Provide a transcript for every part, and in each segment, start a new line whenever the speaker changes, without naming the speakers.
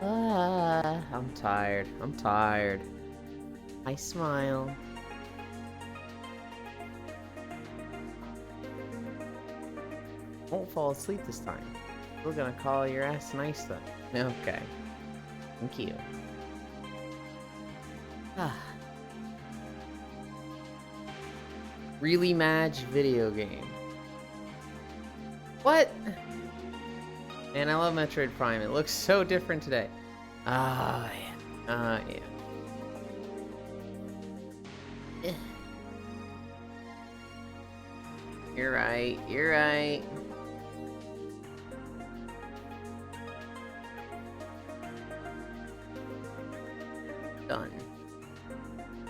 I'm tired. I'm tired. I smile. Won't fall asleep this time. We're gonna call your ass nice though. Okay. Thank you. Really match video game. What? Man, I love Metroid Prime. It looks so different today. Yeah. Yeah. You're right. You're right. Done.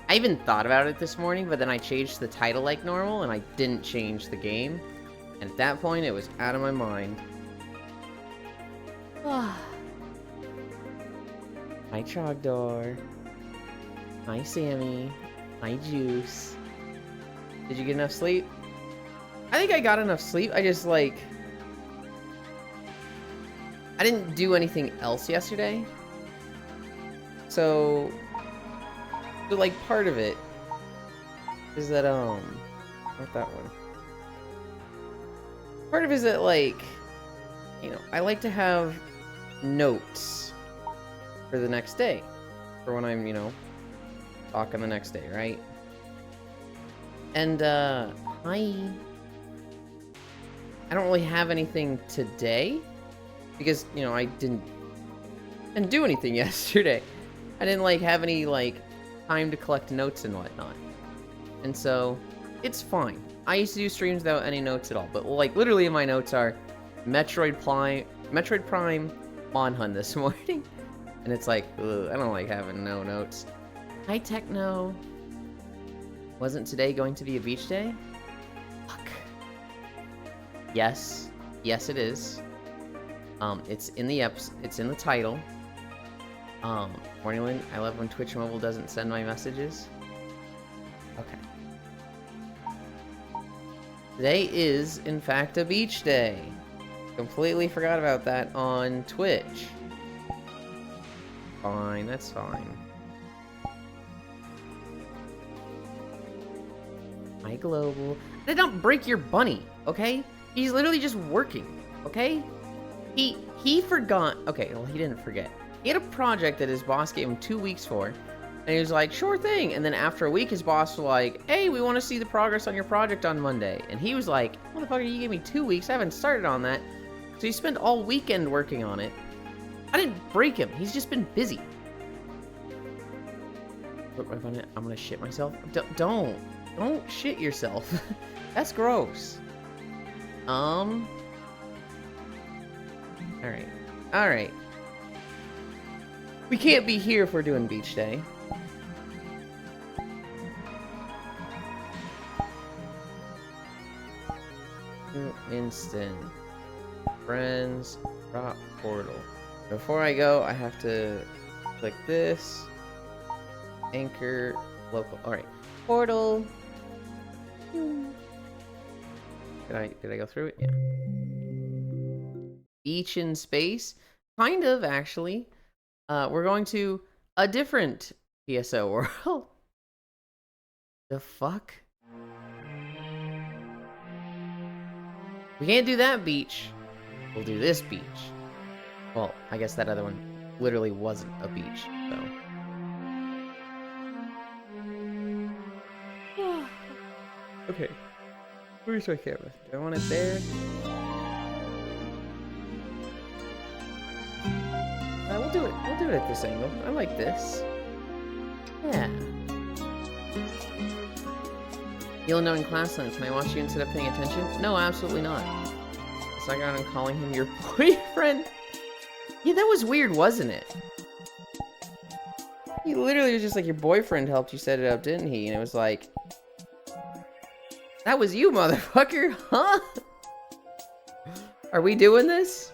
I even thought about it this morning, but then I changed the title like normal, and I didn't change the game. And at that point, it was out of my mind. Hi, Trogdor. Hi, Sammy. Hi, Juice. Did you get enough sleep? I think I got enough sleep. I just, like... I didn't do anything else yesterday. So, like, part of it is that, not that one. Part of it is that, like, you know, I like to have notes for the next day. For when I'm, you know, talking the next day, right? And, I don't really have anything today. Because, you know, I didn't do anything yesterday. I didn't, like, have any, like, time to collect notes and whatnot. And so, it's fine. I used to do streams without any notes at all. But, like, literally my notes are Metroid Prime Mon Hun this morning. And it's like, ugh, I don't like having no notes. Hi, Techno. Wasn't today going to be a beach day? Fuck. Yes. Yes, it is. It's in the it's in the title. Morningland, I love when Twitch Mobile doesn't send my messages. Okay. Today is, in fact, a beach day. Completely forgot about that on Twitch. Fine, that's fine. My global. I don't break your bunny, okay? He's literally just working, okay? He forgot. Okay, well, he didn't forget. He had a project that his boss gave him 2 weeks for, and he was like, sure thing. And then after a week, his boss was like, hey, we want to see the progress on your project on Monday. And he was like, motherfucker, you gave me 2 weeks. I haven't started on that. So he spent all weekend working on it. I didn't break him. He's just been busy. I'm gonna shit myself. Don't shit yourself. That's gross. Alright. We can't be here if we're doing beach day. Instant. Friends. Drop portal. Before I go, I have to click this. Anchor. Local. Alright. Portal. Did I go through it? Yeah. Beach in space? Kind of, actually. We're going to a different PSO world. The fuck? We can't do that beach. We'll do this beach. Well, I guess that other one literally wasn't a beach, so. Okay. Where's my camera? Do I want it there? We'll do it. We'll do it at this angle. I like this. Yeah. You'll know in class then. Can I watch you instead of paying attention? No, absolutely not. It's like I'm calling him your boyfriend. Yeah, that was weird, wasn't it? He literally was just like, your boyfriend helped you set it up, didn't he? And it was like, that was you, motherfucker, huh? Are we doing this?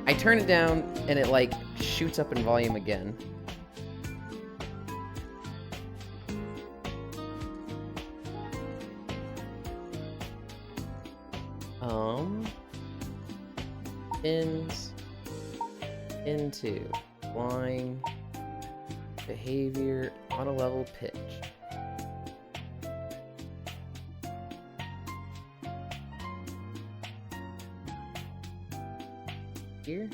I turn it down, and it, like, shoots up in volume again. Pins into flying behavior auto level pitch. Here.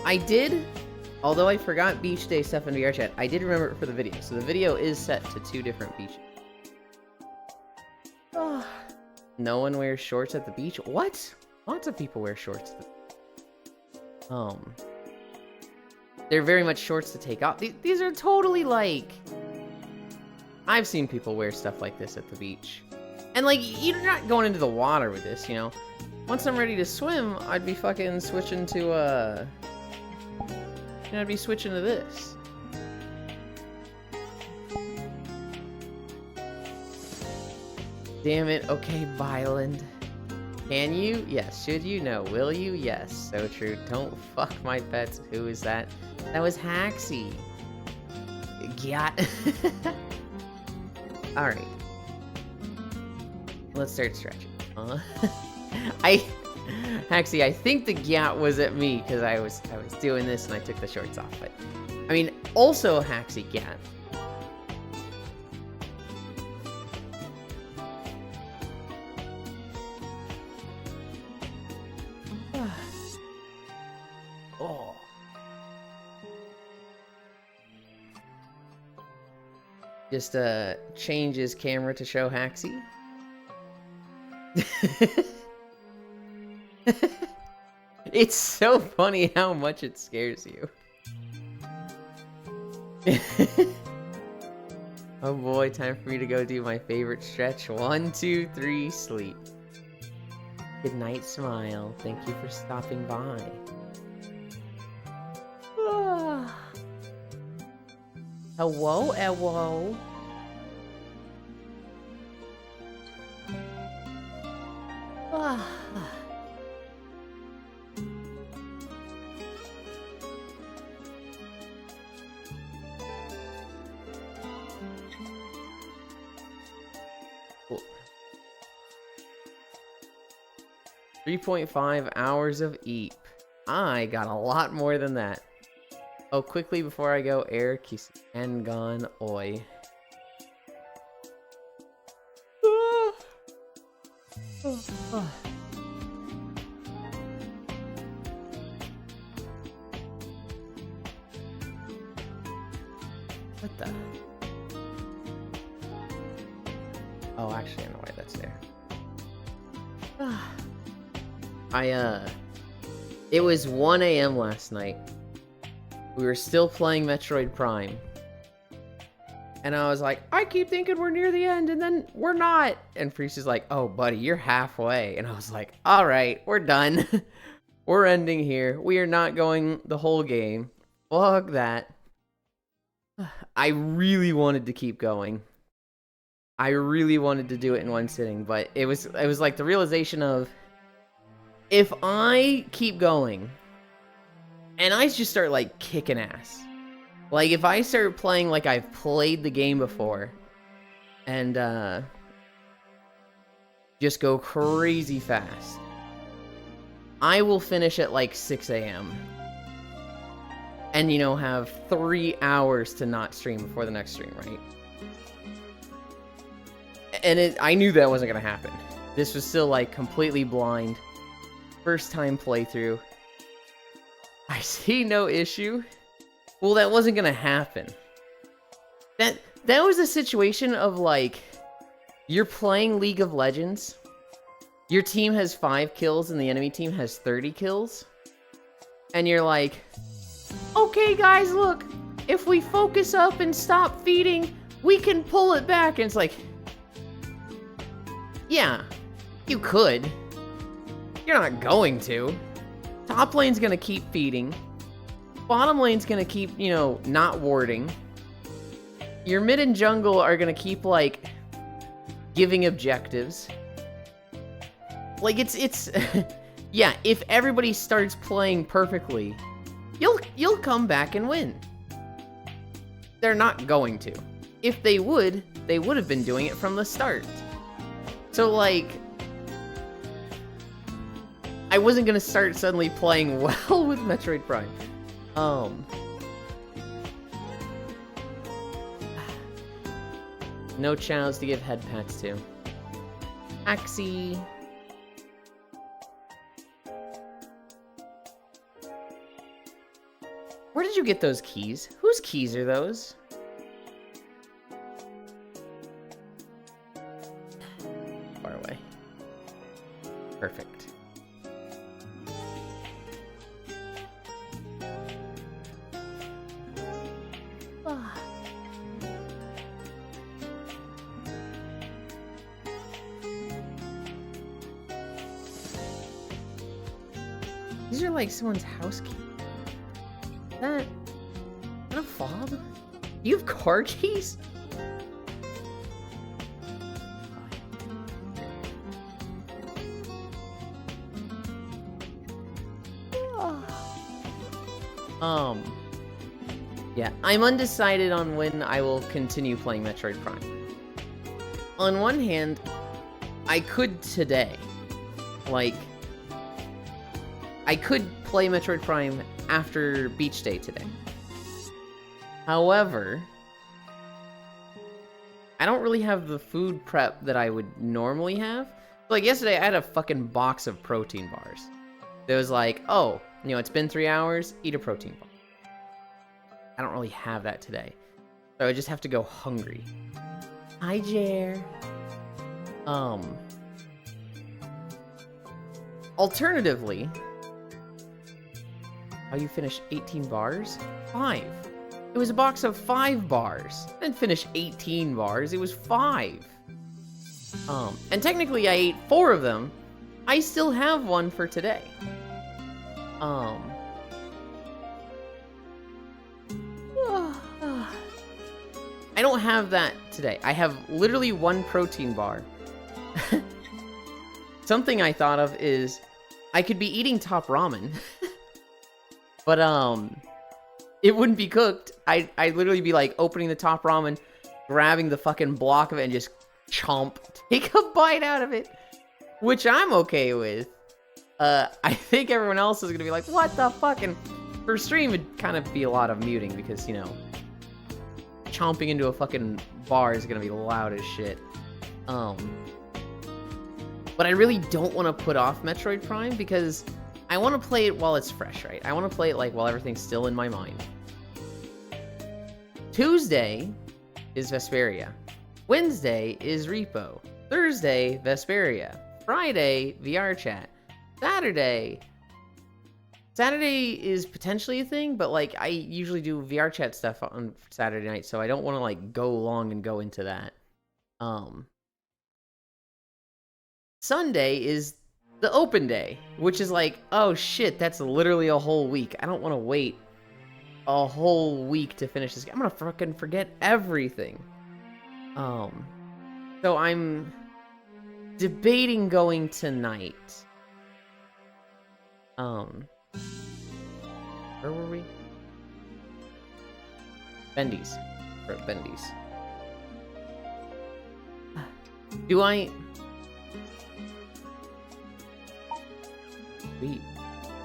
I did, although I forgot beach day stuff in VR chat, I did remember it for the video. So the video is set to 2 different beaches. Oh. No one wears shorts at the beach? What? Lots of people wear shorts at the beach. They're very much shorts to take off. These are totally like... I've seen people wear stuff like this at the beach. And like, you're not going into the water with this, you know? Once I'm ready to swim, I'd be fucking switching to, you know, I'd be switching to this. Damn it. Okay, Yulind. Can you? Yes. Should you? No. Will you? Yes. So true. Don't fuck my pets. Who is that? That was Haxie. Gyat. Alright. Let's start stretching. Haxie, I think the Gyat was at me because I was doing this and I took the shorts off. But I mean, also Haxie Gyat. Oh. Just change his camera to show Haxie. It's so funny how much it scares you. Oh boy, time for me to go do my favorite stretch. 1, 2, 3, sleep. Good night, smile. Thank you for stopping by. Hello, hello. Cool. 3.5 hours of eep. I got a lot more than that. Oh, quickly before I go, air kiss and gone, oi. What the? Oh, actually, I know why that's there. It was 1 a.m. last night. We were still playing Metroid Prime. And I was like, I keep thinking we're near the end, and then we're not. And Priest is like, oh, buddy, you're halfway. And I was like, all right, we're done. We're ending here. We are not going the whole game. Fuck that. I really wanted to keep going. I really wanted to do it in one sitting, but it was like the realization of, if I keep going, and I just start, like, kicking ass. Like, if I start playing like I've played the game before, and, just go crazy fast, I will finish at, like, 6 a.m. And, you know, have 3 hours to not stream before the next stream, right? And I knew that wasn't gonna happen. This was still, like, completely blind. First time playthrough. I see no issue. Well, that wasn't gonna happen. That was a situation of, like, you're playing League of Legends. Your team has 5 kills and the enemy team has 30 kills. And you're like, okay, guys, look. If we focus up and stop feeding, we can pull it back. And it's like, yeah, you could. You're not going to. Top lane's gonna keep feeding. Bottom lane's gonna keep, you know, not warding. Your mid and jungle are gonna keep, like, giving objectives. Like, it's Yeah, if everybody starts playing perfectly, you'll come back and win. They're not going to. If they would have been doing it from the start. So, like, I wasn't gonna start suddenly playing well with Metroid Prime. No chows to give head pats to. Axie. Where did you get those keys? Whose keys are those? Far away. Perfect. These are like someone's house keys. Is that a fob? Do you have car keys? Yeah, I'm undecided on when I will continue playing Metroid Prime. On one hand, I could today. Like, I could play Metroid Prime after Beach Day today. However, I don't really have the food prep that I would normally have. Like, yesterday I had a fucking box of protein bars. It was like, oh, you know, it's been 3 hours, eat a protein bar. I don't really have that today. So I just have to go hungry. Hi, Jer. Alternatively, how you finish 18 bars? 5. It was a box of 5 bars. I didn't finish 18 bars, it was 5. And technically I ate 4 of them. I still have one for today. I don't have that today. I have literally 1 protein bar. Something I thought of is I could be eating top ramen. But it wouldn't be cooked. I'd literally be like opening the top ramen, grabbing the fucking block of it and just take a bite out of it. Which I'm okay with. I think everyone else is gonna be like, what the fuck? And for stream it'd kind of be a lot of muting because, you know, chomping into a fucking bar is gonna be loud as shit. But I really don't want to put off Metroid Prime because I want to play it while it's fresh, right? I want to play it like while everything's still in my mind. Tuesday is Vesperia. Wednesday is Repo. Thursday, Vesperia. Friday, VR chat. Saturday is potentially a thing, but like I usually do VR chat stuff on Saturday night, so I don't want to like go long and go into that. Sunday is the open day, which is like, oh shit, that's literally a whole week. I don't want to wait a whole week to finish this game. I'm gonna fucking forget everything. So I'm debating going tonight. Where were we? Bendy's. We're at Bendy's. Do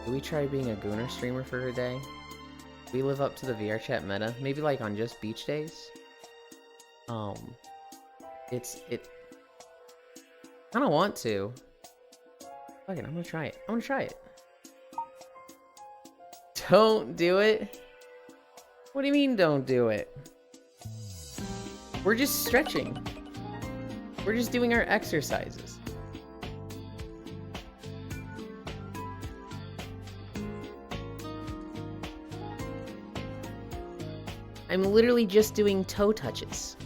we try being a Gooner streamer for a day? Do we live up to the VR chat meta? Maybe like on just beach days? I don't want to. Fuck it, I'm gonna try it. Don't do it? What do you mean don't do it? We're just stretching. We're just doing our exercises. I'm literally just doing toe touches.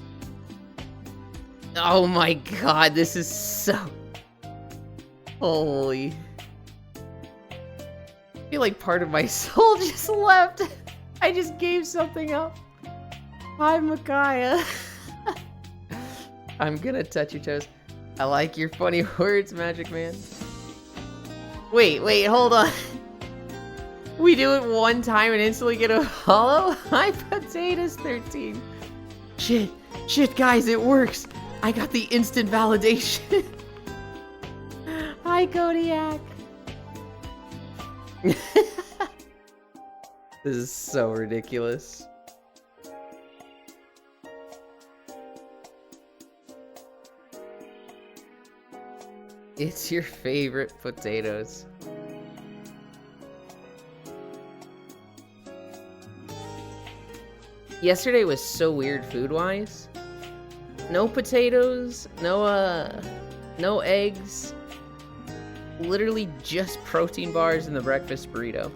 Oh my god, this is so... Holy... I feel like part of my soul just left. I just gave something up. Hi, Micaiah. I'm gonna touch your toes. I like your funny words, Magic Man. Wait, hold on. We do it one time and instantly get a hollow? Hi, Potatoes 13. Shit, guys, it works. I got the instant validation. Hi, Kodiak. This is so ridiculous. It's your favorite potatoes. Yesterday was so weird food-wise. No potatoes, no eggs. Literally just protein bars in the breakfast burrito.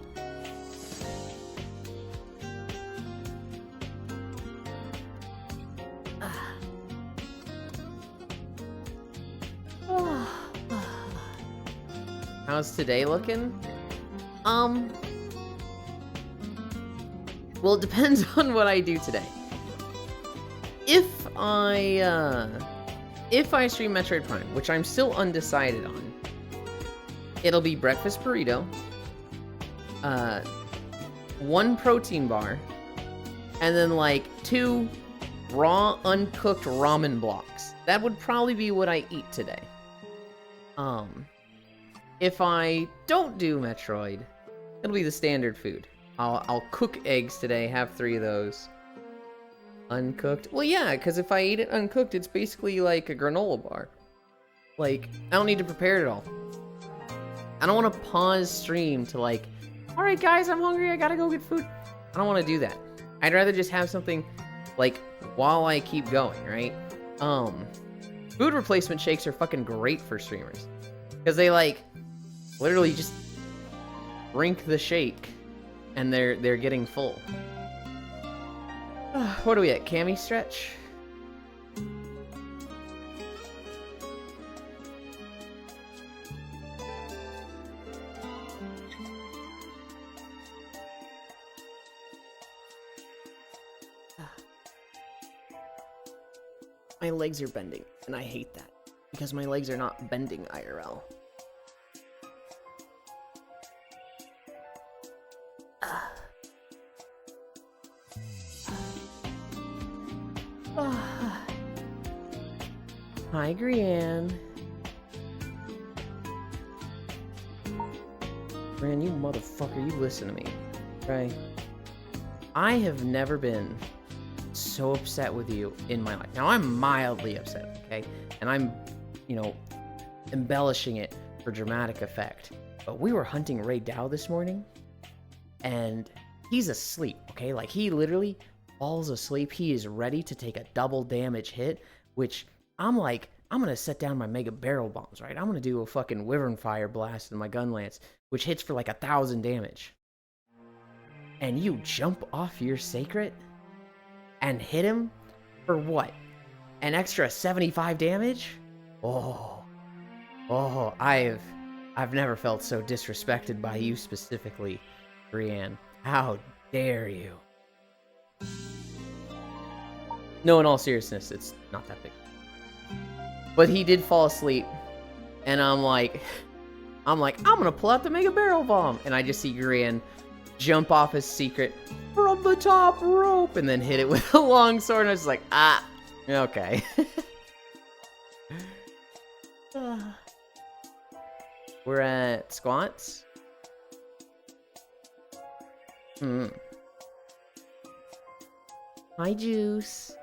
How's today looking? Well, it depends on what I do today. If I stream Metroid Prime, which I'm still undecided on, it'll be breakfast burrito, 1 protein bar, and then like 2 raw, uncooked ramen blocks. That would probably be what I eat today. If I don't do Metroid, it'll be the standard food. I'll cook eggs today, have 3 of those. Uncooked? Well, yeah, because if I eat it uncooked, it's basically like a granola bar. Like, I don't need to prepare it all. I don't want to pause stream to like, alright guys, I'm hungry, I gotta go get food. I don't want to do that. I'd rather just have something, like, while I keep going, right? Food replacement shakes are fucking great for streamers. Because they, like, literally just drink the shake, and they're getting full. What are we at? Cami stretch? My legs are bending, and I hate that. Because my legs are not bending IRL. Hi, Grianne. Grianne, you motherfucker, you listen to me, okay? I have never been so upset with you in my life. Now, I'm mildly upset, okay? And I'm, you know, embellishing it for dramatic effect. But we were hunting Ray Dow this morning, and he's asleep, okay? Like, he literally falls asleep. He is ready to take a double damage hit, which I'm like, I'm gonna set down my mega barrel bombs, right? I'm gonna do a fucking wyvern fire blast in my gun lance, which hits for like 1,000 damage. And you jump off your sacred and hit him for what? An extra 75 damage? Oh, I've never felt so disrespected by you specifically, Brienne. How dare you? No, in all seriousness, it's not that big. But he did fall asleep, and I'm like, I'm gonna pull out the mega barrel bomb, and I just see Grian jump off his secret from the top rope, and then hit it with a long sword, and I was like, ah, okay. We're at squats. Hi, Juice.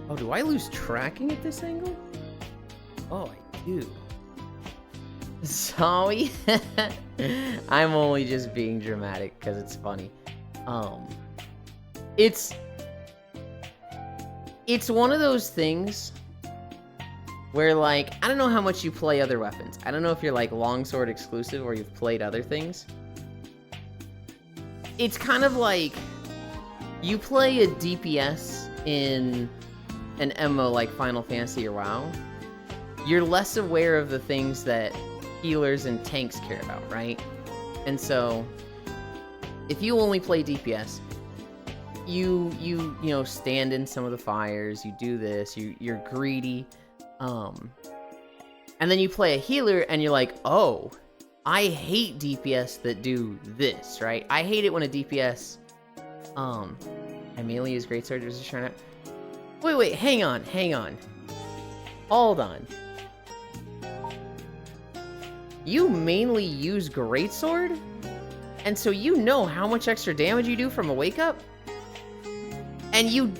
Oh, do I lose tracking at this angle? Oh, I do. Sorry. I'm only just being dramatic because it's funny. It's one of those things where, like, I don't know how much you play other weapons. I don't know if you're like longsword exclusive or you've played other things. It's kind of like you play a DPS in an MMO like Final Fantasy or WoW. You're less aware of the things that healers and tanks care about, right? And so, if you only play DPS, you know, stand in some of the fires, you do this, you're greedy, and then you play a healer and you're like, oh, I hate DPS that do this, right? I hate it when a DPS, I mainly use greatsword, just trying to, wait, hang on, hold on. You mainly use greatsword? And so you know how much extra damage you do from a wake up? And you...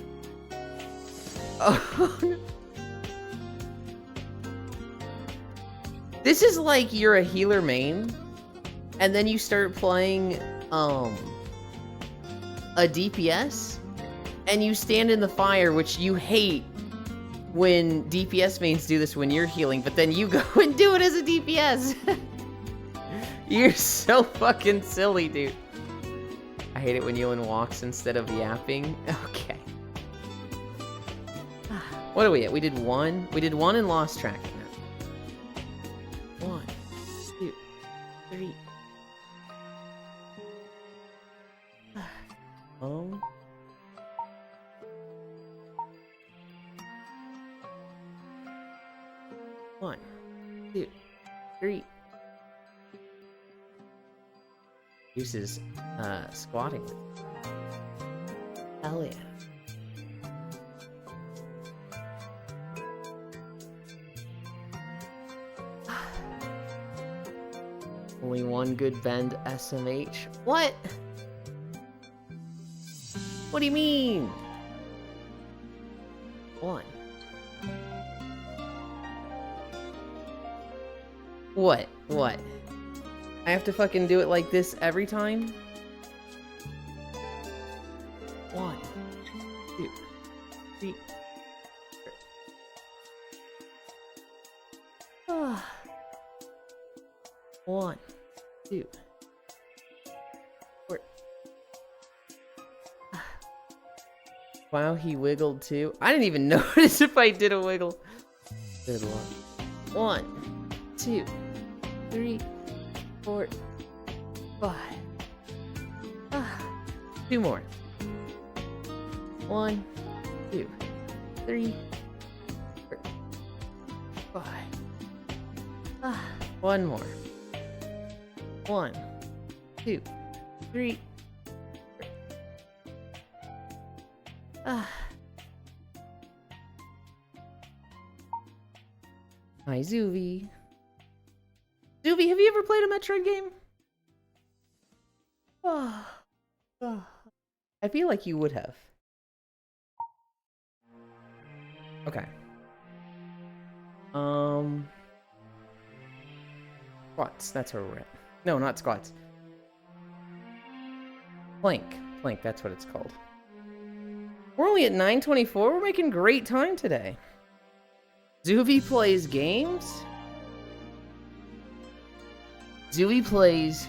Oh, no. This is like you're a healer main, and then you start playing, a DPS, and you stand in the fire, which you hate when DPS mains do this when you're healing, but then you go and do it as a DPS. You're so fucking silly, dude. I hate it when Yulind walks instead of yapping. Okay. What are we at? We did one? We did one and lost track. 1, 2, 3. Oh. One, 2, 3. Uses squatting. Hell yeah. Only one good bend SMH. What? What do you mean? 1. What? I have to fucking do it like this every time? 1, 2, 3. Ah. 1, 2, 4. Wow, he wiggled too. I didn't even notice if I did a wiggle. Good one. 1, 2, 3, 4, 5. 2 more. 1, 2, 3, 4, 5. 1 more. 1, 2, 3. 4. Hi, Zuvi. Zuvi, have you ever played a Metroid game? I feel like you would have. Okay. Squats, that's where we're at. No, not squats. Plank, that's what it's called. We're only at 9:24. We're making great time today. Zuvi plays games? Zuvi plays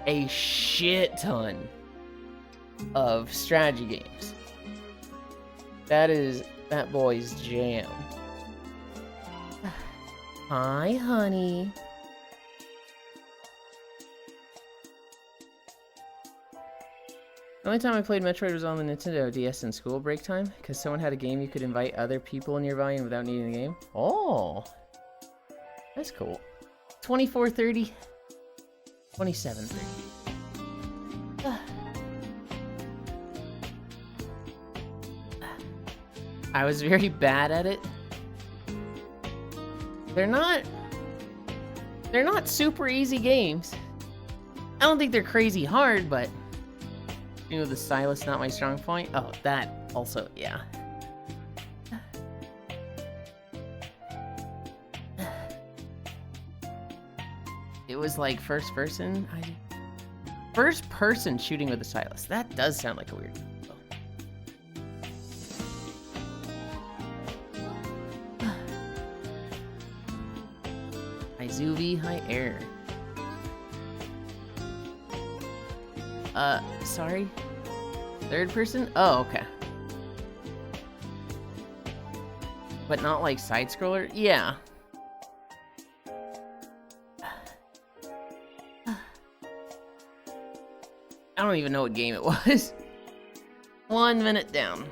a shit ton of strategy games. That is that boy's jam. Hi, honey. The only time I played Metroid was on the Nintendo DS in school break time, because someone had a game you could invite other people nearby in without needing the game. Oh, that's cool. 24:30, 27:30. I was very bad at it. They're not super easy games. I don't think they're crazy hard, but you know, the stylus not my strong point. Oh, that also, yeah. It was like first person shooting with the stylus. That does sound like a weird. Hi Zuvi, hi Air. Sorry? Third person? Oh, okay. But not like side scroller? Yeah. I don't even know what game it was. 1 minute down.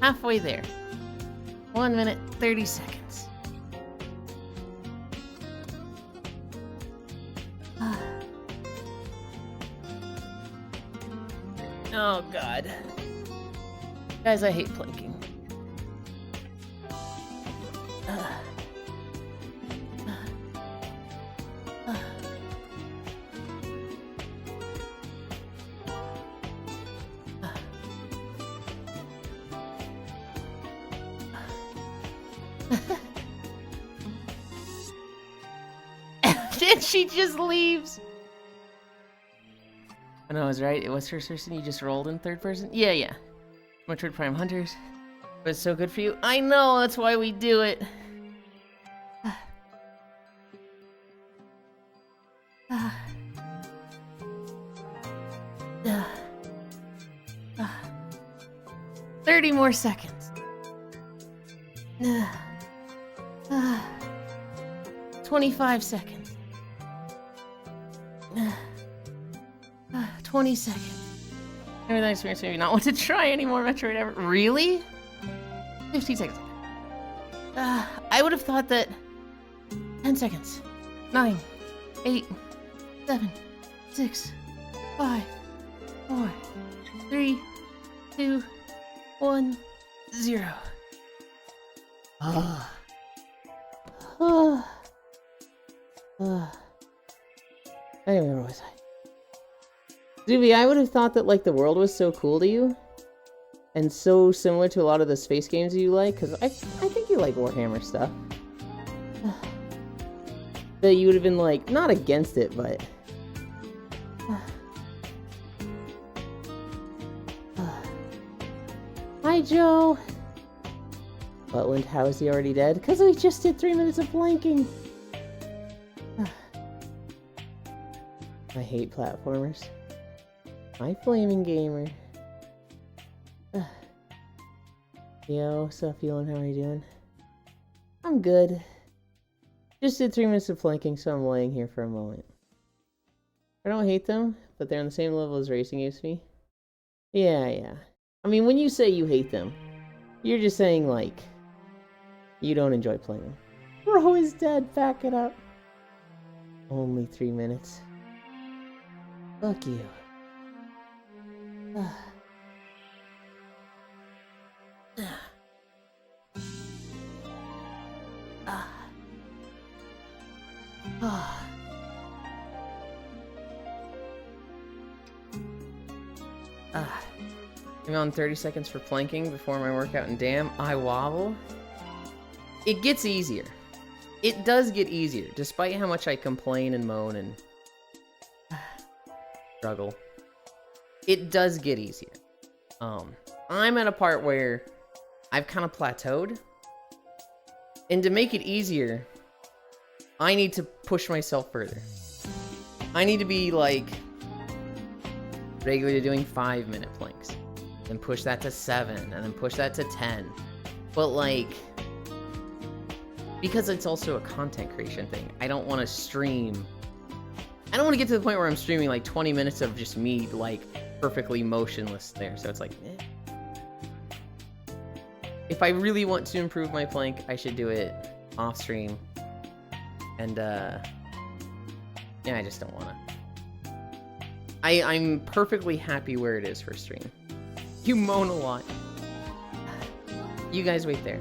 Halfway there. 1 minute, 30 seconds. Oh, God. Guys, I hate planking. And she just leaves. I know I was right. It was first person. You just rolled in third person. Yeah. Metroid Prime Hunters. But it's so good for you. I know. That's why we do it. 30 more seconds. 25 seconds. 20 seconds. Maybe that experience made me not want to try any more Metroid ever. Really? 15 seconds. I would have thought that 10 seconds. 9, 8, 7, 6, 5, 4, 3, 2, 1, 0. Anyway, where was I? Zuby, I would have thought that, like, the world was so cool to you. And so similar to a lot of the space games you like. Because I think you like Warhammer stuff. That you would have been, like, not against it, but... Hi, Joe! Butland, how is he already dead? Because we just did 3 minutes of planking! I hate platformers. My flaming gamer. Yo, what's up, Yulind? How are you doing? I'm good. Just did 3 minutes of planking, so I'm laying here for a moment. I don't hate them, but they're on the same level as racing games to me. Yeah. I mean, when you say you hate them, you're just saying, like, you don't enjoy playing them. Bro is dead, back it up. Only 3 minutes. Fuck you. I'm on 30 seconds for planking before my workout, and damn, I wobble. It gets easier. It does get easier, despite how much I complain and moan and struggle. It does get easier. I'm at a part where I've kind of plateaued. And to make it easier, I need to push myself further. I need to be, like, regularly doing 5-minute planks. Then push that to 7, and then push that to 10. But, like, because it's also a content creation thing, I don't want to stream. I don't want to get to the point where I'm streaming, like, 20 minutes of just me, like, perfectly motionless there. So it's like, If I really want to improve my plank, I should do it off stream. And, yeah, I just don't want to. I'm perfectly happy where it is for stream. You moan a lot. You guys wait there.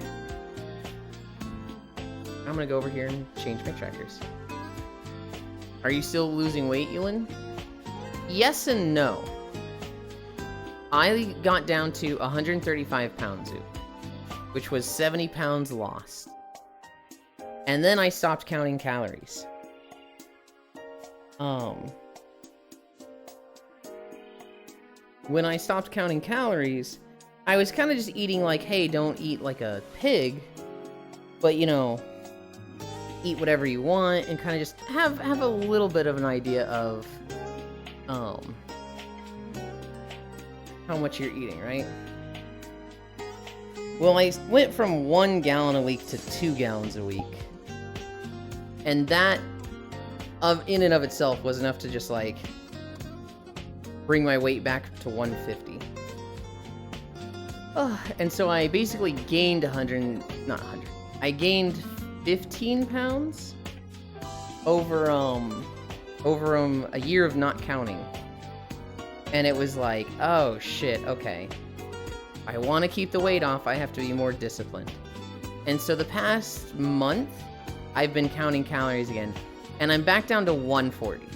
I'm gonna go over here and change my trackers. Are you still losing weight, Yulind? Yes and no. I got down to 135 pounds, which was 70 pounds lost. And then I stopped counting calories. When I stopped counting calories, I was kind of just eating like, hey, don't eat like a pig. But, you know, eat whatever you want and kind of just have a little bit of an idea of how much you're eating, right? Well, I went from 1 gallon a week to 2 gallons a week. And that in and of itself was enough to just like bring my weight back to 150. And so I basically gained I gained 15 pounds over a year of not counting. And it was like, oh shit, okay. I want to keep the weight off, I have to be more disciplined. And so the past month, I've been counting calories again, and I'm back down to 140.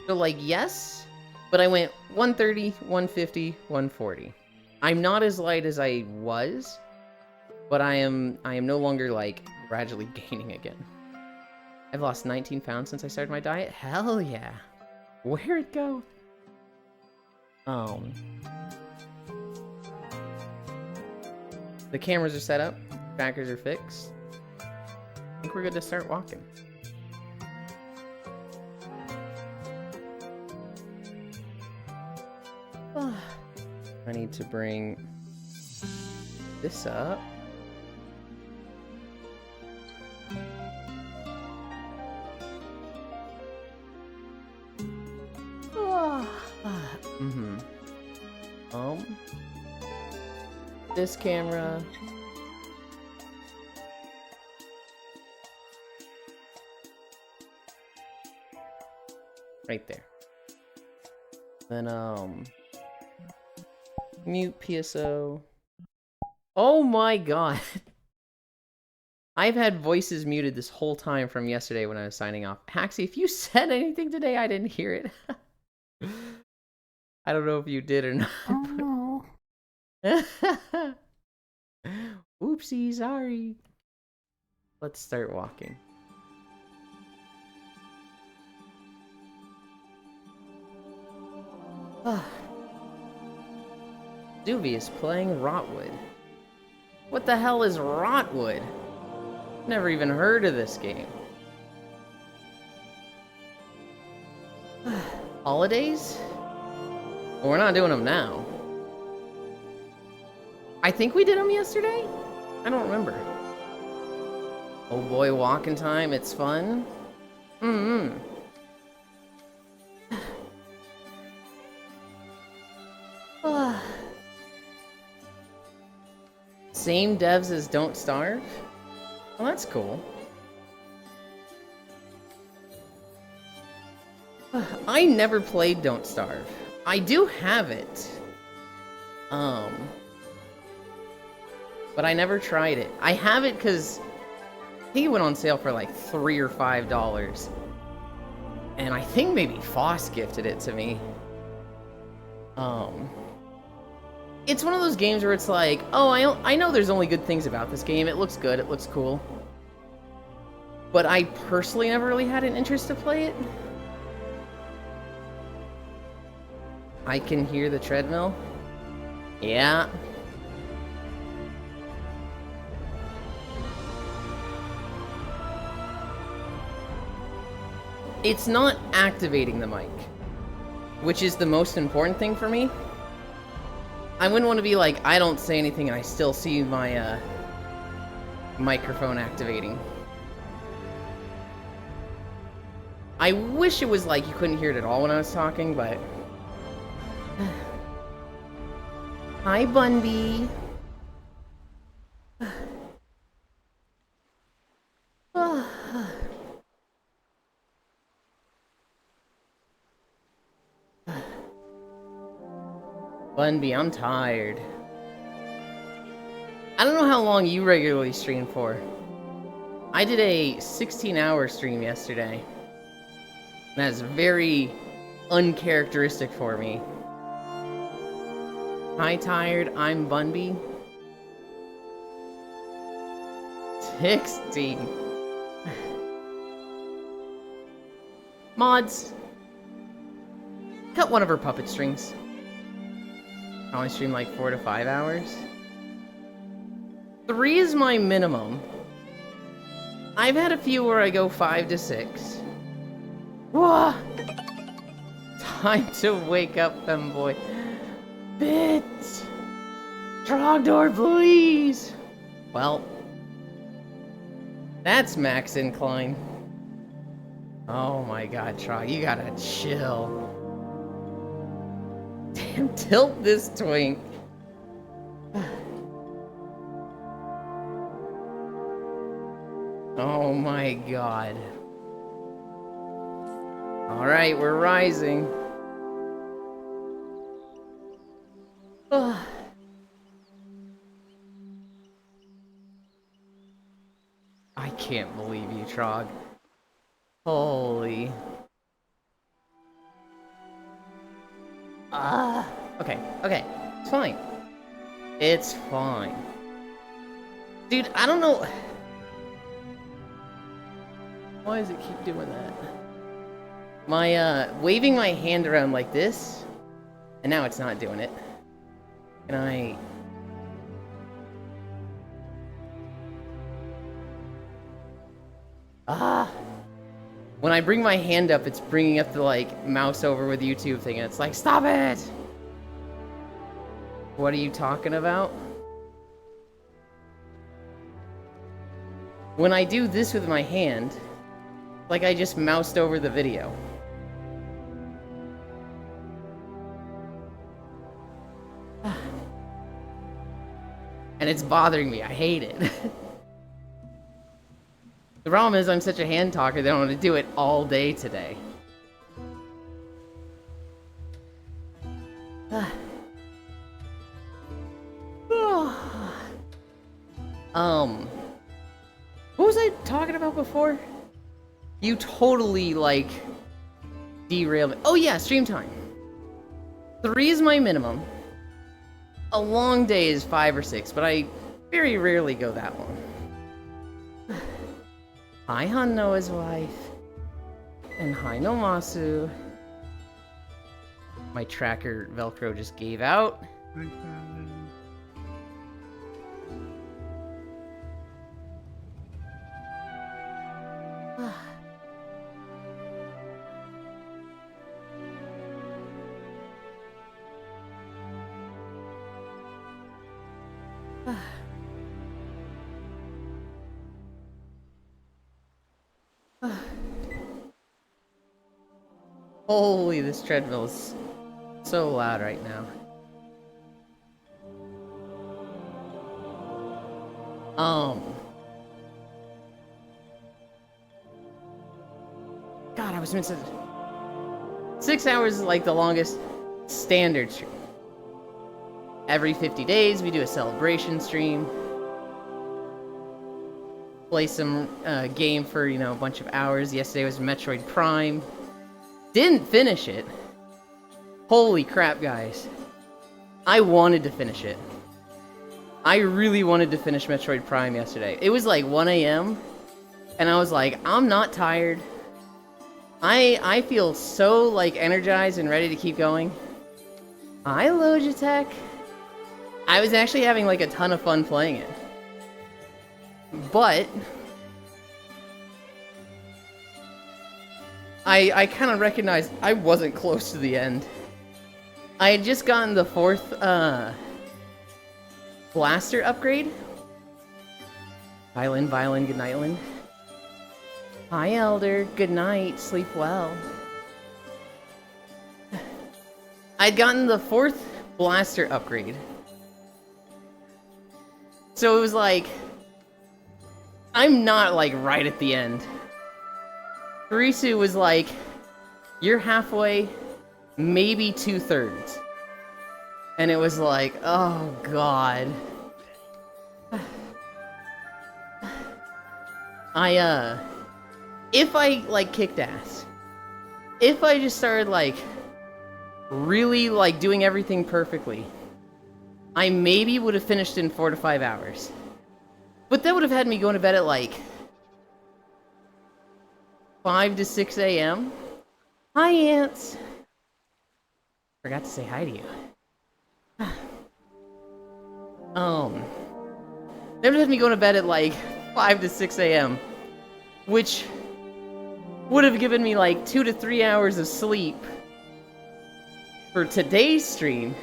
So like, yes, but I went 130, 150, 140. I'm not as light as I was, but I am no longer like gradually gaining again. I've lost 19 pounds since I started my diet. Hell yeah. Where'd it go? The cameras are set up. Trackers are fixed. I think we're good to start walking. I need to bring this up. This camera. Right there. Then, mute PSO. Oh my god. I've had voices muted this whole time from yesterday when I was signing off. Haxie, if you said anything today, I didn't hear it. I don't know if you did or not.
Oh no.
Oopsie, sorry. Let's start walking. Doobie is playing Rotwood. What the hell is Rotwood? Never even heard of this game. Holidays? Well, we're not doing them now. I think we did them yesterday? I don't remember. Oh boy, walking time, it's fun. Same devs as Don't Starve? Well, that's cool. I never played Don't Starve. I do have it. But I never tried it. I have it because he went on sale for like $3 or $5. And I think maybe Foss gifted it to me. It's one of those games where it's like, oh, I know there's only good things about this game. It looks good. It looks cool. But I personally never really had an interest to play it. I can hear the treadmill. Yeah. It's not activating the mic, which is the most important thing for me. I wouldn't want to be like, I don't say anything and I still see my microphone activating. I wish it was like you couldn't hear it at all when I was talking, but... Hi, Bunby. Bunby, I'm tired. I don't know how long you regularly stream for. I did a 16-hour stream yesterday. That's very uncharacteristic for me. Hi, tired. I'm Bunby. 16. Mods. Cut one of her puppet strings. I only stream like 4 to 5 hours. 3 is my minimum. I've had a few where I go 5 to 6. Whoa! Time to wake up, femboy. Bits! Trogdor, please! Well, that's max incline. Oh my god, Trog, you gotta chill. Damn, tilt this twink. Oh my god. Alright, we're rising. I can't believe you, Trog. Holy. Okay, okay. It's fine. It's fine. Dude, I don't know. Why does it keep doing that? My, waving my hand around like this, and now it's not doing it. Can I... When I bring my hand up, it's bringing up the, like, mouse over with YouTube thing, and it's like, stop it! What are you talking about? When I do this with my hand, like I just moused over the video. And it's bothering me. I hate it. The problem is I'm such a hand talker that I want to do it all day today. What was I talking about before? You totally, like, derailed me. Oh yeah, stream time. 3 is my minimum. A long day is 5 or 6, but I very rarely go that long. Hi, Hannoa's wife. And hi, Nomasu. My tracker Velcro just gave out. Holy, this treadmill is so loud right now. God, I was missing. 6 hours is like the longest standard stream. Every 50 days, we do a celebration stream. Play some game for, you know, a bunch of hours. Yesterday was Metroid Prime. Didn't finish it. Holy crap, guys. I wanted to finish it. I really wanted to finish Metroid Prime yesterday. It was like 1 AM, and I was like, I'm not tired. I feel so, like, energized and ready to keep going. Hi, Logitech. I was actually having, like, a ton of fun playing it. But I kind of recognized I wasn't close to the end. I had just gotten the 4th blaster upgrade. Violin, good night, Lynn. Hi, Elder. Good night. Sleep well. I'd gotten the 4th blaster upgrade. So it was like, I'm not like right at the end. Karisu was like, you're halfway, maybe 2/3. And it was like, oh god. If I, like, kicked ass, if I just started, like, really, like, doing everything perfectly, I maybe would have finished in 4 to 5 hours. But that would have had me going to bed at, like, 5 to 6 a.m. Hi, Ants. Forgot to say hi to you. That would have had me going to bed at, like, 5 to 6 a.m. which would have given me like 2 to 3 hours of sleep for today's stream.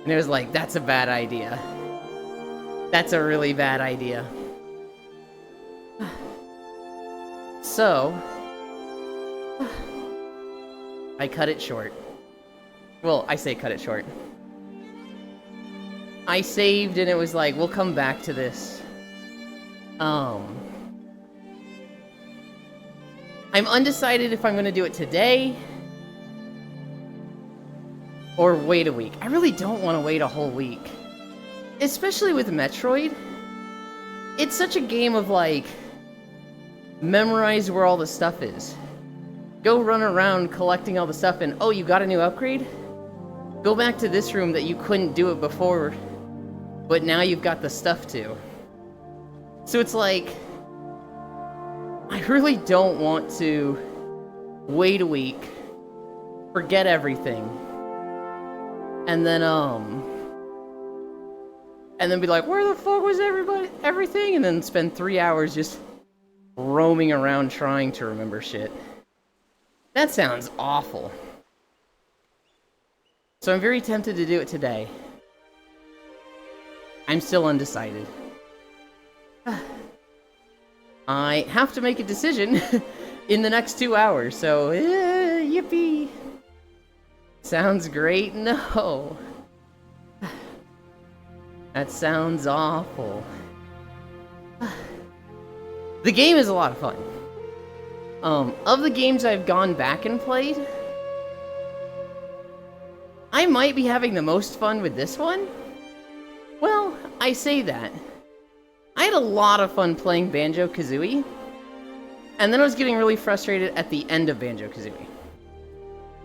And it was like, that's a bad idea. That's a really bad idea. So, I cut it short. Well, I say cut it short. I saved and it was like, we'll come back to this. I'm undecided if I'm going to do it today or wait a week. I really don't want to wait a whole week. Especially with Metroid. It's such a game of like, memorize where all the stuff is. Go run around collecting all the stuff and, oh, you got a new upgrade? Go back to this room that you couldn't do it before, but now you've got the stuff to. So it's like, I really don't want to wait a week, forget everything, and then be like, where the fuck was everything? And then spend 3 hours just roaming around trying to remember shit. That sounds awful. So I'm very tempted to do it today. I'm still undecided. I have to make a decision in the next 2 hours, so yippee. Sounds great? No. That sounds awful. The game is a lot of fun. Of the games I've gone back and played, I might be having the most fun with this one. Well, I say that. I had a lot of fun playing Banjo-Kazooie, and then I was getting really frustrated at the end of Banjo-Kazooie.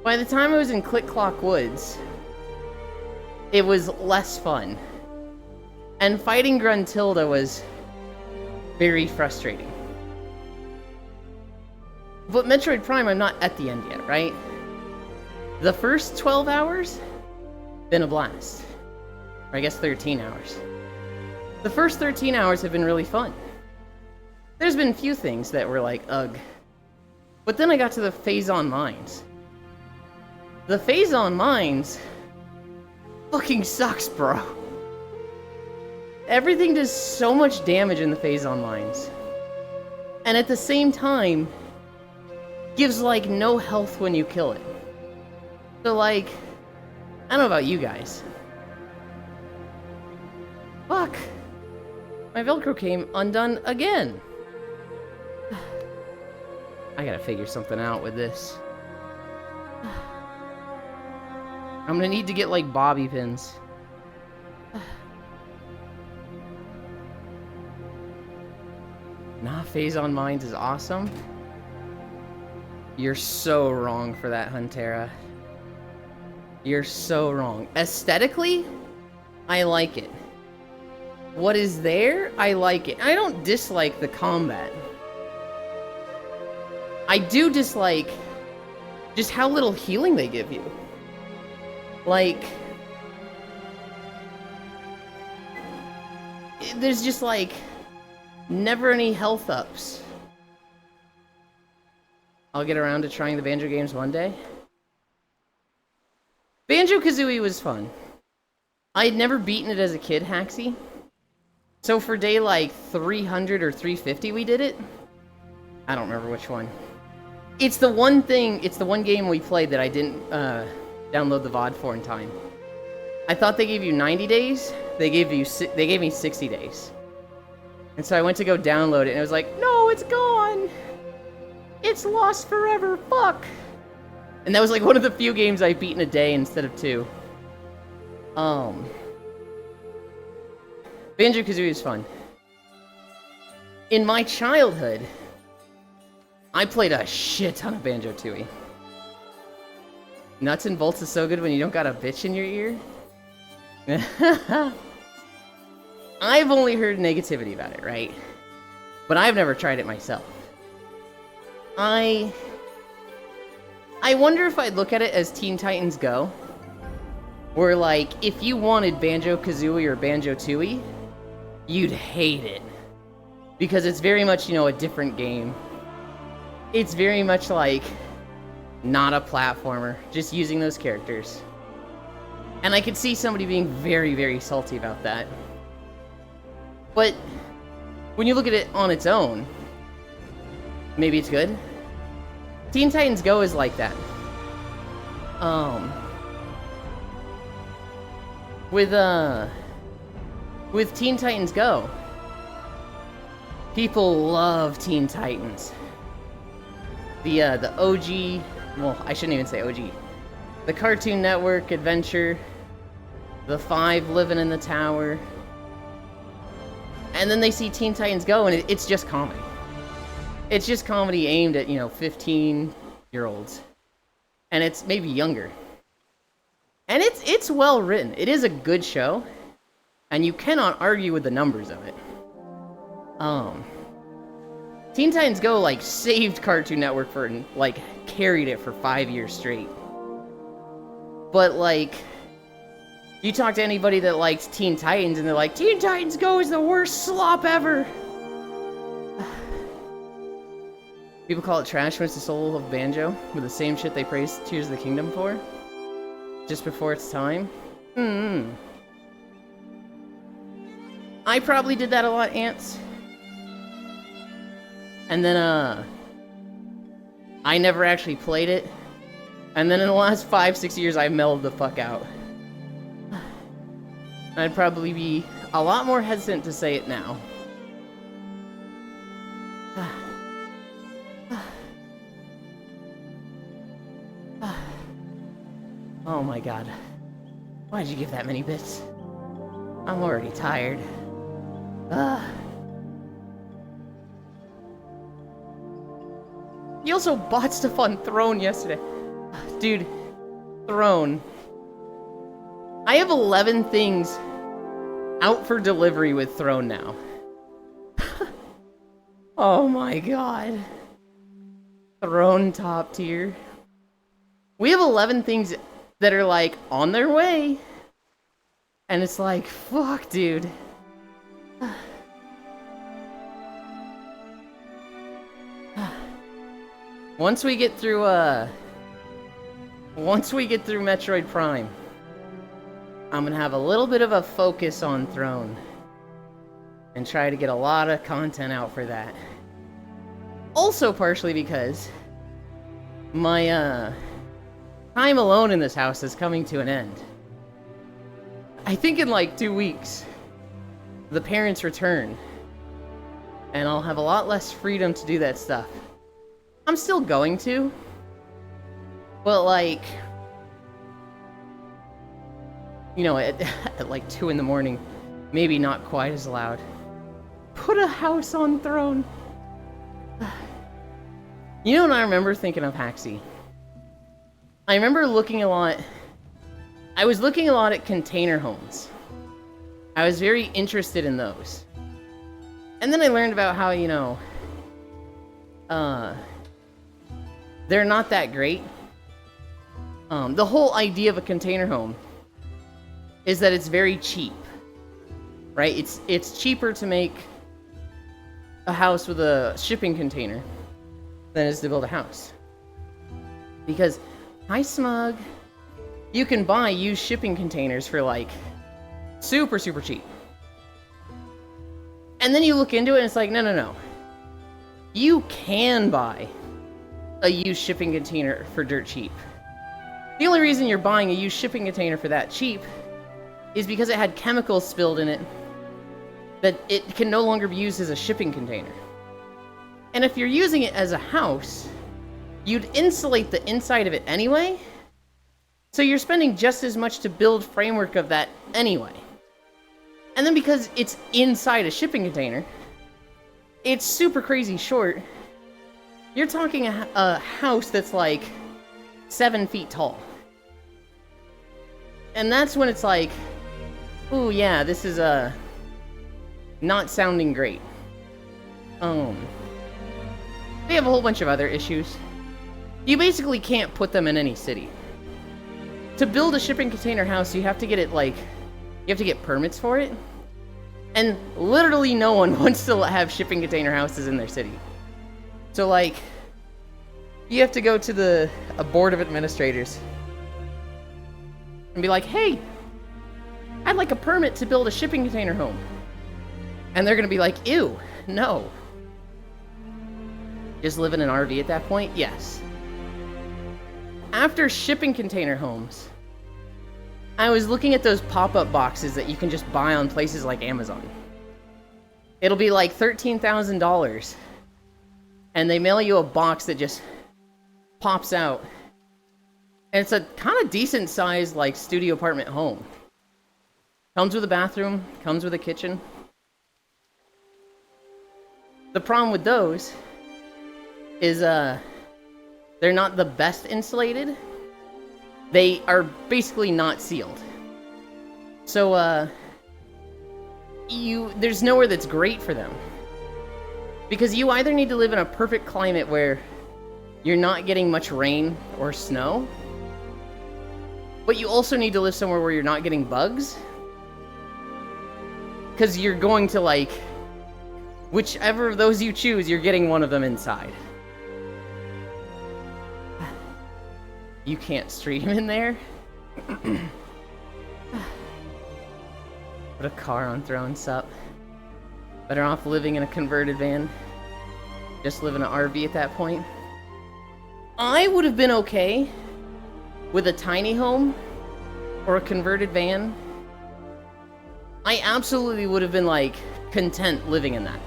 By the time I was in Click Clock Woods, it was less fun. And fighting Gruntilda was very frustrating. But Metroid Prime, I'm not at the end yet, right? The first 12 hours, been a blast. Or I guess 13 hours. The first 13 hours have been really fun. There's been a few things that were like, ugh. But then I got to the Phazon Mines. The Phazon Mines fucking sucks, bro. Everything does so much damage in the Phazon Mines. And at the same time, gives like no health when you kill it. So like, I don't know about you guys. Fuck. My Velcro came undone again. I gotta figure something out with this. I'm gonna need to get like bobby pins. Nah, Phazon Mines is awesome. You're so wrong for that, Huntera. You're so wrong. Aesthetically, I like it. What is there, I like it. I don't dislike the combat. I do dislike just how little healing they give you. Like, there's just like never any health ups. I'll get around to trying the Banjo games one day. Banjo-Kazooie was fun. I had never beaten it as a kid, Haxie. So for day like 300 or 350 we did it. I don't remember which one. It's the one game we played that I didn't download the VOD for in time. I thought they gave you 90 days. They gave me 60 days. And so I went to go download it and it was like, no, it's gone. It's lost forever, fuck! And that was like one of the few games I beat in a day instead of 2. Banjo-Kazooie is fun. In my childhood, I played a shit ton of Banjo-Tooie. Nuts and Bolts is so good when you don't got a bitch in your ear. I've only heard negativity about it, right? But I've never tried it myself. I wonder if I'd look at it as Teen Titans Go. Where, like, if you wanted Banjo-Kazooie or Banjo-Tooie, you'd hate it. Because it's very much, you know, a different game. It's very much like not a platformer, just using those characters. And I could see somebody being very, very salty about that. But when you look at it on its own, maybe it's good. Teen Titans Go is like that. With Teen Titans Go, people love Teen Titans. The OG, well, I shouldn't even say OG. The Cartoon Network adventure, the 5 living in the tower, and then they see Teen Titans Go, and it's just comedy. It's just comedy aimed at, you know, 15-year-olds, and it's maybe younger. And it's well written. It is a good show, and you cannot argue with the numbers of it. Teen Titans Go, like, saved Cartoon Network for, like, carried it for 5 years straight. But, like, you talk to anybody that likes Teen Titans, and they're like, Teen Titans Go is the worst slop ever! People call it trash when it's the soul of Banjo, with the same shit they praised Tears of the Kingdom for. Just before its time. I probably did that a lot, Ants. And then, I never actually played it. And then in the last 5-6 years, I mellowed the fuck out. I'd probably be a lot more hesitant to say it now. Oh my god. Why'd you give that many bits? I'm already tired. He also bought stuff on Throne yesterday. Dude, Throne. I have 11 things out for delivery with Throne now. Oh my god. Throne top tier. We have 11 things that are, like, on their way. And it's like, fuck, dude. Once we get through Metroid Prime, I'm gonna have a little bit of a focus on Throne. And try to get a lot of content out for that. Also partially because my, time alone in this house is coming to an end. I think in like 2 weeks, the parents return, and I'll have a lot less freedom to do that stuff. I'm still going to, but like, you know, at like 2 in the morning, maybe not quite as loud. Put a house on Throne. You know what I remember thinking of, Haxie? I remember looking a lot... I was looking a lot at container homes. I was very interested in those. And then I learned about how, you know... they're not that great. The whole idea of a container home is that it's very cheap. Right? It's cheaper to make a house with a shipping container than it is to build a house. Because... Hi, Smug. You can buy used shipping containers for, like, super, super cheap. And then you look into it and it's like, no, no, no. You can buy a used shipping container for dirt cheap. The only reason you're buying a used shipping container for that cheap is because it had chemicals spilled in it that it can no longer be used as a shipping container. And if you're using it as a house, you'd insulate the inside of it anyway, so you're spending just as much to build framework of that anyway. And then because it's inside a shipping container, it's super crazy short. You're talking a house that's like 7 feet tall. And that's when it's like, ooh yeah, this is not sounding great. They have a whole bunch of other issues. You basically can't put them in any city. To build a shipping container house, you have to get it, like... You have to get permits for it. And literally no one wants to have shipping container houses in their city. So, like, you have to go to a board of administrators and be like, hey, I'd like a permit to build a shipping container home. And they're going to be like, ew, no. Just live in an RV at that point? Yes. After shipping container homes, I was looking at those pop-up boxes that you can just buy on places like Amazon. It'll be like $13,000. And they mail you a box that just pops out. And it's a kind of decent sized, like, studio apartment home. Comes with a bathroom, comes with a kitchen. The problem with those is they're not the best insulated. They are basically not sealed. So there's nowhere that's great for them. Because you either need to live in a perfect climate where you're not getting much rain or snow, but you also need to live somewhere where you're not getting bugs. Because you're going to, like, whichever of those you choose, you're getting one of them inside. You can't stream in there? Put a car on throwing sup. Better off living in a converted van. Just live in an RV at that point. I would have been okay with a tiny home or a converted van. I absolutely would have been, like, content living in that.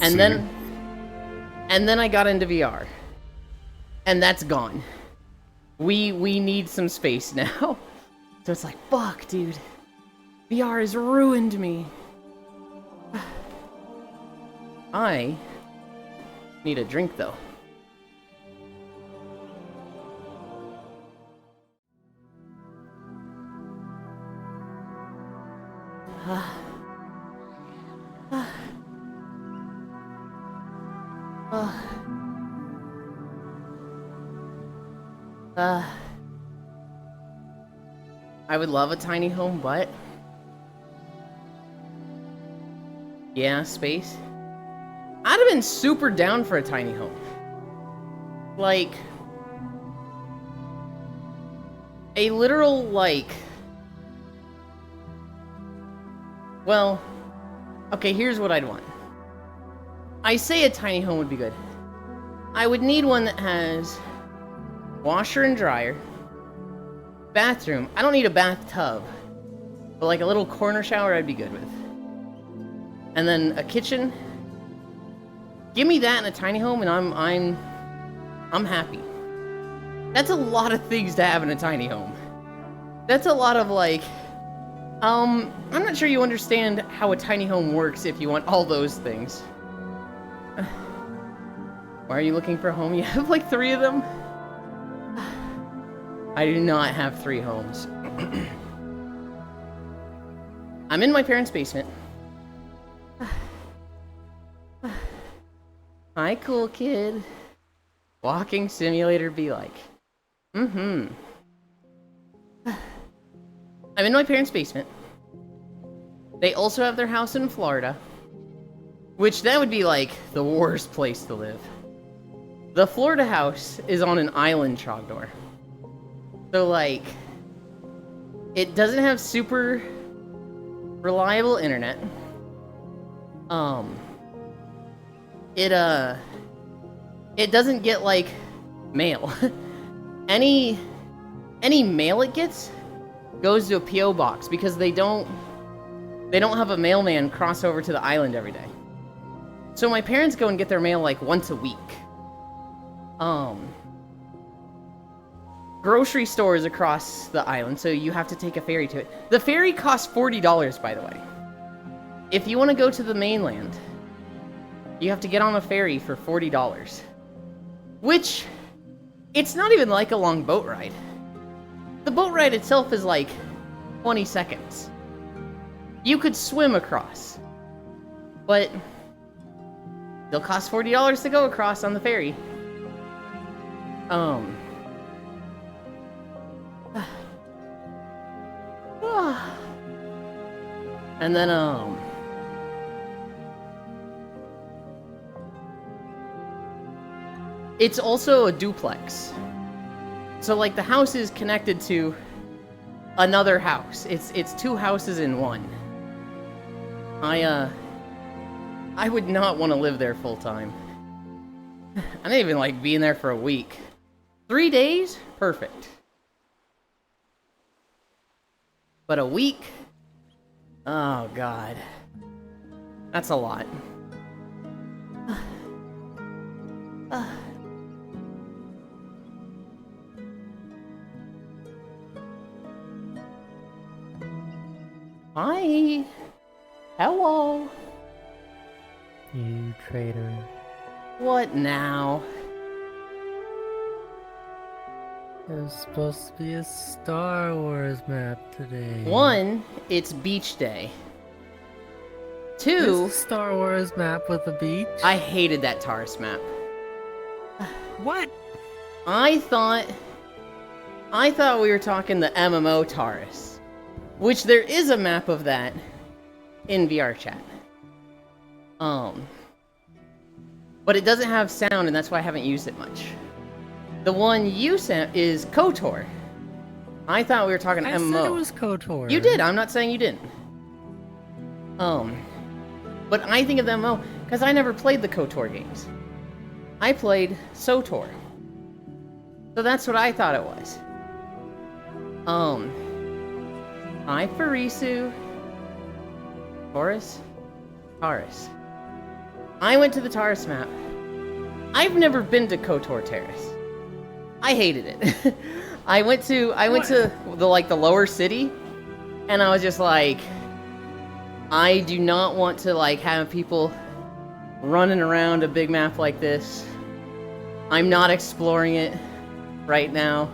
And then I got into VR. And that's gone. We need some space now. So it's like, fuck, dude. VR has ruined me. I need a drink, though. I would love a tiny home, but yeah, space. I'd have been super down for a tiny home. Like, a literal, like, well, okay, here's what I'd want. I say a tiny home would be good. I would need one that has washer and dryer, bathroom. I don't need a bathtub, but like a little corner shower I'd be good with. And then a kitchen. Give me that in a tiny home and I'm happy. That's a lot of things to have in a tiny home. That's a lot of, like, I'm not sure you understand how a tiny home works if you want all those things. Why are you looking for a home? You have like 3 of them? I do not have 3 homes. I'm in my parents' basement. Hi, cool kid. Walking simulator be like. I'm in my parents' basement. They also have their house in Florida. Which, that would be like the worst place to live. The Florida house is on an island, Trogdor. So, like, it doesn't have super reliable internet. It doesn't get, like, mail. Any mail it gets goes to a P.O. box because they don't have a mailman cross over to the island every day. So my parents go and get their mail like once a week. Grocery stores across the island, so you have to take a ferry to it. The ferry costs $40, by the way. If you want to go to the mainland, you have to get on a ferry for $40. Which, it's not even like a long boat ride. The boat ride itself is like 20 seconds. You could swim across. But it'll cost $40 to go across on the ferry. And then, it's also a duplex. So, like, the house is connected to another house. It's two houses in one. I would not want to live there full time. I didn't even like being there for a week. 3 days? Perfect. But a week? Oh, God. That's a lot. Hi. Hello.
You traitor.
What now?
There's supposed to be a Star Wars map today.
1, it's beach day.
There's
2,
a Star Wars map with a beach?
I hated that Taurus map.
What?
I thought we were talking the MMO Taurus, which there is a map of that in VR chat. But it doesn't have sound, and that's why I haven't used it much. The one you sent is KOTOR. I thought we were talking MMO.
I said it was KOTOR.
You did. I'm not saying you didn't. But I think of the MMO because I never played the KOTOR games. I played SOTOR. So that's what I thought it was. Hi, Farisu. Taurus? I went to the Taurus map. I've never been to KOTOR Terrace. I hated it. I went to the lower city, and I was just like, I do not want to like have people running around a big map like this. I'm not exploring it right now.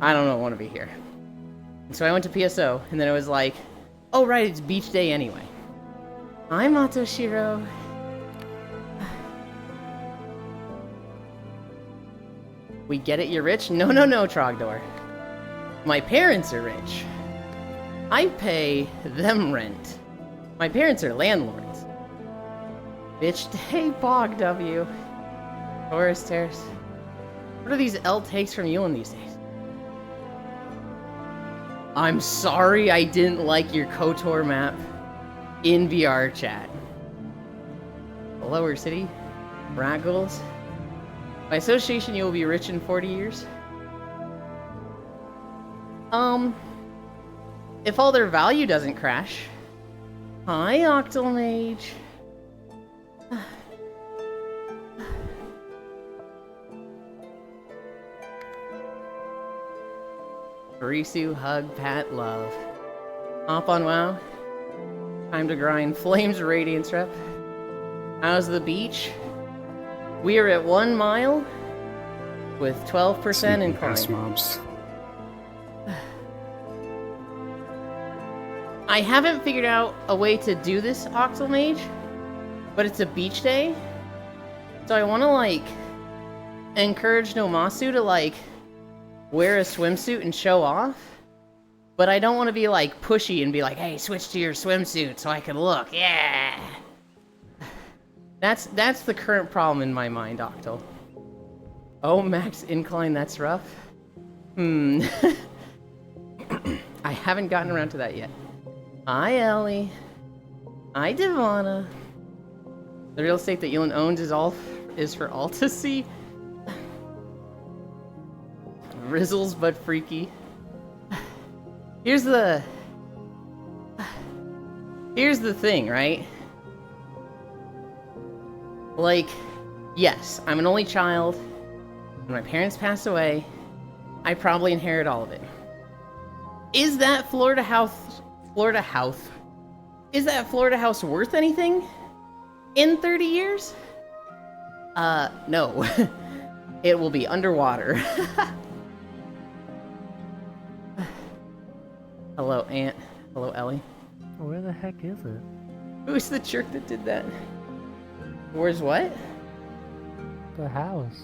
I don't want to be here. And so I went to PSO, and then it was like, oh right, it's beach day anyway. Hi, Matoshiro. We get it, you're rich? No, Trogdor. My parents are rich. I pay them rent. My parents are landlords. Bitch day, Bog W. Taurus Terrace. What are these L takes from Yulind these days? I'm sorry I didn't like your KOTOR map in VR chat. The lower city? Raggles? By association, you will be rich in 40 years. If all their value doesn't crash. Hi, Octomage. Farisu, hug, pat, love. Hop on WoW. Time to grind. Flames Radiance rep. How's the beach? We are at 1 mile with 12% incline.
Mobs.
I haven't figured out a way to do this, Octomage, but it's a beach day, so I want to like encourage Nomasu to like wear a swimsuit and show off, but I don't want to be like pushy and be like, hey, switch to your swimsuit so I can look, yeah. That's the current problem in my mind, Octo. Oh, max incline, that's rough. I haven't gotten around to that yet. Hi, Ellie. Hi, Divana. The real estate that Yulind owns is for all to see. Rizzles but freaky. Here's the thing, right? Like, yes, I'm an only child. When my parents pass away, I probably inherit all of it. Is that Florida house worth anything in 30 years? No. It will be underwater. Hello, Aunt. Hello, Ellie.
Where the heck is it?
Who's the jerk that did that? Where's what?
The house.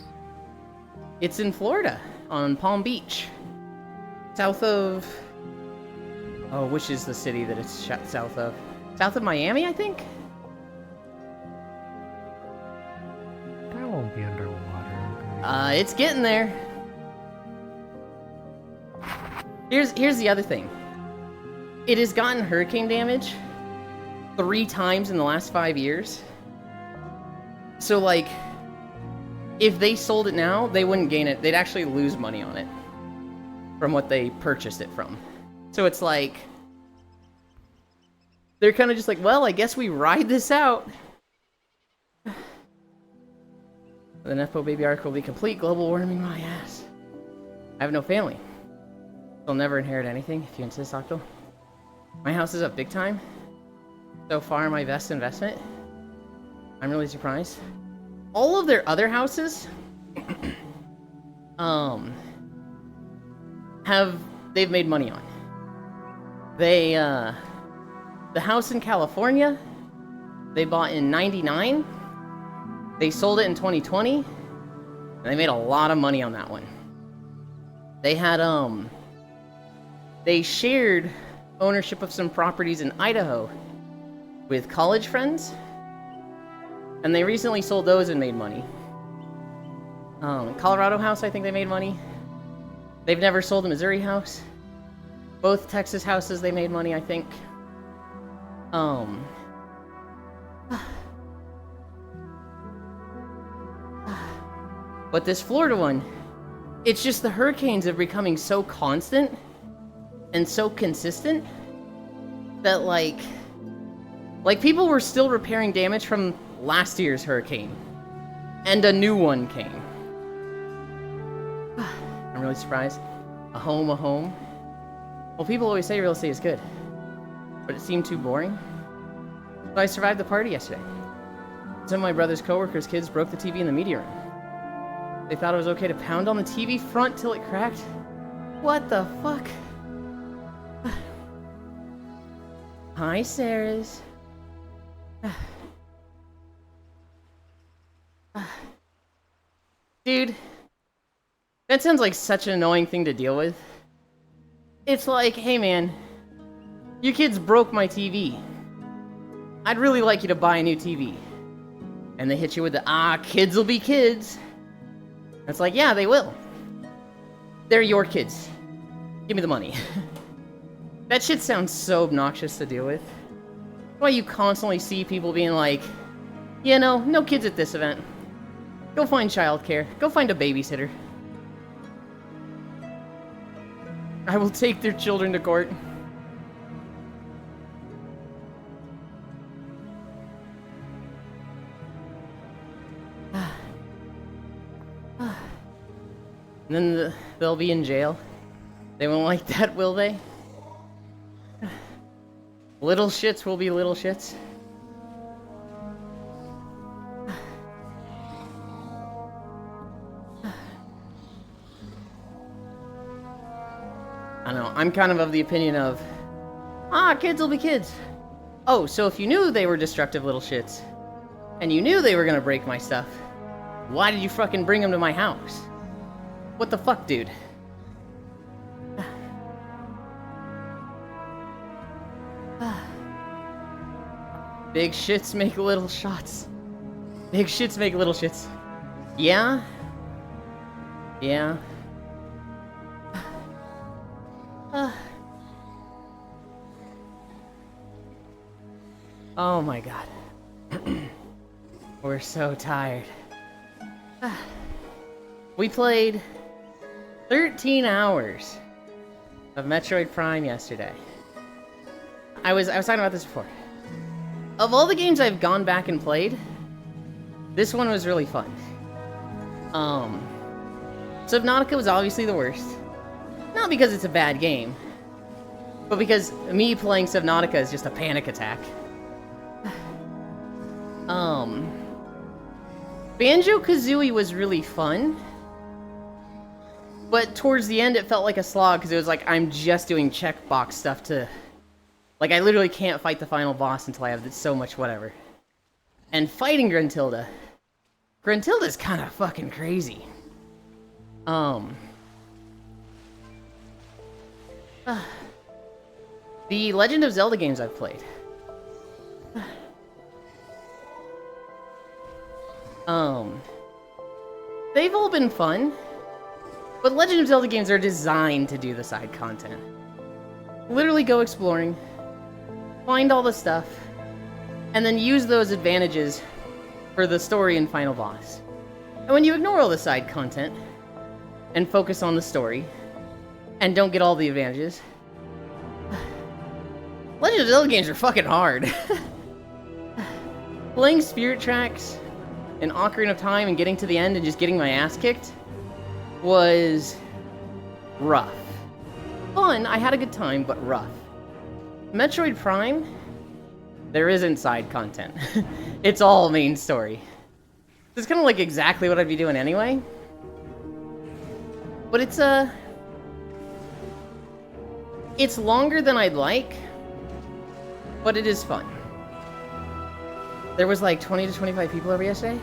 It's in Florida, on Palm Beach. South of... Oh, which is the city that it's south of? South of Miami, I think?
That won't be underwater.
It's getting there. Here's the other thing. It has gotten hurricane damage 3 times in the last 5 years. So, like, if they sold it now, they wouldn't gain it. They'd actually lose money on it from what they purchased it from. So it's like, they're kind of just like, well, I guess we ride this out. The Nepo baby article will be complete. Global warming my ass. I have no family. They'll never inherit anything, if you insist, Octo. My house is up big time. So far, my best investment. I'm really surprised. All of their other houses, they've made money on. They, the house in California, they bought in '99. They sold it in 2020, and they made a lot of money on that one. They had, they shared ownership of some properties in Idaho with college friends, and they recently sold those and made money. Colorado house, I think they made money. They've never sold a Missouri house. Both Texas houses, they made money, I think. But this Florida one, it's just the hurricanes are becoming so constant and so consistent that like people were still repairing damage from last year's hurricane, and a new one came. I'm really surprised. A home. Well, people always say real estate is good, but it seemed too boring. So I survived the party yesterday. Some of my brother's coworkers' kids broke the TV in the media room. They thought it was okay to pound on the TV front till it cracked. What the fuck? Hi, Sarah's. Dude, that sounds like such an annoying thing to deal with. It's like, hey man, your kids broke my TV. I'd really like you to buy a new TV. And they hit you with the, kids will be kids. It's like, yeah, they will. They're your kids. Give me the money. That shit sounds so obnoxious to deal with. That's why you constantly see people being like, you know, no kids at this event. Go find childcare. Go find a babysitter. I will take their children to court. And then they'll be in jail. They won't like that, will they? Little shits will be little shits. I don't know, I'm kind of the opinion of, kids will be kids. Oh, so if you knew they were destructive little shits, and you knew they were gonna break my stuff, why did you fucking bring them to my house? What the fuck, dude? Big shits make little shots. Big shits make little shits. Yeah? Yeah. Oh my god. We're so tired. We played 13 hours of Metroid Prime yesterday. I was talking about this before. Of all the games I've gone back and played, this one was really fun. Subnautica was obviously the worst. Not because it's a bad game, but because me playing Subnautica is just a panic attack. Banjo-Kazooie was really fun, but towards the end it felt like a slog because it was like I'm just doing checkbox stuff to... Like, I literally can't fight the final boss until I have so much whatever. And fighting Gruntilda. Gruntilda's kind of fucking crazy. The Legend of Zelda games I've played. They've all been fun, but Legend of Zelda games are designed to do the side content. Literally go exploring, find all the stuff, and then use those advantages for the story and final boss. And when you ignore all the side content, and focus on the story, and don't get all the advantages, Legend of Zelda games are fucking hard. Playing Spirit Tracks and Ocarina of Time and getting to the end and just getting my ass kicked was rough. Fun, I had a good time, but rough. Metroid Prime, there isn't side content. It's all main story. It's kind of like exactly what I'd be doing anyway. But it's longer than I'd like, but it is fun. There was like 20 to 25 people over yesterday.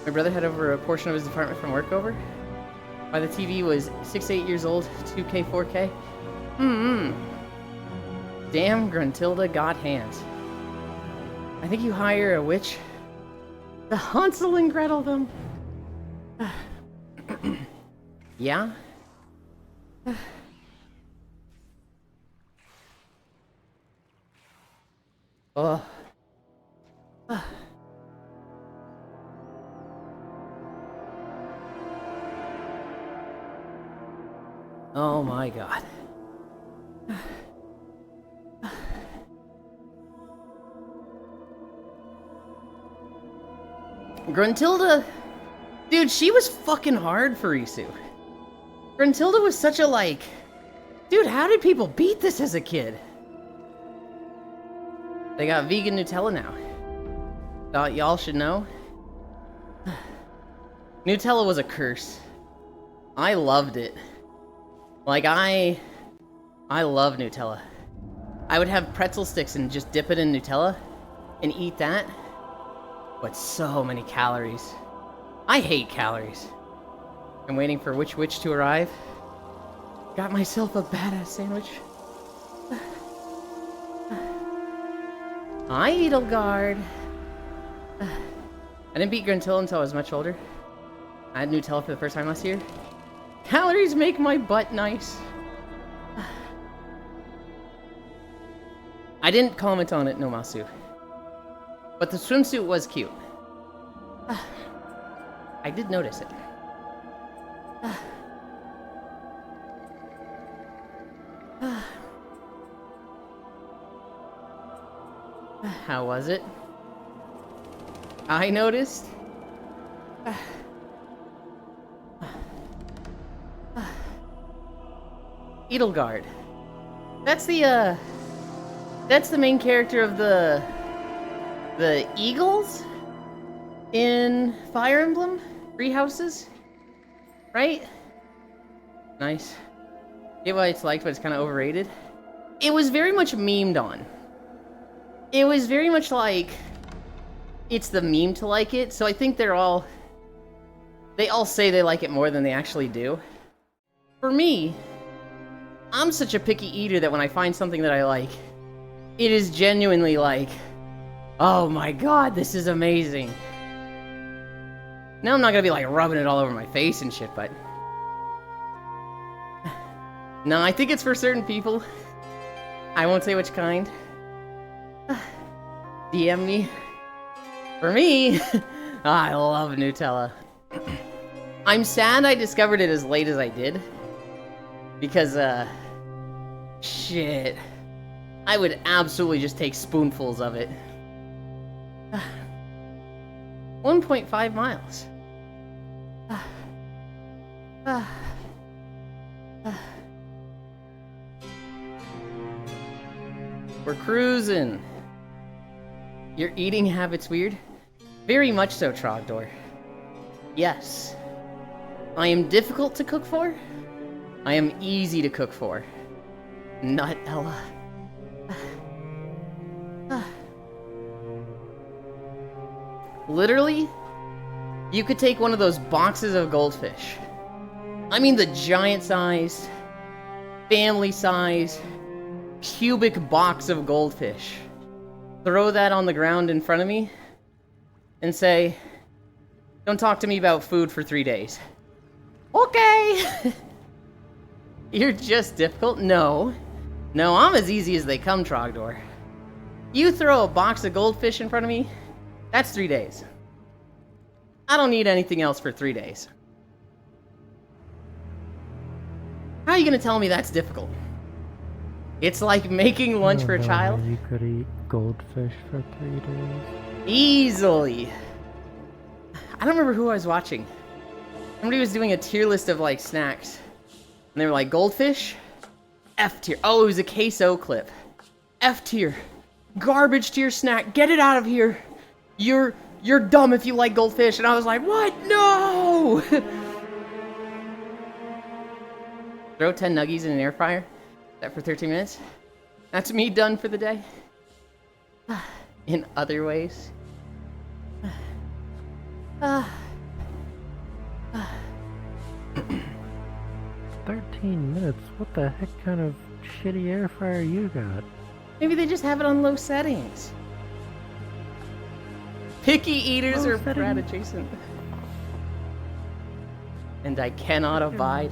My brother had over a portion of his apartment from work over. Why the TV was 6 to 8 years old, 2K, 4K. Damn, Gruntilda got hands. I think you hire a witch. The Hansel and Gretel them. Yeah? Oh. Oh my god. Gruntilda... Dude, she was fucking hard for Isu. Gruntilda was such a, like... Dude, how did people beat this as a kid? They got vegan Nutella now. Thought y'all should know. Nutella was a curse. I loved it. Like, I love Nutella. I would have pretzel sticks and just dip it in Nutella and eat that. But so many calories. I hate calories. I'm waiting for which witch to arrive. Got myself a badass sandwich. Hi, Edelgard. I didn't beat Gruntilda until I was much older. I had Nutella for the first time last year. Calories make my butt nice. I didn't comment on it, no Masu. But the swimsuit was cute. I did notice it. How was it? I noticed. Edelgard. That's the main character of the eagles in Fire Emblem 3 Houses, right? Nice. Get why it's liked, but it's kind of overrated. It was very much memed on. It was very much like it's the meme to like it, so I think they all say they like it more than they actually do. For me, I'm such a picky eater that when I find something that I like, it is genuinely like, oh my god, this is amazing. Now I'm not gonna be like rubbing it all over my face and shit, but... No, I think it's for certain people. I won't say which kind. DM me. For me, I love Nutella. I'm sad I discovered it as late as I did. Because, shit. I would absolutely just take spoonfuls of it. 1.5 miles. We're cruising. Your eating habits weird? Very much so, Trogdor. Yes. I am difficult to cook for. I am easy to cook for. Nut Ella. Literally, you could take one of those boxes of goldfish. I mean the giant size, family size, cubic box of goldfish. Throw that on the ground in front of me and say, Don't talk to me about food for 3 days. Okay! You're just difficult? No. No, I'm as easy as they come, Trogdor. You throw a box of goldfish in front of me, that's 3 days. I don't need anything else for 3 days. How are you gonna tell me that's difficult? It's like making lunch for a child?
You could eat goldfish for 3 days.
Easily. I don't remember who I was watching. Somebody was doing a tier list of like snacks. And they were like, goldfish? F tier. Oh, it was a queso clip. F tier. Garbage tier snack. Get it out of here. You're dumb if you like goldfish. And I was like, what? No! Throw 10 nuggies in an air fryer. That for 13 minutes. That's me done for the day. In other ways.
13 minutes? What the heck kind of shitty air fryer you got?
Maybe they just have it on low settings. Picky eaters are brat adjacent. And I cannot abide.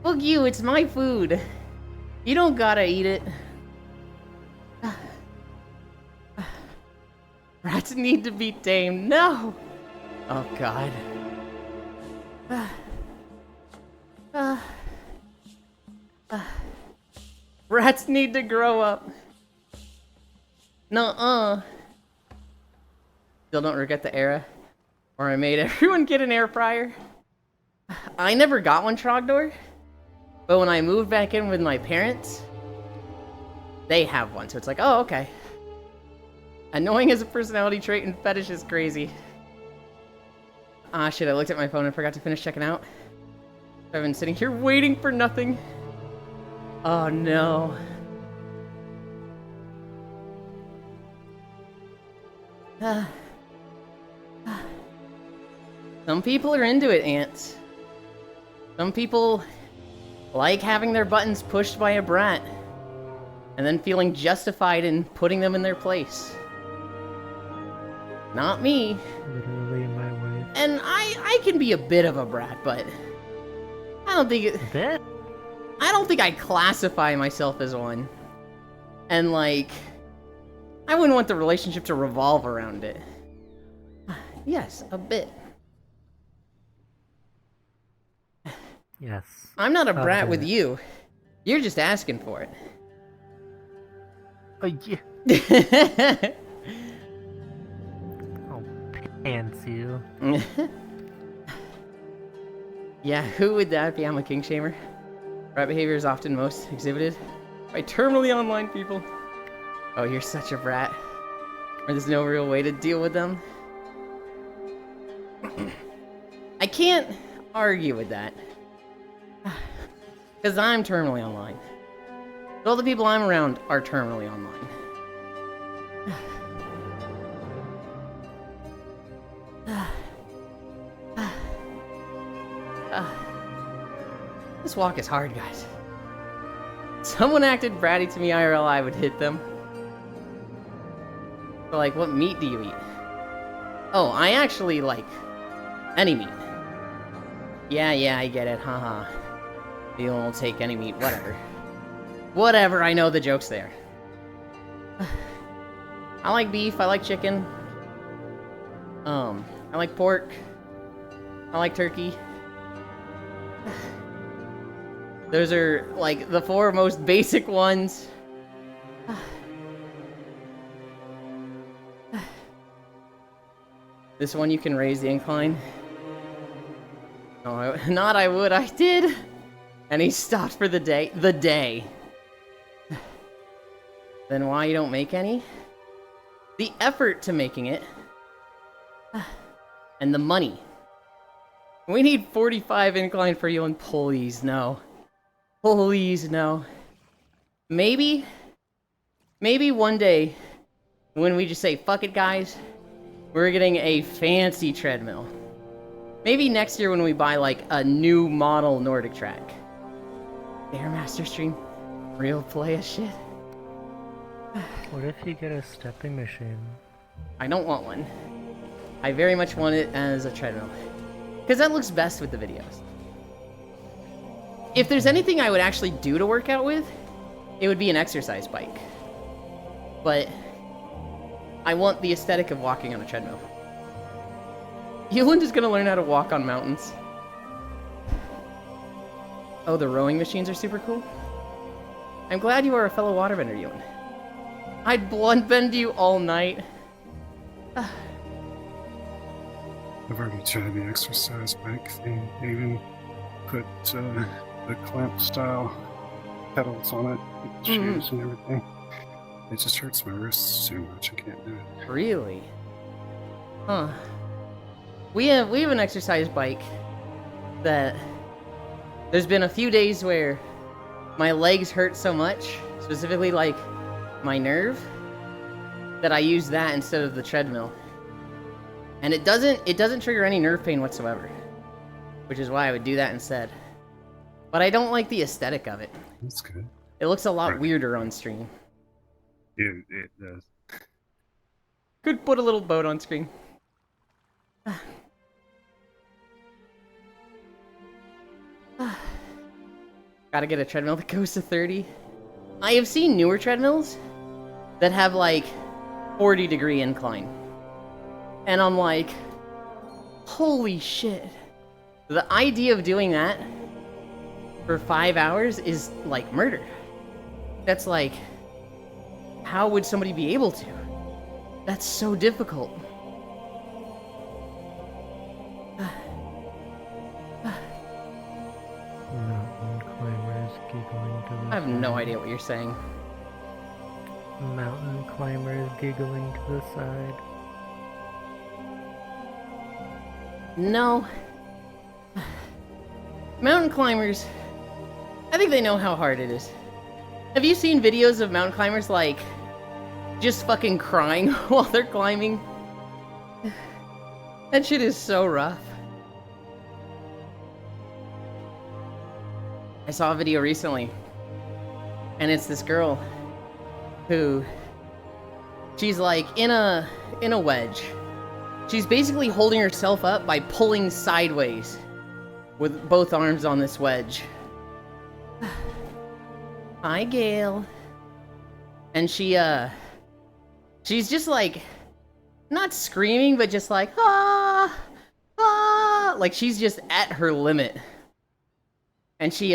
Fuck you, it's my food. You don't gotta eat it. Rats need to be tamed. No! Oh god. Rats need to grow up. Nuh-uh. Still don't regret the era where I made everyone get an air fryer. I never got one, Trogdor. But when I moved back in with my parents, they have one. So it's like, oh, okay. Annoying as a personality trait and fetish is crazy. Ah, shit, I looked at my phone and forgot to finish checking out. I've been sitting here waiting for nothing. Oh, no. Some people are into it, ants. Some people like having their buttons pushed by a brat and then feeling justified in putting them in their place. Not me.
Literally my way.
And I can be a bit of a brat, but I don't think it...
Bit?
I don't think I classify myself as one. And like, I wouldn't want the relationship to revolve around it. Yes, a bit.
Yes.
I'm not a brat with you. You're just asking for it.
Oh, yeah. Oh, pants you.
Yeah, who would that be? I'm a king shamer. Rat behavior is often most exhibited by terminally online people. Oh, you're such a brat. Or there's no real way to deal with them. I can't argue with that. Because I'm terminally online. But all the people I'm around are terminally online. This walk is hard, guys. Someone acted bratty to me IRL, I would hit them. But like, what meat do you eat? Oh, I actually like any meat. Yeah, I get it, haha. You won't take any meat, whatever. Whatever, I know the joke's there. I like beef, I like chicken. I like pork. I like turkey. Those are, like, the 4 most basic ones. This one you can raise the incline. No, not I would, I did! And he stopped for the day. The day. Then why you don't make any? The effort to making it. And the money. We need 45 incline for you, and please, no. Please, no. Maybe one day, when we just say, fuck it, guys, we're getting a fancy treadmill. Maybe next year when we buy, like, a new model Nordic track. Airmaster stream. Real play as shit.
What if you get a stepping machine?
I don't want one. I very much want it as a treadmill. Because that looks best with the videos. If there's anything I would actually do to work out with, it would be an exercise bike. But I want the aesthetic of walking on a treadmill. Yulind is going to learn how to walk on mountains. Oh, the rowing machines are super cool? I'm glad you are a fellow waterbender, Yulind. I'd blunt bend you all night.
I've already tried the exercise bike thing. I even put the clamp style pedals on it, with shoes and everything. It just hurts my wrists too much. I can't do it.
Really? Huh. We have an exercise bike that there's been a few days where my legs hurt so much, specifically like my nerve, that I use that instead of the treadmill. And it doesn't trigger any nerve pain whatsoever, which is why I would do that instead. But I don't like the aesthetic of it.
That's good.
It looks a lot weirder on stream.
It does.
Could put a little boat on screen. Gotta get a treadmill that goes to 30. I have seen newer treadmills that have like 40-degree incline. And I'm like, holy shit. The idea of doing that for 5 hours is like murder. That's like, how would somebody be able to? That's so difficult.
Mountain climbers giggling to the
I have no idea what you're saying.
Mountain climbers giggling to the side.
No. Mountain climbers, I think they know how hard it is. Have you seen videos of mountain climbers, like, just fucking crying while they're climbing? That shit is so rough. I saw a video recently, and it's this girl who, she's like in a wedge. She's basically holding herself up by pulling sideways with both arms on this wedge. Hi, Gail. And she's just like, not screaming, but just like, ah, ah, like she's just at her limit. And she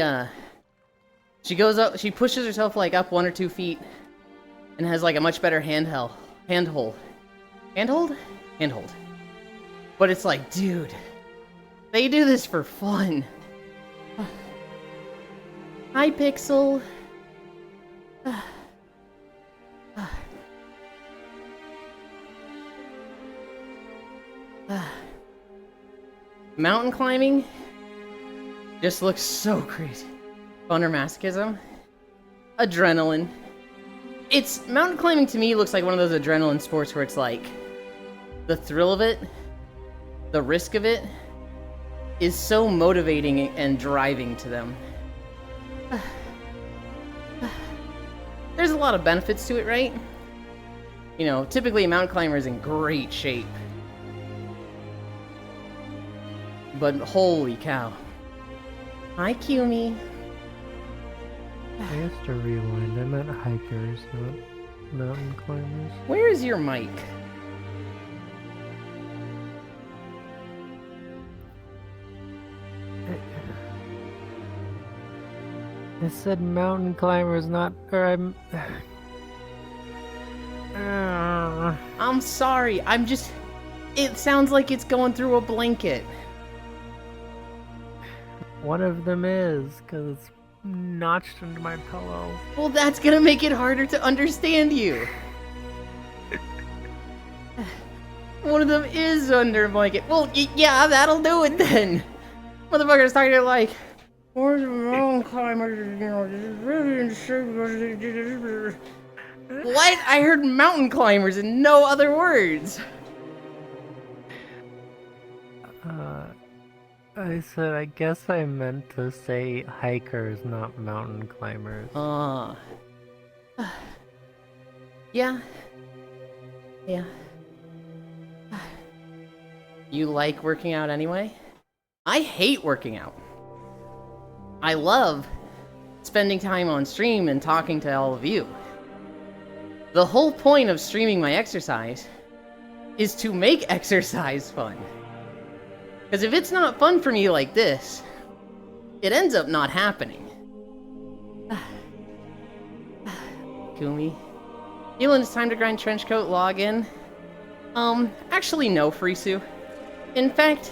goes up, she pushes herself like up 1 or 2 feet and has like a much better handhold. But it's like, dude, they do this for fun. Hi, Pixel. Mountain climbing just looks so crazy. Boner masochism. Adrenaline. It's mountain climbing to me looks like one of those adrenaline sports where it's like the thrill of it, the risk of it is so motivating and driving to them. There's a lot of benefits to it, right? You know, typically a mountain climber is in great shape. But holy cow. Hi, Kumi.
I have to rewind. I meant hikers, not mountain climbers.
Where is your mic?
I said mountain climbers, not... or I'm...
I'm sorry, I'm just... It sounds like it's going through a blanket.
One of them is, because it's notched into my pillow.
Well, that's gonna make it harder to understand you. One of them is under a blanket. Well, yeah, that'll do it then. Motherfucker's talking to like... Where's the mountain climbers? You know, really in shape. What? I heard mountain climbers and no other words.
I said, I guess I meant to say hikers, not mountain climbers.
Yeah. Yeah. You like working out anyway? I hate working out. I love spending time on stream and talking to all of you. The whole point of streaming my exercise is to make exercise fun. Because if it's not fun for me like this, it ends up not happening. Kumi. Yulind, it's time to grind trenchcoat, log in. Actually no, Frisu. In fact,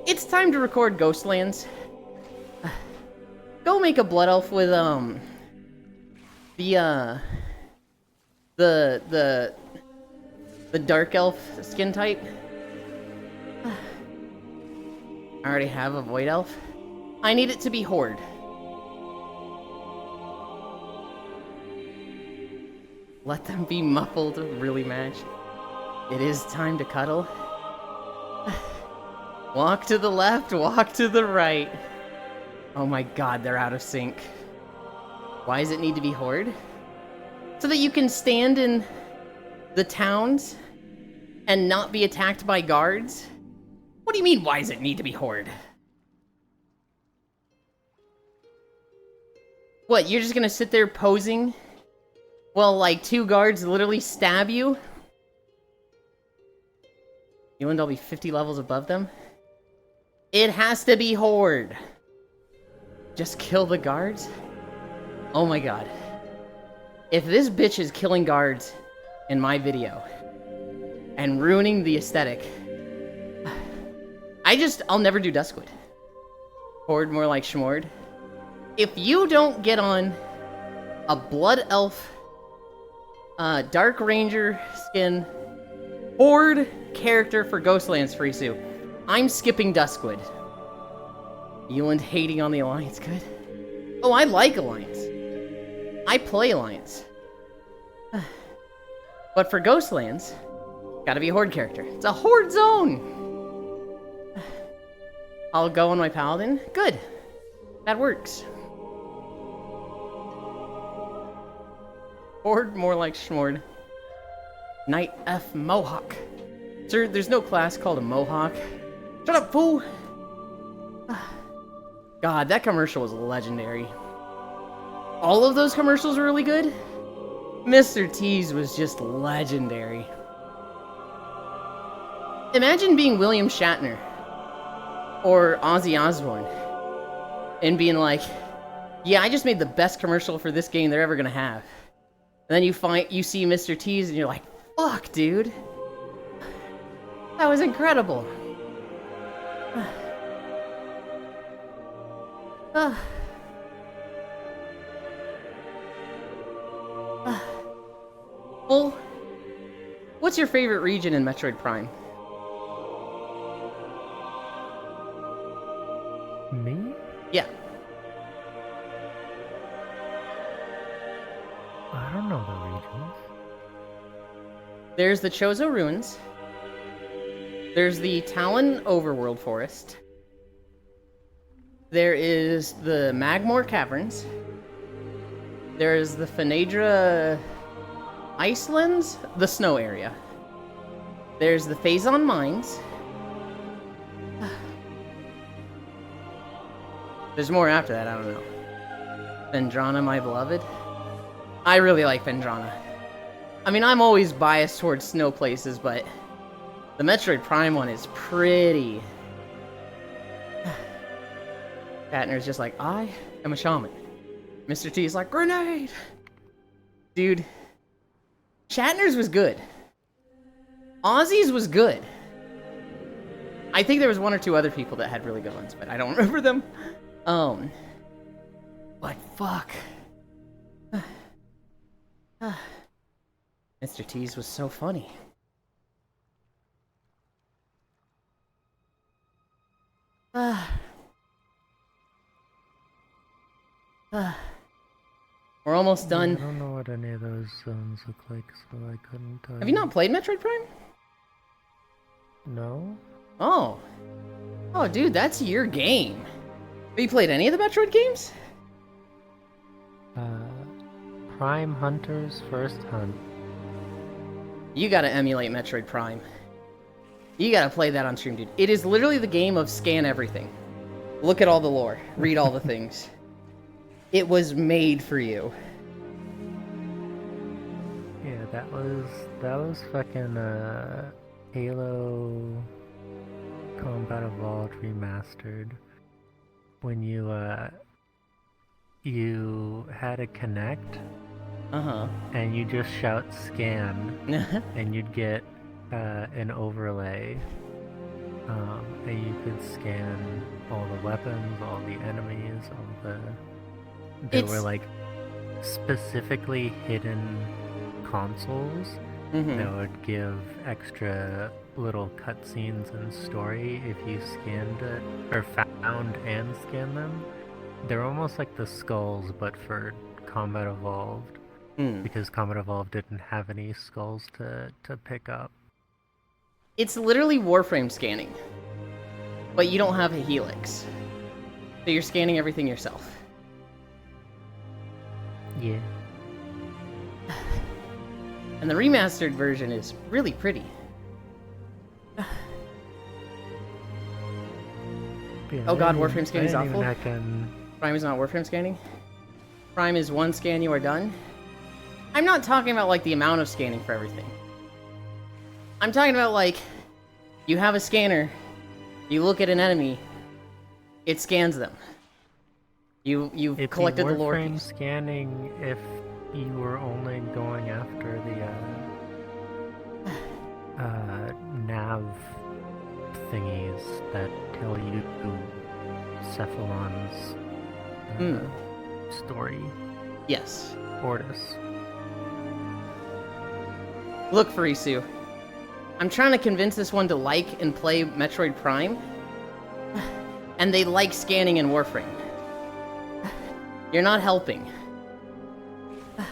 it's time to record Ghostlands. Go make a blood elf with, the dark elf skin type. I already have a void elf. I need it to be horde. Let them be muffled, really match. It is time to cuddle. Walk to the left, walk to the right. Oh my god, they're out of sync. Why does it need to be horde? So that you can stand in the towns and not be attacked by guards? What do you mean, why does it need to be horde? What, you're just gonna sit there posing while, like, 2 guards literally stab you? Yulind, I'll be 50 levels above them? It has to be horde. Just kill the guards? Oh my god. If this bitch is killing guards in my video and ruining the aesthetic, I'll never do Duskwood. Horde more like Schmord. If you don't get on a Blood Elf, Dark Ranger skin, Horde character for Ghostlands Frisu, I'm skipping Duskwood. Yulind hating on the Alliance, good. Oh, I like Alliance. I play Alliance. But for Ghostlands, gotta be a Horde character. It's a Horde zone! I'll go on my Paladin. Good. That works. Horde more like Schmord. Knight F Mohawk. Sir, there's no class called a Mohawk. Shut up, fool! God, that commercial was legendary. All of those commercials were really good. Mr. T's was just legendary. Imagine being William Shatner or Ozzy Osbourne and being like, yeah, I just made the best commercial for this game they're ever gonna have. And then you see Mr. T's and you're like, fuck, dude. That was incredible. Well, what's your favorite region in Metroid Prime?
Me?
Yeah.
I don't know the regions.
There's the Chozo Ruins. There's the Talon Overworld Forest. There is the Magmore Caverns. There's the Phanedra Icelands, the snow area. There's the Phazon Mines. There's more after that, I don't know. Phendrana, my beloved. I really like Phendrana. I mean, I'm always biased towards snow places, but the Metroid Prime one is pretty. Shatner's just like, I am a shaman. Mr. T's like, grenade! Dude, Shatner's was good. Ozzy's was good. I think there was 1 or 2 other people that had really good ones, but I don't remember them. But fuck. Mr. T's was so funny. We're almost done.
I don't know what any of those zones look like, so I couldn't tell
Have you not played Metroid Prime?
No?
Oh. Oh, dude, that's your game. Have you played any of the Metroid games?
Prime Hunter's First Hunt.
You gotta emulate Metroid Prime. You gotta play that on stream, dude. It is literally the game of scan everything. Look at all the lore. Read all the things. It was made for you.
Yeah, that was fucking Halo Combat Evolved Remastered. When you had a Connect, and you just shout scan, and you'd get an overlay, and you could scan all the weapons, all the enemies, there were like specifically hidden consoles that would give extra little cutscenes and story if you scanned it, or found and scanned them. They're almost like the skulls, but for Combat Evolved, because Combat Evolved didn't have any skulls to pick up.
It's literally Warframe scanning, but you don't have a helix, so you're scanning everything yourself.
Yeah.
And the remastered version is really pretty.
Yeah,
Oh god, Warframe scanning is
I didn't
awful.
even
Prime is not Warframe scanning? Prime is one scan, you are done? I'm not talking about, like, the amount of scanning for everything. I'm talking about, like, you have a scanner, you look at an enemy, it scans them. You've collected the lore
Warframe
piece.
scanning if you were only going after the nav thingies that tell you Cephalon's story.
Yes.
Ortis.
Look, Farisu. I'm trying to convince this one to like and play Metroid Prime, and they like scanning in Warframe. You're not helping.
I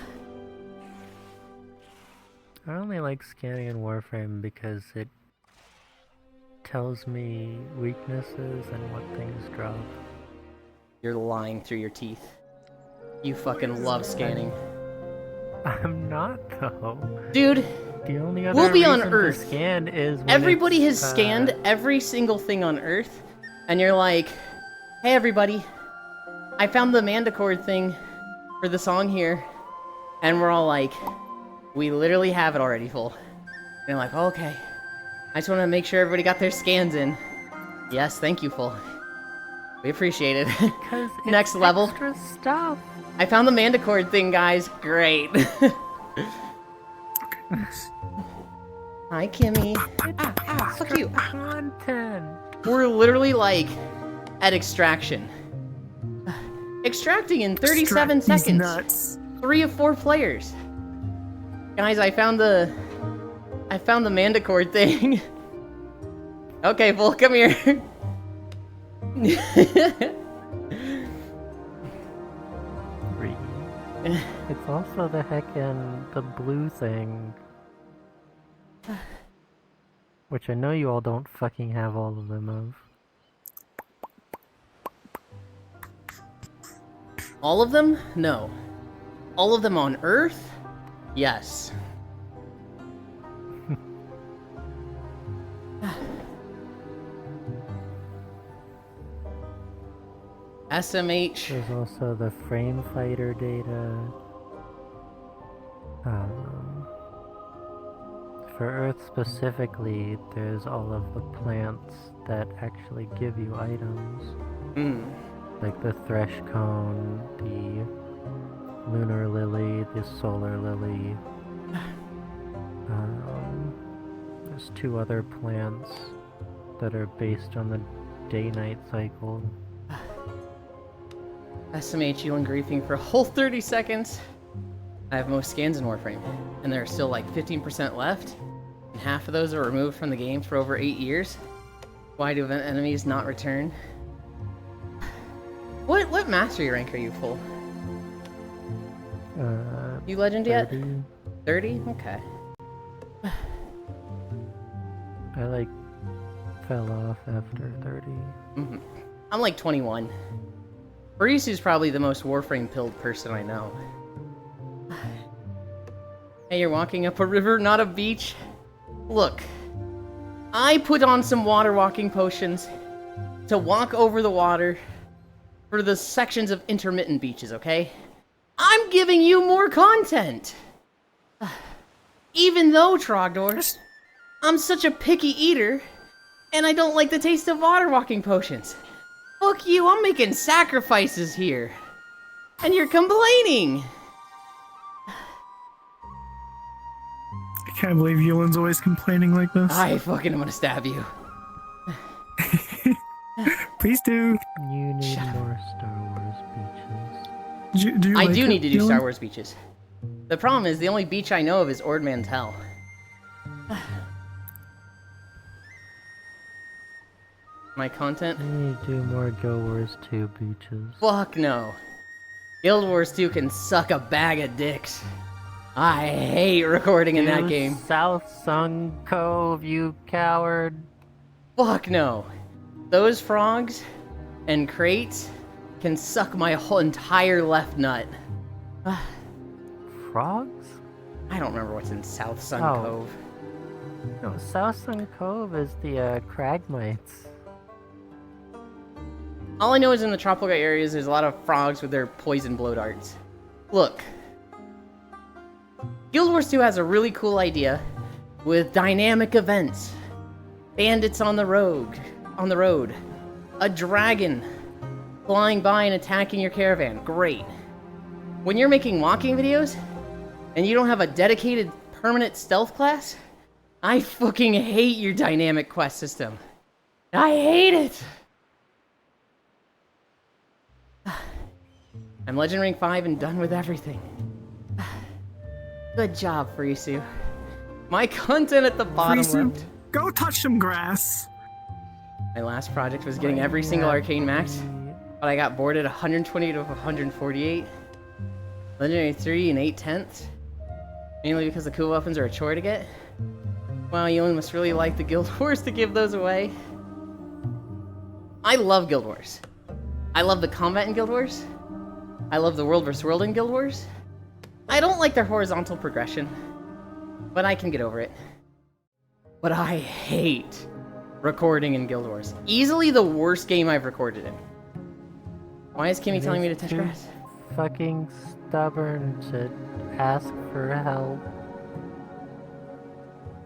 only like scanning in Warframe because it tells me weaknesses and what things drop.
You're lying through your teeth. You fucking love scanning.
I'm not, though.
Dude,
The only other
we'll be on
reason to
Earth.
scan is when
Everybody
it's,
has scanned every single thing on Earth, and you're like, hey everybody, I found the Mandicord thing for the song here. And we're all like, we literally have it already full. And you're like, okay. I just want to make sure everybody got their scans in. Yes, thank you, full. We appreciate it.
'cause it's
Next level.
extra stuff.
I found the Mandicord thing, guys. Great. Hi, Kimmy. Fuck you.
Content.
We're literally like at extraction. Extracting in 37 seconds.
Nuts.
3 of 4 players. Guys, I found the Mandicord thing. Okay, Bull, come here.
It's also the heckin' the blue thing. Which I know you all don't fucking have all of them of.
All of them? No. All of them on Earth? Yes. SMH.
There's also the frame fighter data. For Earth specifically, there's all of the plants that actually give you items. Like the thresh cone, the lunar lily, the solar lily. There's 2 other plants that are based on the day-night cycle.
SMH, Yulind griefing for a whole 30 seconds. I have most scans in Warframe, and there are still like 15% left, and half of those are removed from the game for over 8 years. Why do event enemies not return? What mastery rank are you full? You legend
30.
yet? 30? Okay.
I like fell off after 30.
I'm like 21. Barisu's probably the most Warframe pilled person I know. Hey, you're walking up a river, not a beach? Look. I put on some water walking potions to walk over the water for the sections of intermittent beaches, okay? I'm giving you more content! Even though, Trogdor, I'm such a picky eater, and I don't like the taste of water walking potions. Fuck you, I'm making sacrifices here. And you're complaining!
I can't believe Yulind's always complaining like this.
I fucking am gonna stab you.
Please do.
You need
Shut up.
more Star Wars beaches.
Do you
I
like
do
it,
need to do
Yulin?
Star Wars beaches. The problem is, the only beach I know of is Ord Mantell. My content?
You need to do more Guild Wars 2 beaches.
Fuck no. Guild Wars 2 can suck a bag of dicks. I hate recording in that
You
game.
South Sun Cove, you coward.
Fuck no. Those frogs and crates can suck my whole entire left nut.
Frogs?
I don't remember what's in South Sun
Oh.
Cove.
No, South Sun Cove is the Cragmites.
All I know is in the tropical areas, there's a lot of frogs with their poison blow darts. Look. Guild Wars 2 has a really cool idea with dynamic events. Bandits on the road. A dragon flying by and attacking your caravan. Great. When you're making walking videos and you don't have a dedicated permanent stealth class, I fucking hate your dynamic quest system. I hate it. I'm Legend Ring 5 and done with everything. Good job, Frisu. My content at the bottom
Frisu,
left.
go touch some grass.
My last project was getting every single arcane max, but I got bored at 120 to 148. Legendary 3 and 8/10. Mainly because the cool weapons are a chore to get. Wow, Yulind must really like the Guild Wars to give those away. I love Guild Wars. I love the combat in Guild Wars. I love the world vs. world in Guild Wars. I don't like their horizontal progression, but I can get over it. But I hate recording in Guild Wars. Easily the worst game I've recorded in. Why is Kimmy telling me to touch grass?
Fucking stubborn to ask for help.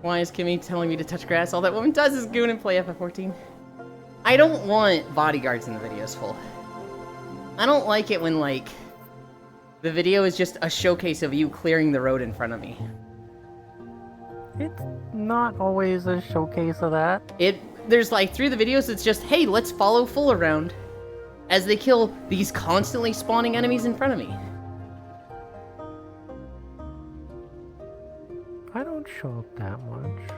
Why is Kimmy telling me to touch grass? All that woman does is goon and play FF14. I don't want bodyguards in the videos full. I don't like it when, like, the video is just a showcase of you clearing the road in front of me.
It's not always a showcase of that.
There's like, through the videos, it's just, hey, let's follow full around as they kill these constantly spawning enemies in front of me.
I don't show up that much.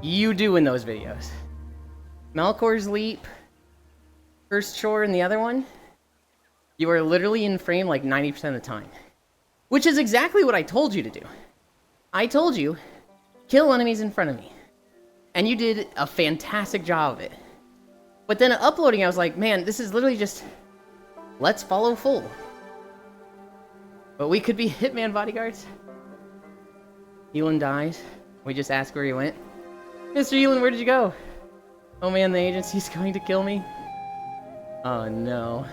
You do in those videos. Malcor's Leap, First Shore, and the other one, you are literally in frame like 90% of the time. Which is exactly what I told you to do. I told you, kill enemies in front of me. And you did a fantastic job of it. But then uploading, I was like, man, this is literally just, let's follow full. But we could be Hitman bodyguards. Yulind dies. We just ask where he went. Mr. Yulind, where did you go? Oh man, the agency's going to kill me. Oh no.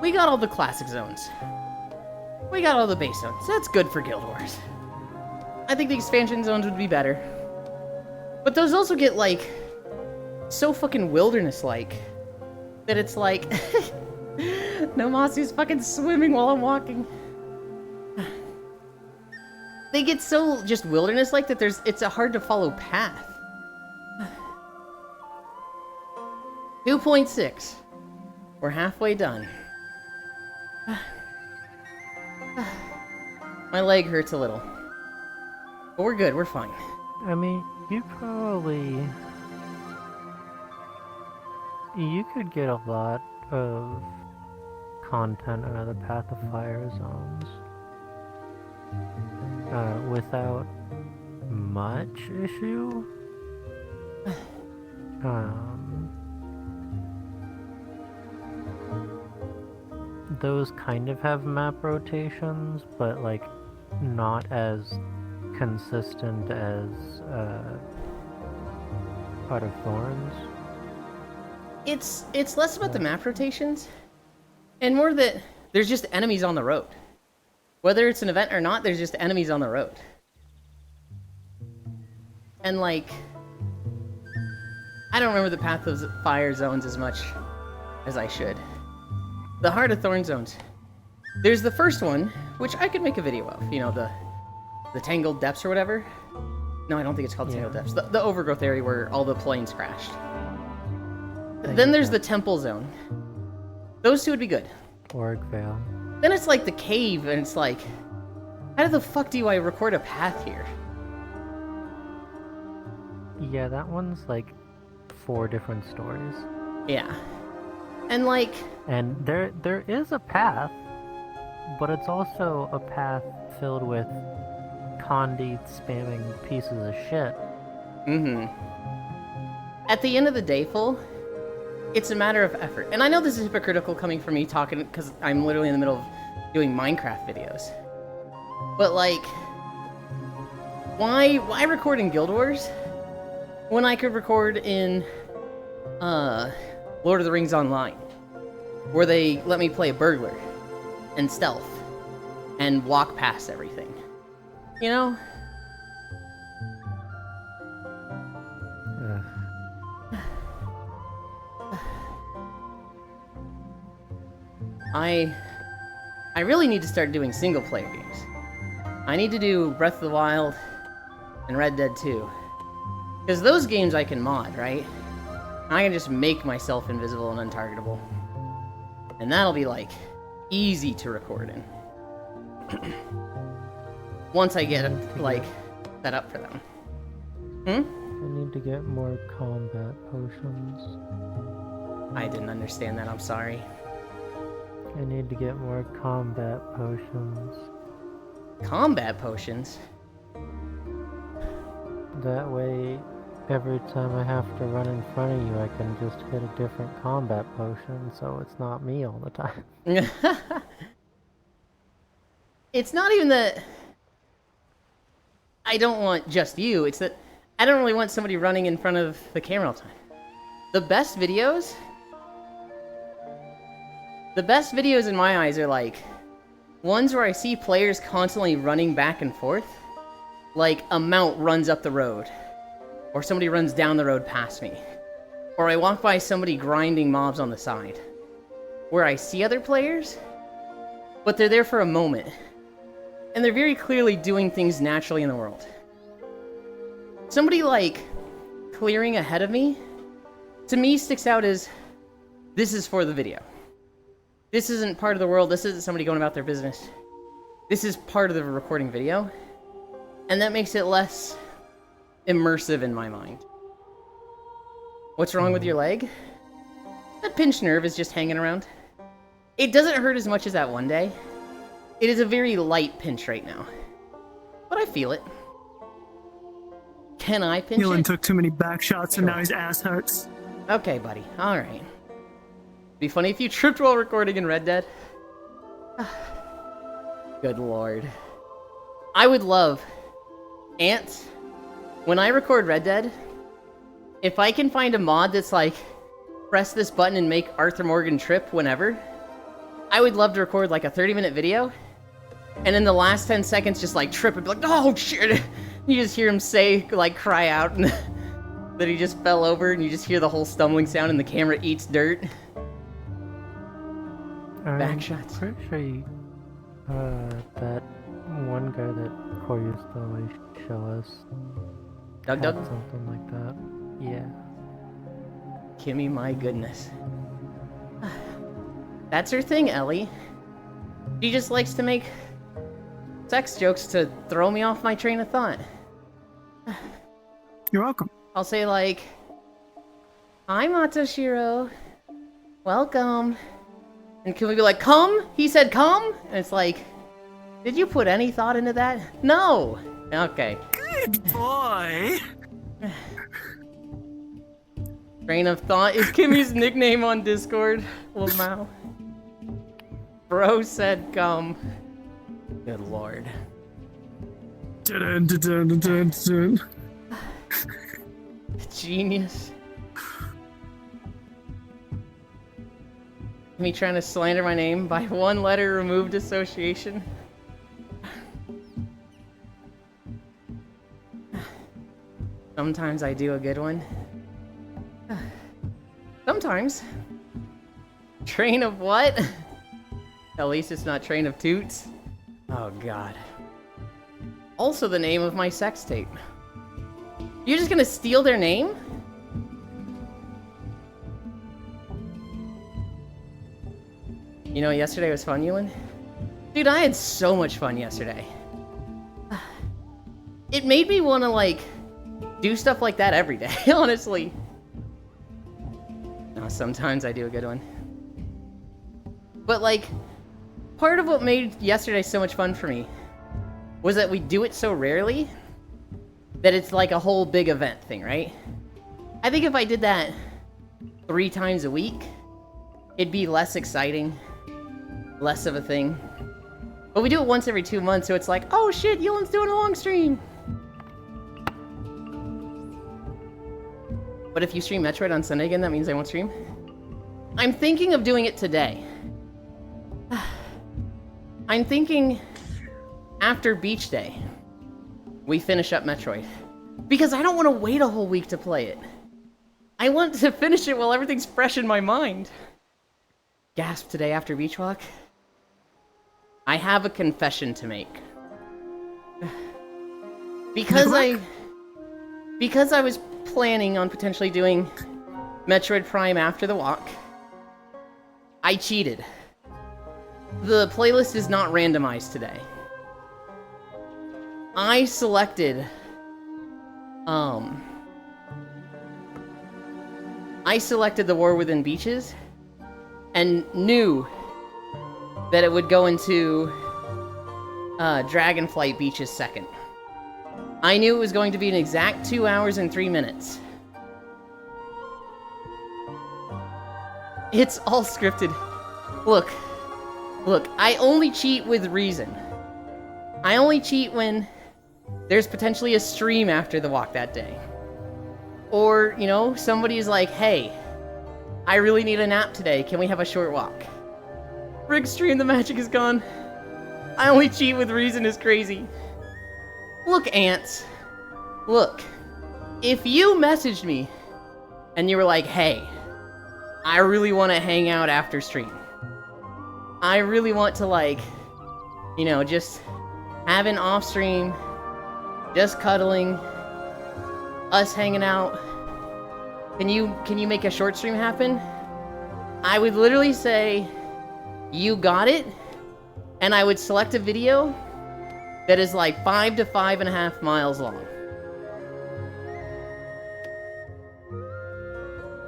We got all the classic zones. We got all the base zones. That's good for Guild Wars. I think the expansion zones would be better. But those also get, like, so fucking wilderness-like that it's like, Nomasu's fucking swimming while I'm walking. They get so just wilderness-like that it's a hard to follow path. 2.6. We're halfway done. My leg hurts a little. But we're good, we're fine.
I mean, you could get a lot of content out of the Path of Fire zones without much issue. those kind of have map rotations, but like not as consistent as Pot of Thorns.
It's less about the map rotations, and more that there's just enemies on the road. Whether it's an event or not, there's just enemies on the road. And like, I don't remember the Path of Fire zones as much as I should. The Heart of Thorn zones. There's the first one, which I could make a video of. You know, the Tangled Depths or whatever. No, I don't think it's called Tangled Depths. The overgrowth area where all the planes crashed. Then there's the Temple zone. Those two would be good.
Orgvale.
Then it's like the cave, and it's like, how the fuck do I record a path here?
Yeah, that one's like 4 different stories.
Yeah. And like...
And there is a path, but it's also a path filled with Condi spamming pieces of shit.
Mm-hmm. At the end of the day, Full, it's a matter of effort. And I know this is hypocritical coming from me talking, because I'm literally in the middle of doing Minecraft videos. But like, why record in Guild Wars when I could record in Lord of the Rings Online, where they let me play a burglar and stealth and walk past everything? You know? I really need to start doing single-player games. I need to do Breath of the Wild and Red Dead 2. Because those games I can mod, right? I can just make myself invisible and untargetable. And that'll be, like, easy to record in. Once I get it, like, set up for them.
I need to get more combat potions.
I didn't understand that, I'm sorry.
I need to get more combat potions.
Combat potions?
That way, every time I have to run in front of you, I can just hit a different combat potion, so it's not me all the time.
It's not even that I don't want just you, it's that I don't really want somebody running in front of the camera all the time. The best videos in my eyes are like ones where I see players constantly running back and forth. Like a mount runs up the road, or somebody runs down the road past me, or I walk by somebody grinding mobs on the side, where I see other players, but they're there for a moment, and they're very clearly doing things naturally in the world. Somebody like clearing ahead of me, to me sticks out as, this is for the video. This isn't part of the world, this isn't somebody going about their business. This is part of the recording video, and that makes it less immersive in my mind. What's wrong with your leg? That pinched nerve is just hanging around. It doesn't hurt as much as that one day. It is a very light pinch right now, but I feel it. Can I pinch
Yulind
it?
took too many back shots and now his ass hurts.
Okay, buddy. Alright. Be funny if you tripped while recording in Red Dead. Good lord. I would love... Ants, when I record Red Dead, if I can find a mod that's like, press this button and make Arthur Morgan trip whenever, I would love to record like a 30-minute video, and in the last 10 seconds just like trip and be like, oh shit! You just hear him say, like cry out, and that he just fell over, and you just hear the whole stumbling sound and the camera eats dirt. Backshots.
I'm pretty sure you, that one guy that Corey used to always show us
Doug
had
Doug?
something like that. Yeah.
Kimmy, my goodness. That's her thing, Ellie. She just likes to make sex jokes to throw me off my train of thought.
You're welcome.
I'll say like, hi Matoshiro, welcome. And can we be like, come? He said come? And it's like, did you put any thought into that? No! Okay.
Good boy.
Train of thought is Kimmy's nickname on Discord. Lamau. Bro said come. Good lord.
Dun, dun, dun, dun, dun, dun.
Genius. Me trying to slander my name by one letter removed association. Sometimes I do a good one. Sometimes. Train of what? At least it's not Train of Toots. Oh god. Also the name of my sex tape. You're just gonna steal their name? You know, yesterday was fun, Yulind. Dude, I had so much fun yesterday. It made me want to, like, do stuff like that every day, honestly. No, sometimes I do a good one. But, like, part of what made yesterday so much fun for me was that we do it so rarely that it's like a whole big event thing, right? I think if I did that 3 times a week, it'd be less exciting, less of a thing. But we do it once every 2 months, so it's like, oh shit, Yulind's doing a long stream! But if you stream Metroid on Sunday again, that means I won't stream? I'm thinking of doing it today. I'm thinking after Beach Day, we finish up Metroid. Because I don't want to wait a whole week to play it. I want to finish it while everything's fresh in my mind. Gasp today after Beach Walk. I have a confession to make. Because I was planning on potentially doing Metroid Prime after the walk, I cheated. The playlist is not randomized today. I selected The War Within Beaches and knew that it would go into Dragonflight Beaches second. I knew it was going to be an exact 2 hours and 3 minutes. It's all scripted. Look, I only cheat with reason. I only cheat when there's potentially a stream after the walk that day. Or, you know, somebody's like, hey, I really need a nap today. Can we have a short walk? Rig stream, the magic is gone. I only cheat with reason is crazy. Look, Ants. Look. If you messaged me and you were like, hey, I really want to hang out after stream. I really want to, like, you know, just have an off stream, just cuddling, us hanging out. Can you make a short stream happen? I would literally say, you got it, and I would select a video that is like 5 to 5.5 miles long.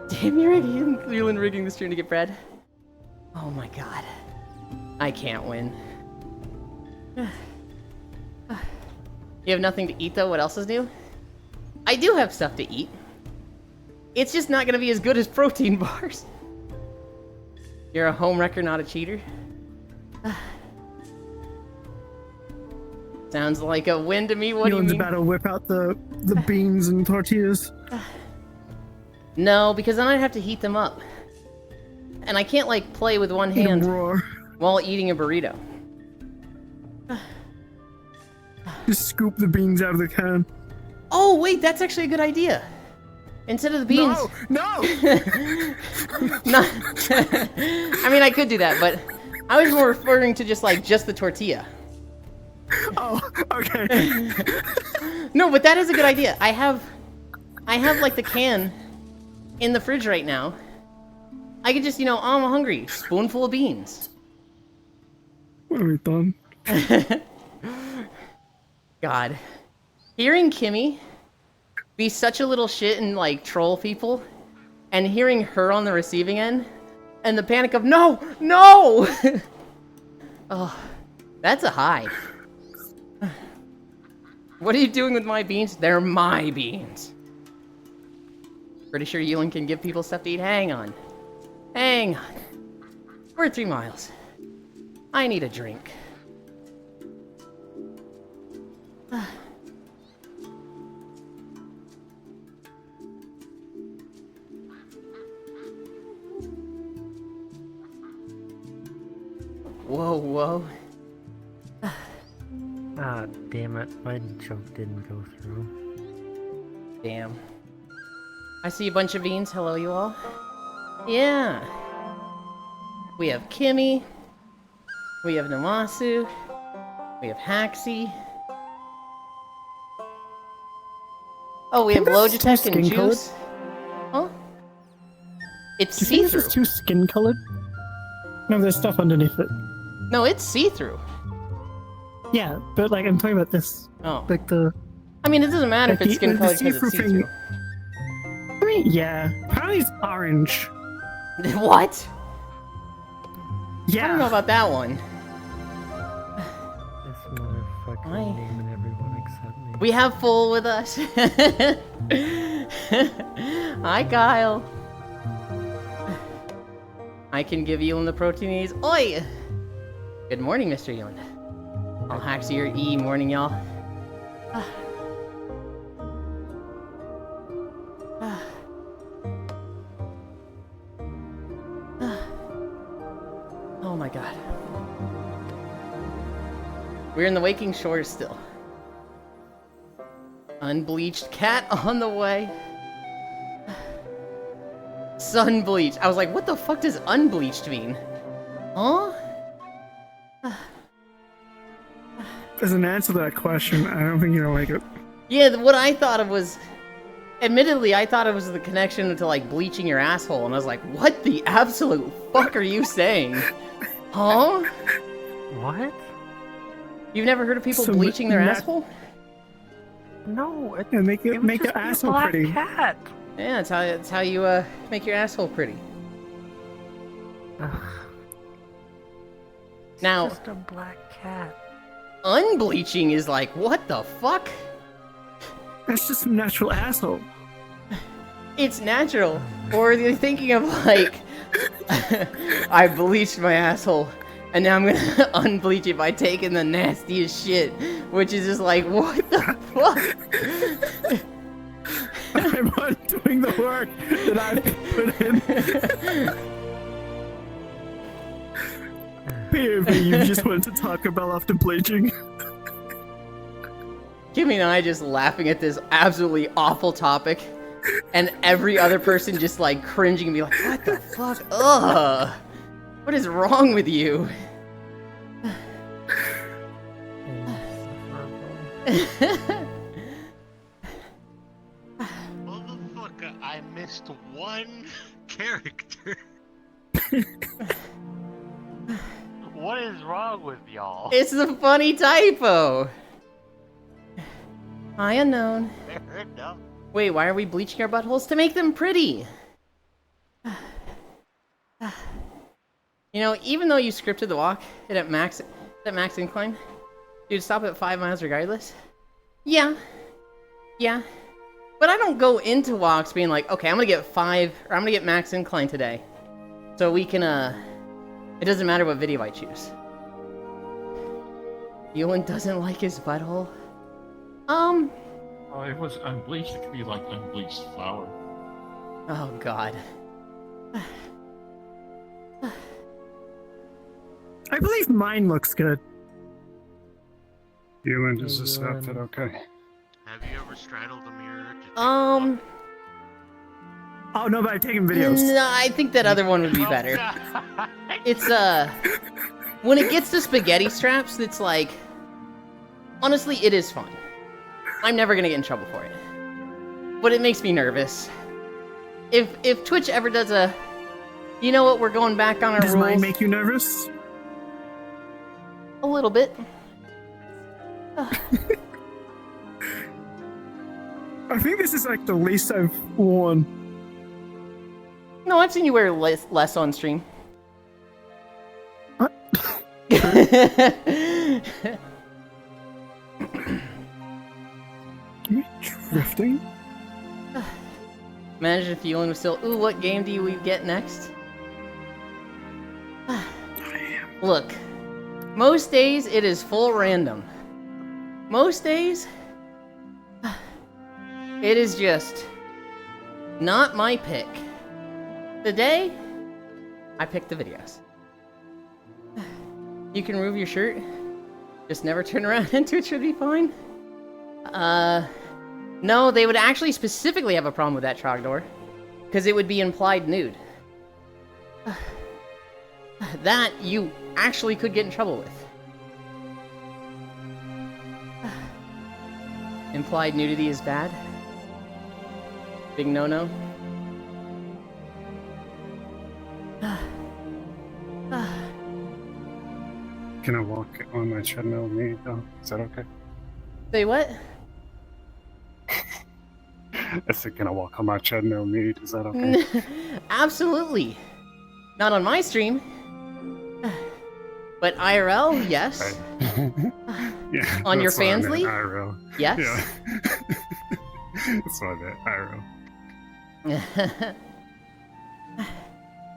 Damn, you're rigging the stream to get bread. Oh my god. I can't win. You have nothing to eat though? What else is new? I do have stuff to eat. It's just not gonna be as good as protein bars. You're a homewrecker, not a cheater. Sounds like a win to me. What do you mean?
About to whip out the beans and tortillas.
No, because then I'd have to heat them up. And I can't, like, play with one hand while eating a burrito.
Just scoop the beans out of the can.
Oh, wait, that's actually a good idea. Instead of the beans...
No!
No! I mean, I could do that, but I was more referring to just the tortilla.
Oh, okay.
No, but that is a good idea. I have like the can in the fridge right now. I could just, you know, oh, I'm hungry. Spoonful of beans.
What have we done?
God. Hearing Kimmy be such a little shit and, like, troll people, and hearing her on the receiving end, and the panic of, no! No! Oh, that's a high. What are you doing with my beans? They're my beans. Pretty sure Yulind can give people stuff to eat. Hang on. Hang on. We're at 3 miles. I need a drink. Whoa, whoa.
Ah, damn it. My joke didn't go through.
Damn. I see a bunch of beans. Hello, you all. Yeah. We have Kimmy. We have Namasu. We have Haxie. Oh, we have
think this is too
Logitech and
skin-colored.
Juice. Huh? It's
Do you think this
see-through.
is too skin colored? No, there's stuff underneath it.
No, it's see-through.
Yeah, but like I'm talking about this,
Oh.
like the.
I mean, it doesn't matter if
Like
it's
the-
skin
the
colored because
see-through
it's
thing-
see-through.
I mean, yeah, apparently it's orange.
What?
Yeah.
I don't know about that one.
This motherfucker
Why?
naming everyone except me.
We have Full with us. Hi, Kyle. I can give Yulind the protein he needs. Oi! Good morning, Mr. Yulind. I'll hack to your E morning, y'all. Oh my god. We're in the waking shores still. Unbleached cat on the way. Sun bleached. I was like, what the fuck does unbleached mean? Huh?
As an answer to that question, I don't think you're gonna like it.
Yeah, what I thought of was... Admittedly, I thought it was the connection to, like, bleaching your asshole, and I was like, what the absolute fuck are you saying? Huh?
What?
You've never heard of people
So
bleaching their
nat-
asshole?
No,
Yeah, make
it
it
would
make
just
your
be a
asshole
black
pretty.
cat.
Yeah, that's how you, make your asshole pretty.
Ugh.
Now,
Just a black cat.
unbleaching is like, what the fuck?
That's just a natural asshole.
It's natural. Or you're thinking of like, I bleached my asshole, and now I'm gonna unbleach it by taking the nastiest shit, which is just like, what the fuck?
I'm undoing the work that I've put in. POV, you just wanted to talk about after bleaching.
Kimmy and I just laughing at this absolutely awful topic, and every other person just like cringing and be like, what the fuck? Ugh! What is wrong with you?
Motherfucker, I missed one character. What is wrong with y'all?
It's the funny typo! Hi, unknown.
Fair enough.
Wait, why are we bleaching our buttholes? To make them pretty! You know, even though you scripted the walk at max incline, you'd stop at 5 miles regardless? Yeah. Yeah. But I don't go into walks being like, okay, I'm gonna get 5, or I'm gonna get max incline today. So we can, it doesn't matter what video I choose. Yulind doesn't like his butthole?
Oh, it was unbleached. It could be like unbleached flour.
Oh god.
I believe mine looks good.
Yulind, is this outfit okay?
Have you ever straddled a mirror to take
Um,
Oh no, but I've taken videos.
no, I think that other one would be
Oh,
better.
God.
It's, when it gets to spaghetti straps, it's like, honestly, it is fun. I'm never gonna get in trouble for it. But it makes me nervous. If Twitch ever does a, you know what, we're going back on our
Does
rules.
mine make you nervous?
A little bit.
I think this is like the least I've worn.
No, I've seen you wear less on stream.
What? You drifting?
Imagine if Yulind was still, ooh, what game do we get next? Look, Most days, it is full random. Most days, it is just not my pick. Today, I picked the videos. You can remove your shirt. Just never turn around into it should be fine. No, they would actually specifically have a problem with that Trogdor. Because it would be implied nude. That you actually could get in trouble with. Implied nudity is bad. Big no-no.
Can I walk on my treadmill with me, though? Is that okay?
Say what?
I said, can I walk on my treadmill with me? Is that okay?
Absolutely. Not on my stream. But IRL, yes.
Yeah.
On your
that's what I meant,
Fansly?
IRL.
Yes.
Yeah. That's what I meant, IRL.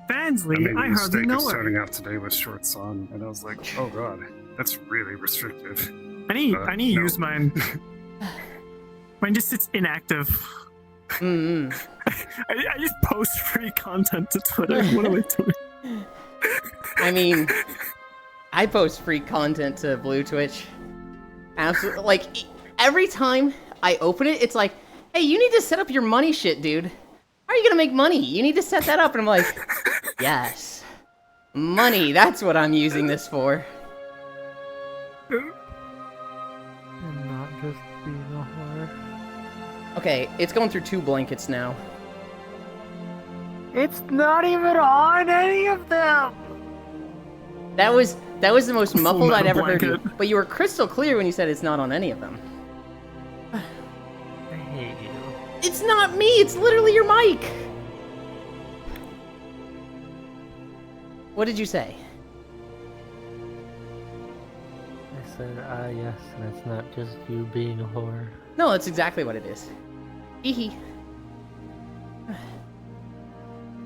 Fansley, I hardly
mistake
know
of
her.
starting out today with shorts on, and I was like, oh god, that's really restrictive.
I need to
no.
use mine. Mine just sits inactive.
Mm-hmm.
I just post free content to Twitter. What am I doing?
I mean, I post free content to Blue Twitch. Absolutely. Like, every time I open it, it's like, hey, you need to set up your money shit, dude. How are you gonna make money? You need to set that up. And I'm like, yes. Money, that's what I'm using this for.
And not just being a whore.
Okay, it's going through 2 blankets now.
It's not even on any of them!
That was the most
Full
muffled I'd
metal
ever heard you.
blanket.
But you were crystal clear when you said it's not on any of them.
I hate you.
It's not me, it's literally your mic! What did you say?
I said, yes, and it's not just you being a whore.
No, that's exactly what it is. Hee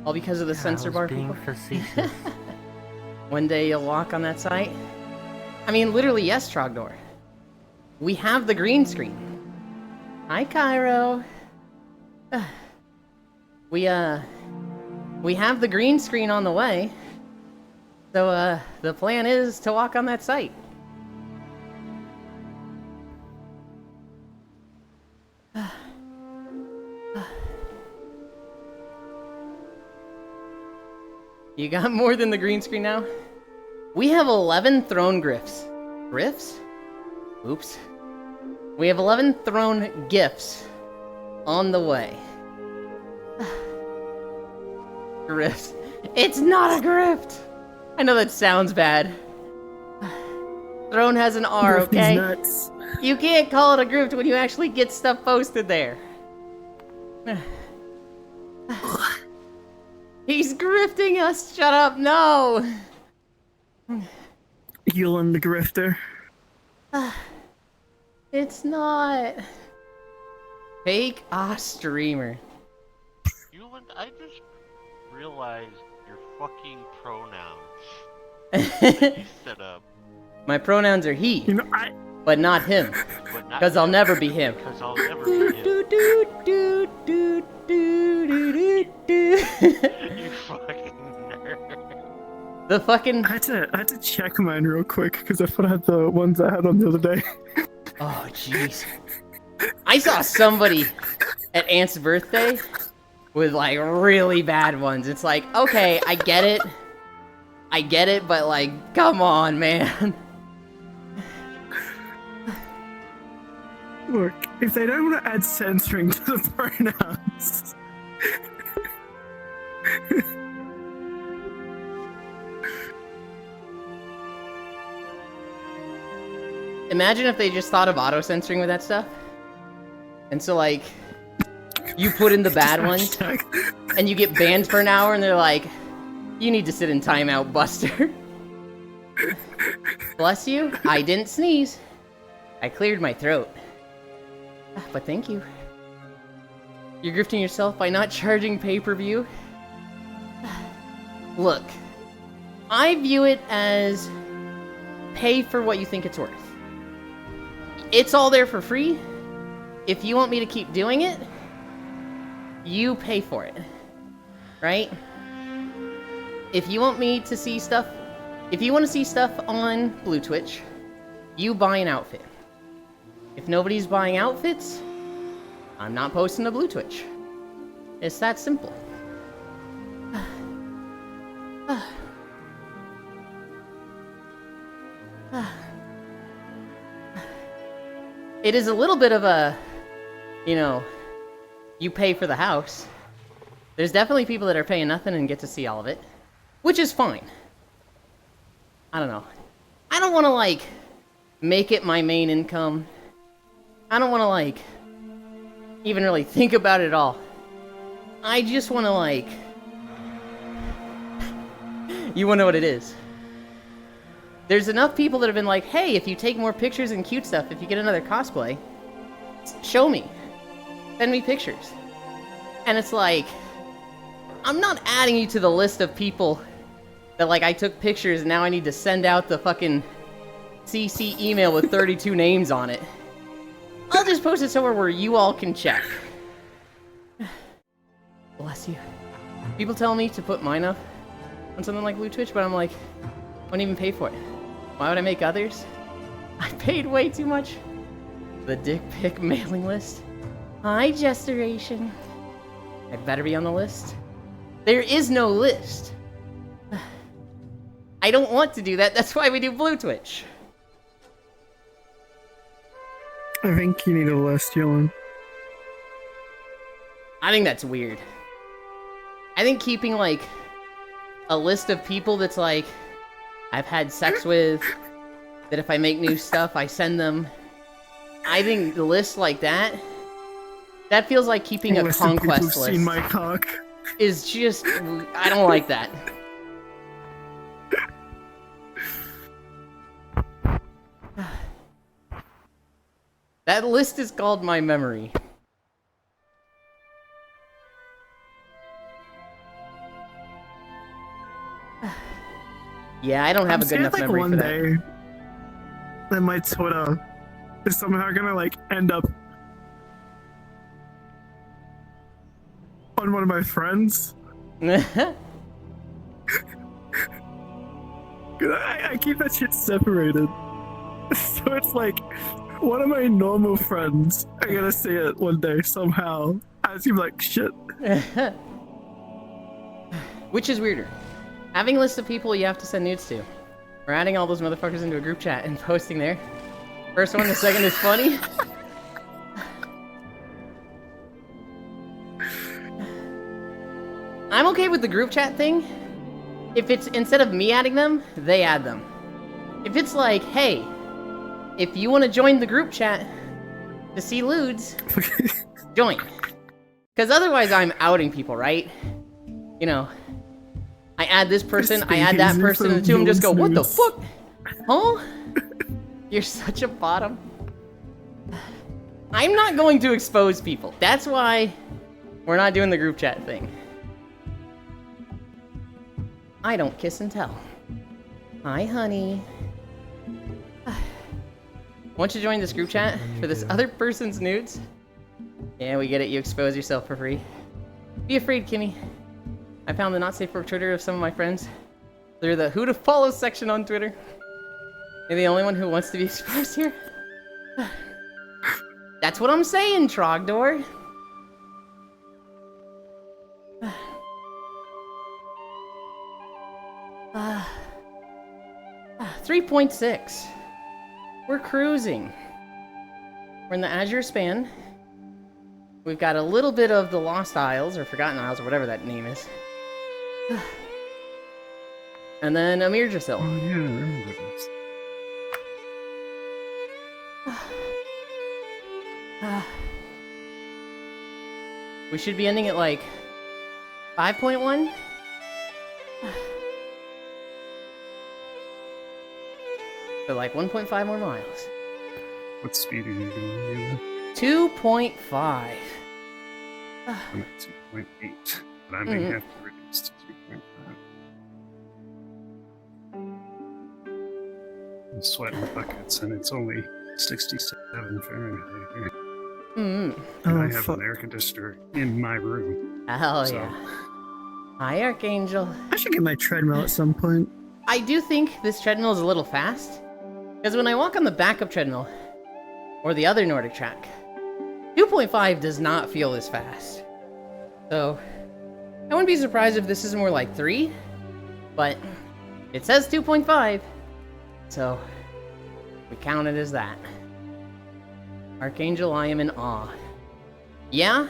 All because of the
I
censor
was
bar
being
people?
facetious.
One day you'll walk on that site? I mean, literally, yes, Trogdor. We have the green screen. Hi, Cairo. We have the green screen on the way. So, the plan is to walk on that site. You got more than the green screen now? We have 11 throne gifts. Griffs? Oops. We have 11 throne gifts on the way. Griffs. It's not a grift! I know that sounds bad. Throne has an R,
Grifty's
okay?
nuts.
You can't call it a grift when you actually get stuff posted there. He's grifting us! Shut up, no!
Yulind the grifter.
It's not. Fake streamer.
Yulind, I just realized your fucking pronouns that you set up.
My pronouns are he,
You know,
but not him.
But not
Because I'll never be him.
Because I'll never be him. You fucking nerd.
The fucking...
I had to check mine real quick because I thought I had the ones I had on the other day.
Oh, jeez. I saw somebody at Aunt's birthday with, like, really bad ones. It's like, okay, I get it. I get it, but, like, come on, man.
Look, if they don't want to add censoring to the pronouns.
Imagine if they just thought of auto-censoring with that stuff. And so, like, you put in the bad ones,
Hashtag.
and you get banned for an hour, and they're like, you need to sit in timeout, Buster. Bless you, I didn't sneeze. I cleared my throat. But thank you. You're grifting yourself by not charging pay-per-view? Look, I view it as pay for what you think it's worth. It's all there for free. If you want me to keep doing it, you pay for it. Right? If you want me to see stuff, if you want to see stuff on Blue Twitch, you buy an outfit. If nobody's buying outfits, I'm not posting to Blue Twitch. It's that simple. It is a little bit of a, you know, you pay for the house. There's definitely people that are paying nothing and get to see all of it, which is fine. I don't know. I don't want to, like, make it my main income. I don't want to, like, even really think about it at all. I just want to, like... You want to know what it is? There's enough people that have been like, hey, if you take more pictures and cute stuff, if you get another cosplay, show me. Send me pictures. And it's like, I'm not adding you to the list of people that, like, I took pictures and now I need to send out the fucking CC email with 32 names on it. I'll just post it somewhere where you all can check. Bless you. People tell me to put mine up on something like Blue Twitch, but I'm like, I wouldn't even pay for it. Why would I make others? I paid way too much. The dick pic mailing list. Hi, Gesturation. I better be on the list. There is no list. I don't want to do that. That's why we do Blue Twitch.
I think you need a list, Yulind.
I think that's weird. I think keeping, like, a list of people that's like, I've had sex with, that if I make new stuff, I send them. I think the list like that, that feels like keeping a conquest list.
Seen my cock.
Is just, I don't like that. That list is called my memory. Yeah, I don't have a good enough memory for that.
Day, that my Twitter is somehow gonna, like, end up on one of my friends. I keep that shit separated. So it's like, one of my normal friends are gonna see it one day somehow. I seem like shit.
Which is weirder? Having a list of people you have to send nudes to, or adding all those motherfuckers into a group chat and posting there. First one, the second is funny. I'm okay with the group chat thing. If it's, instead of me adding them, they add them. If it's like, hey, if you want to join the group chat to see lewds, join. Because otherwise I'm outing people, right? You know, I add this person, I add that person, and the two of them just go, what the fuck? Huh? You're such a bottom. I'm not going to expose people. That's why we're not doing the group chat thing. I don't kiss and tell. Hi, honey. Once you join this group chat for this other person's nudes, yeah, we get it. You expose yourself for free. Be afraid, Kimmy. I found the not safe for Twitter of some of my friends through the who to follow section on Twitter. You're the only one who wants to be exposed here. That's what I'm saying, Trogdor. 3.6. We're cruising. We're in the Azure span. We've got a little bit of the Lost Isles, or Forgotten Isles, or whatever that name is. And then Amir Jasil.
Oh, yeah, I remember this.
We should be ending at like 5.1. So like 1.5 more miles.
What speed are you doing?
2.5.
I'm at 2.8, but I may have to reduce to 2.5. I'm sweating buckets, and it's only 67 Fahrenheit here.
Mm.
And
Oh,
I have
fuck.
an air conditioner in my room.
Hell
So-
yeah. Hi, Archangel.
I should get my treadmill at some point.
I do think this treadmill is a little fast. Because when I walk on the backup treadmill, or the other Nordic track, 2.5 does not feel this fast. So, I wouldn't be surprised if this is more like 3, but it says 2.5, so we count it as that. Archangel, I am in awe. Yeah?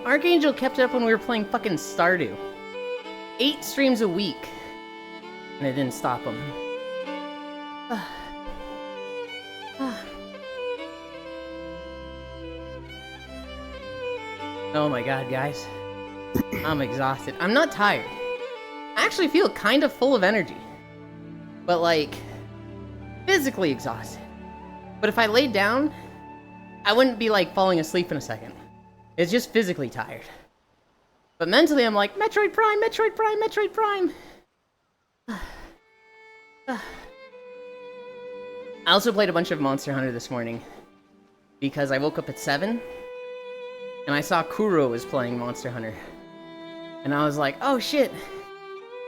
Archangel kept it up when we were playing fucking Stardew. 8 streams a week. And it didn't stop him. Oh my god, guys. I'm exhausted. I'm not tired. I actually feel kind of full of energy. But like, physically exhausted. But if I laid down, I wouldn't be like falling asleep in a second. It's just physically tired. But mentally, I'm like, Metroid Prime, Metroid Prime, Metroid Prime. I also played a bunch of Monster Hunter this morning. Because I woke up at 7. And I saw Kuro was playing Monster Hunter. And I was like, oh shit.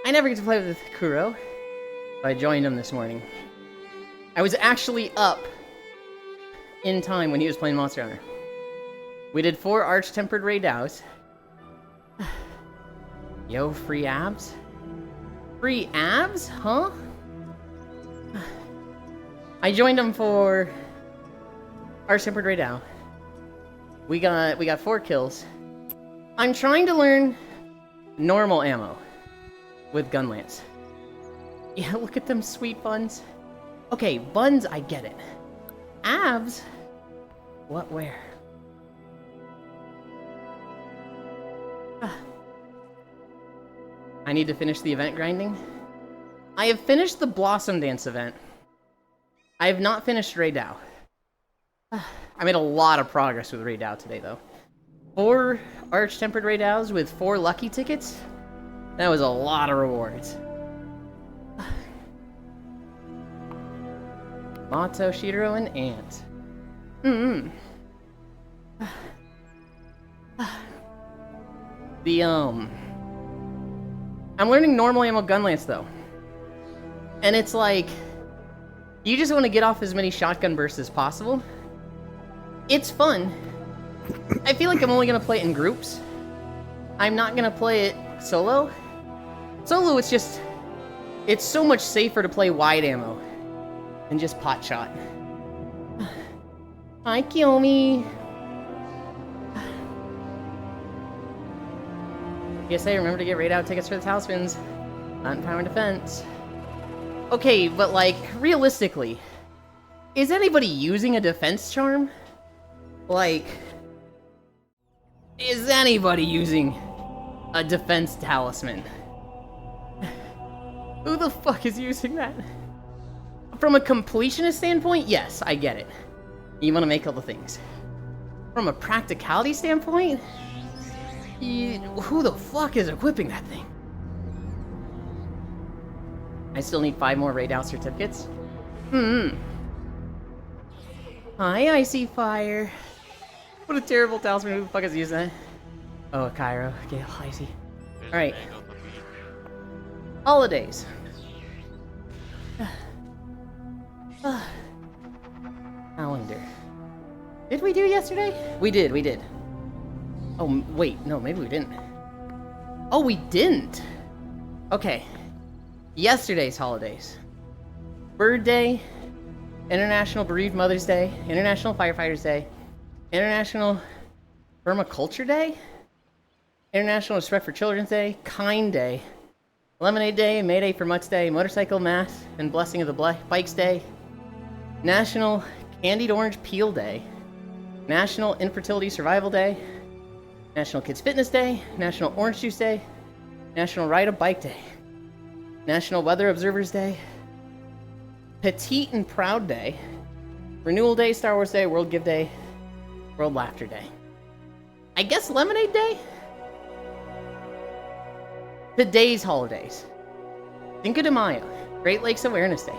I never get to play with Kuro. So I joined him this morning. I was actually up in time when he was playing Monster Hunter. We did 4 Arch-Tempered Raid Dows. Yo, free abs? Free abs? Huh? I joined him for Arch-Tempered Raid Dow. We got 4 kills. I'm trying to learn normal ammo with Gunlance. Yeah, look at them sweet buns. Okay, buns, I get it. Abs? What, where? I need to finish the event grinding. I have finished the Blossom Dance event. I have not finished Raid Dow. I made a lot of progress with Raid Dow today, though. 4 Arch-Tempered Raid Dows with 4 lucky tickets. That was a lot of rewards. Mato, Shiro, and Ant. I'm learning normal ammo Gunlance, though. And it's like, you just want to get off as many shotgun bursts as possible. It's fun. I feel like I'm only going to play it in groups. I'm not going to play it solo. Solo, it's so much safer to play wide ammo than just pot shot. Hi, Kiyomi. PSA, remember to get raid out tickets for the Talismans. Not in Power and Defense. Okay, but like, realistically, is anybody using a defense charm? Like, is anybody using a defense talisman? Who the fuck is using that? From a completionist standpoint, yes, I get it. You want to make all the things. From a practicality standpoint, who the fuck is equipping that thing? I still need 5 more raid out certificates. Hi, Icy Fire. What a terrible talisman. Who the fuck is using that? Oh, Cairo. Okay, Icy. Alright. Holidays. Calendar. Did we do yesterday? We did. Oh, wait. No, maybe we didn't. Oh, we didn't. Okay. Yesterday's holidays. Bird Day, International Bereaved Mother's Day, International Firefighters Day, International Permaculture Day, International Respect for Children's Day, Kind Day, Lemonade Day, May Day for Mutts Day, Motorcycle Mass and Blessing of the Bikes Day, National Candied Orange Peel Day, National Infertility Survival Day, National Kids Fitness Day, National Orange Juice Day, National Ride a Bike Day, National Weather Observers Day, Petite and Proud Day, Renewal Day, Star Wars Day, World Give Day, World Laughter Day. I guess Lemonade Day? Today's holidays. Cinco de Mayo, Great Lakes Awareness Day.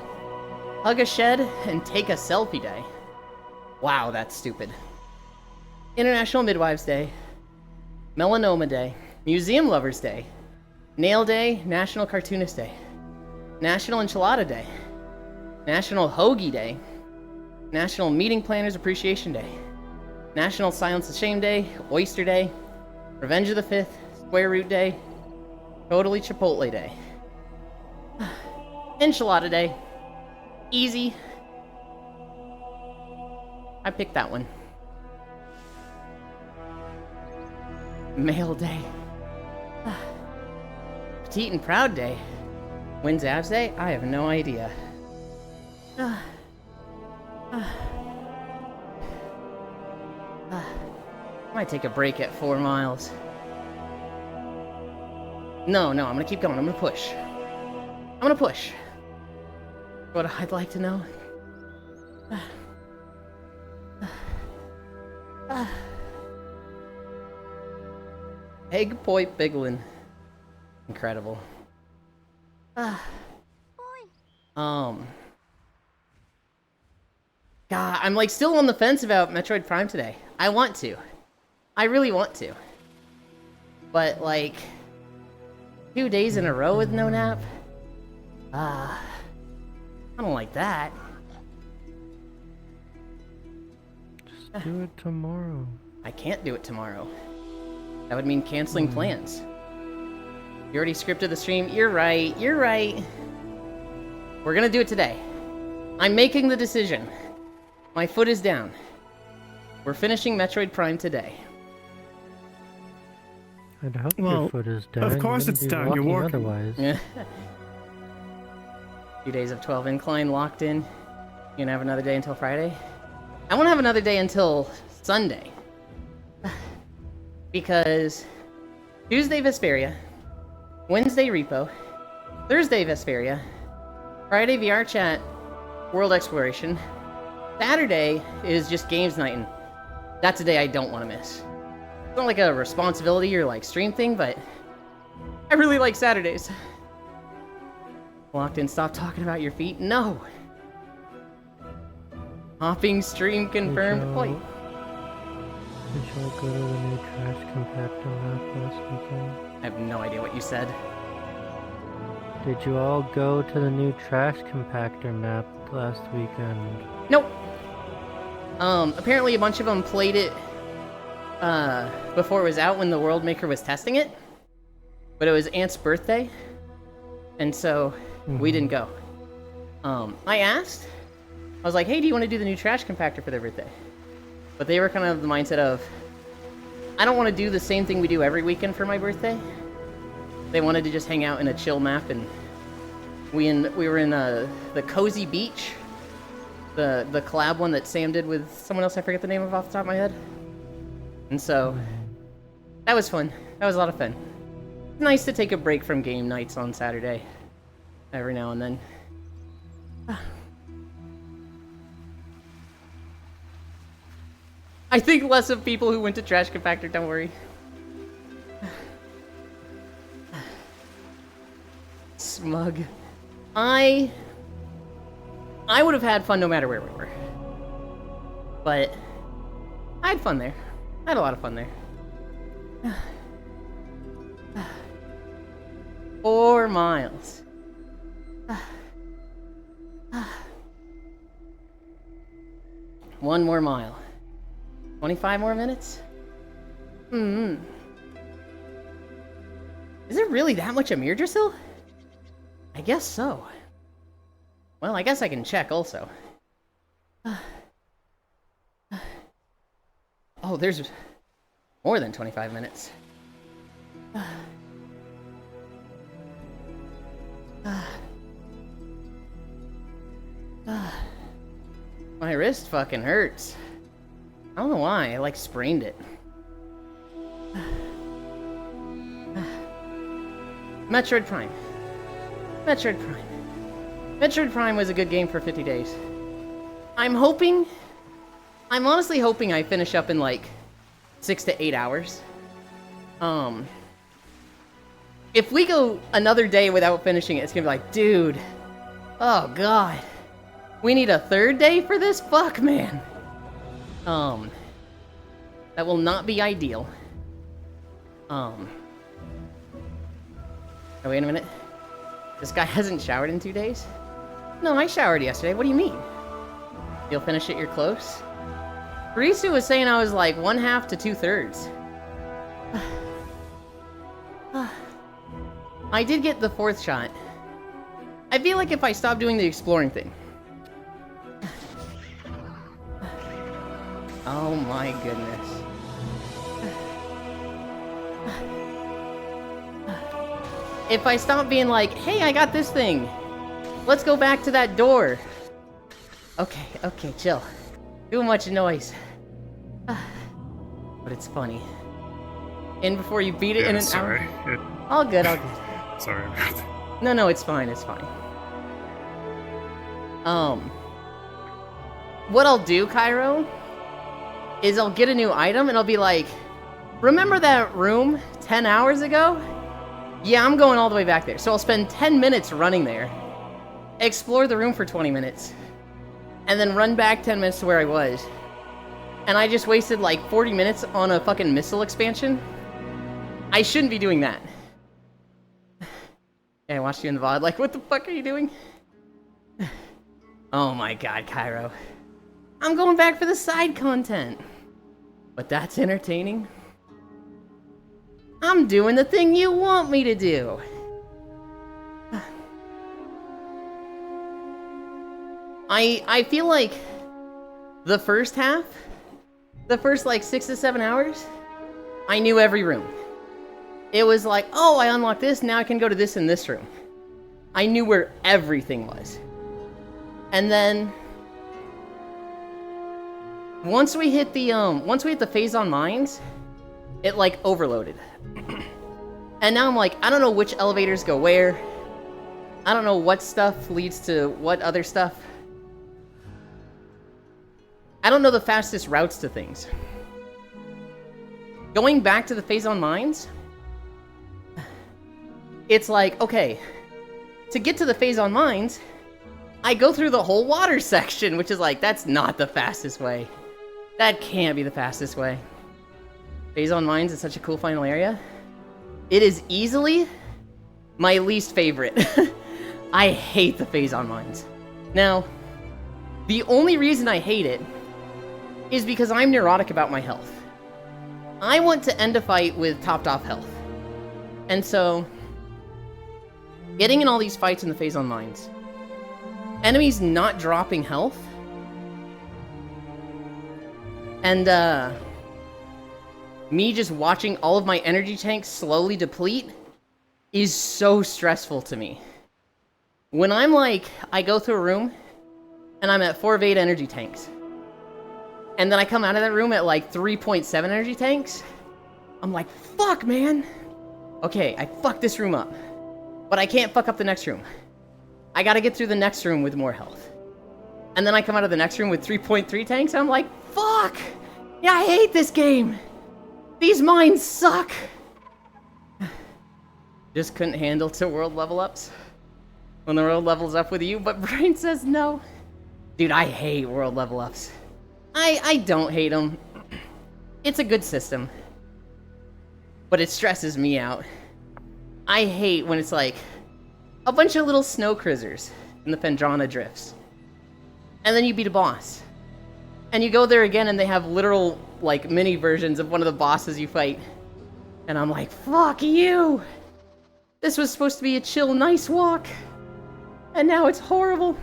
Hug a Shed and Take a Selfie Day. Wow, that's stupid. International Midwives Day. Melanoma Day. Museum Lovers Day. Nail Day, National Cartoonist Day. National Enchilada Day. National Hoagie Day. National Meeting Planners Appreciation Day. National Silence the Shame Day. Oyster Day. Revenge of the 5th. Square Root Day. Totally Chipotle Day. Enchilada Day. Easy. I picked that one. Male Day. Petite and Proud Day. When's Abs Day? I have no idea. I might take a break at 4 miles. No, I'm gonna keep going. I'm gonna push. What I'd like to know. Egg Poi Biglin. Incredible. God, I'm like still on the fence about Metroid Prime today. I want to. I really want to. But like 2 days in a row with no nap? I don't like that.
Just do it tomorrow.
I can't do it tomorrow. That would mean canceling plans. You already scripted the stream? You're right. We're gonna do it today. I'm making the decision. My foot is down. We're finishing Metroid Prime today.
I'd hope
Well,
your foot is down.
of course it's down, you're working.
Otherwise.
Yeah. 2 days of 12 incline locked in. You gonna have another day until Friday? I wanna have another day until Sunday. Because Tuesday Vesperia, Wednesday Repo, Thursday Vesperia, Friday VR Chat, World Exploration, Saturday is just games night, and that's a day I don't want to miss. It's not like a responsibility or like stream thing, but I really like Saturdays. Locked in, stop talking about your feet. No. Hopping stream confirmed. Wait.
Did you all go to the new trash compactor map last weekend?
I have no idea what you said.
Did you all go to the new trash compactor map last weekend?
Nope. Apparently a bunch of them played it, before it was out when the World Maker was testing it. But it was Aunt's birthday. And so, we didn't go. I asked. I was like, hey, do you want to do the new trash compactor for their birthday? But they were kind of the mindset of, I don't want to do the same thing we do every weekend for my birthday. They wanted to just hang out in a chill map, and we were in the Cozy Beach, the collab one that Sam did with someone else I forget the name of off the top of my head. And so that was fun. That was a lot of fun. It's nice to take a break from game nights on Saturday every now and then. I think less of people who went to Trash Compactor, don't worry. Smug. I would have had fun no matter where we were. But I had fun there. I had a lot of fun there. 4 miles. 1 more mile. 25 more minutes? Is it really that much Amir Drasil? I guess so. Well, I guess I can check also. Oh, there's more than 25 minutes. My wrist fucking hurts. I don't know why, I like sprained it. Metroid Prime. Metroid Prime. Metroid Prime was a good game for 50 days. I'm hoping I'm honestly hoping I finish up in like 6 to 8 hours. If we go another day without finishing it, it's gonna be like, dude, oh god, we need a third day for this? Fuck, man. That will not be ideal. Oh, wait a minute. This guy hasn't showered in 2 days? No, I showered yesterday. What do you mean? You'll finish it, you're close? Risu was saying I was like 1/2 to 2/3. I did get the 4th shot. I feel like if I stop doing the exploring thing. Oh my goodness. If I stop being like, hey, I got this thing. Let's go back to that door. Okay, okay, chill. Too much noise. But it's funny. In before you beat it in an
sorry.
hour. All good, all good.
Sorry about that.
No, it's fine, it's fine. What I'll do, Cairo, is I'll get a new item and I'll be like, remember that room 10 hours ago? Yeah, I'm going all the way back there. So I'll spend 10 minutes running there, explore the room for 20 minutes, and then run back 10 minutes to where I was. And I just wasted like 40 minutes on a fucking missile expansion. I shouldn't be doing that. Yeah, I watched you in the VOD, like, what the fuck are you doing? Oh my god, Cairo. I'm going back for the side content. But that's entertaining. I'm doing the thing you want me to do. I feel like the first half, the first like 6 to 7 hours, I knew every room. It was like, oh, I unlocked this, now I can go to this in this room. I knew where everything was. And then once we hit the phase on mines, it like overloaded. And now I'm like, I don't know which elevators go where. I don't know what stuff leads to what other stuff. I don't know the fastest routes to things. Going back to the phase on mines, it's like, okay, to get to the phase on mines, I go through the whole water section, which is like, that's not the fastest way. That can't be the fastest way. Phase on mines is such a cool final area. It is easily my least favorite. I hate the phase on mines. Now, the only reason I hate it is because I'm neurotic about my health. I want to end a fight with topped off health. And so, getting in all these fights in the phase on mines, enemies not dropping health, and me just watching all of my energy tanks slowly deplete is so stressful to me. When I'm like, I go through a room and I'm at 4 of 8 energy tanks, and then I come out of that room at like 3.7 energy tanks, I'm like, fuck, man. Okay, I fucked this room up, but I can't fuck up the next room. I gotta get through the next room with more health. And then I come out of the next room with 3.3 tanks, and I'm like, fuck! Yeah, I hate this game! These mines suck! Just couldn't handle 2 world level ups? When the world levels up with you, but Brain says no. Dude, I hate world level ups. I don't hate them. It's a good system. But it stresses me out. I hate when it's like a bunch of little snow crizzers in the Phendrana drifts. And then you beat a boss. And you go there again and they have literal, like, mini versions of one of the bosses you fight. And I'm like, fuck you! This was supposed to be a chill, nice walk. And now it's horrible.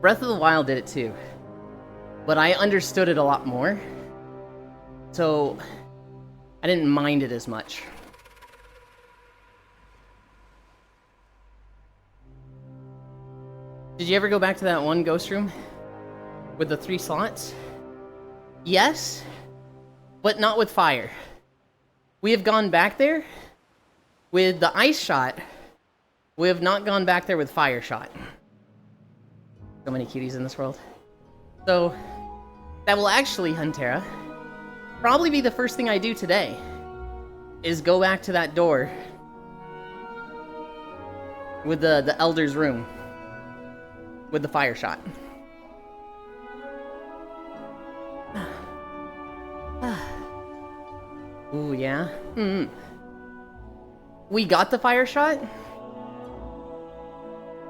Breath of the Wild did it too, but I understood it a lot more, so I didn't mind it as much. Did you ever go back to that one ghost room with the 3 slots? Yes, but not with fire. We have gone back there with the ice shot. We have not gone back there with fire shot. So many cuties in this world. So, that will actually, Huntera, probably be the first thing I do today. Is go back to that door. With the Elder's room. With the fire shot. Ooh, yeah? We got the fire shot?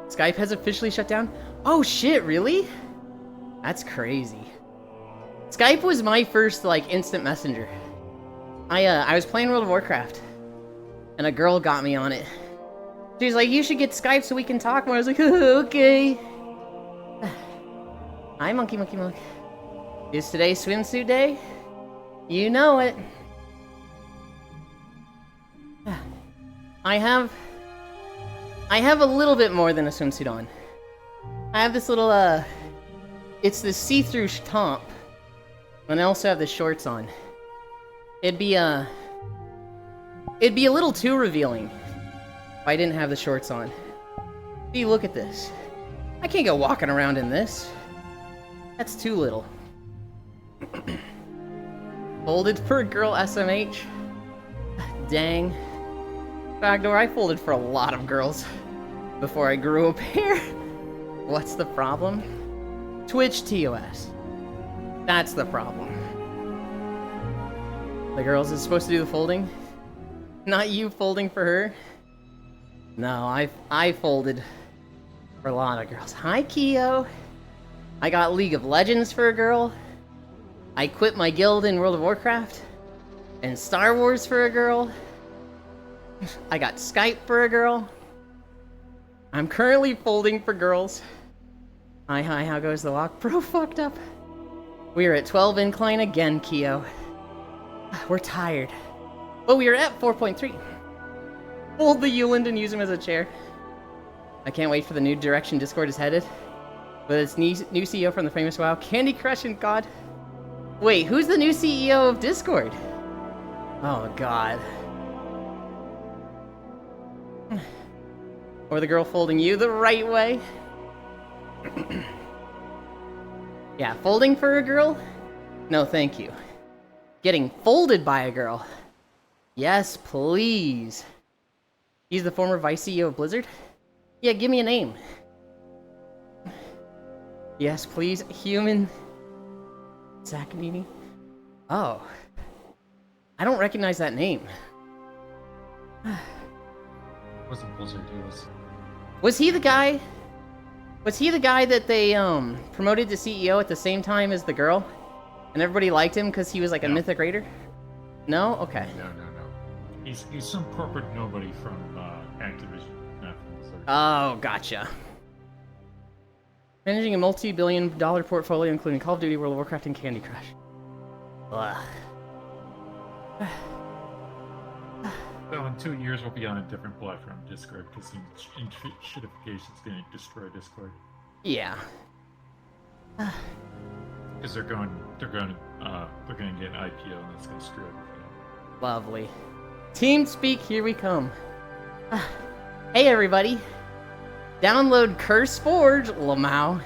Skype has officially shut down? Oh shit, really? That's crazy. Skype was my first, like, instant messenger. I was playing World of Warcraft. And a girl got me on it. She was like, you should get Skype so we can talk more. I was like, okay. Hi, Monkey Monkey Monk. Is today swimsuit day? You know it. I have a little bit more than a swimsuit on. I have this little, it's this see-through top. And I also have the shorts on. It'd be a little too revealing if I didn't have the shorts on. See, look at this. I can't go walking around in this. That's too little. Folded for a girl SMH? Dang. Backdoor, I folded for a lot of girls before I grew a pair. What's the problem? Twitch TOS. That's the problem. The girls is supposed to do the folding? Not you folding for her? No, I folded for a lot of girls. Hi, Keo. I got League of Legends for a girl. I quit my guild in World of Warcraft. And Star Wars for a girl. I got Skype for a girl. I'm currently folding for girls. Hi, how goes the walk? Bro fucked up. We are at 12 incline again, Keo. We're tired. But we are at 4.3. Fold the Yulind and use him as a chair. I can't wait for the new direction Discord is headed. With its new CEO from the famous WoW, Candy Crush and God. Wait, who's the new CEO of Discord? Oh, God. Or the girl folding you the right way? Yeah, folding for a girl? No, thank you. Getting folded by a girl? Yes, please. He's the former vice CEO of Blizzard? Yeah, give me a name. Yes, please. Human... Zakanini? Oh. I don't recognize that name.
It wasn't Blizzard, he was...
Was he the guy... Was he the guy that they, promoted to CEO at the same time as the girl? And everybody liked him because he was like a mythic raider? No? Okay.
No. He's some corporate nobody from, Activision, not from Blizzard.
Oh, gotcha. Managing a multi-billion-dollar portfolio including Call of Duty, World of Warcraft, and Candy Crush. Ugh.
So in 2 years we'll be on a different platform, Discord, because shitification's gonna destroy Discord.
Yeah.
Because they're going to get an IPO and that's gonna screw everything up.
Lovely. TeamSpeak, here we come. Hey everybody. Download Curse Forge, Lamau.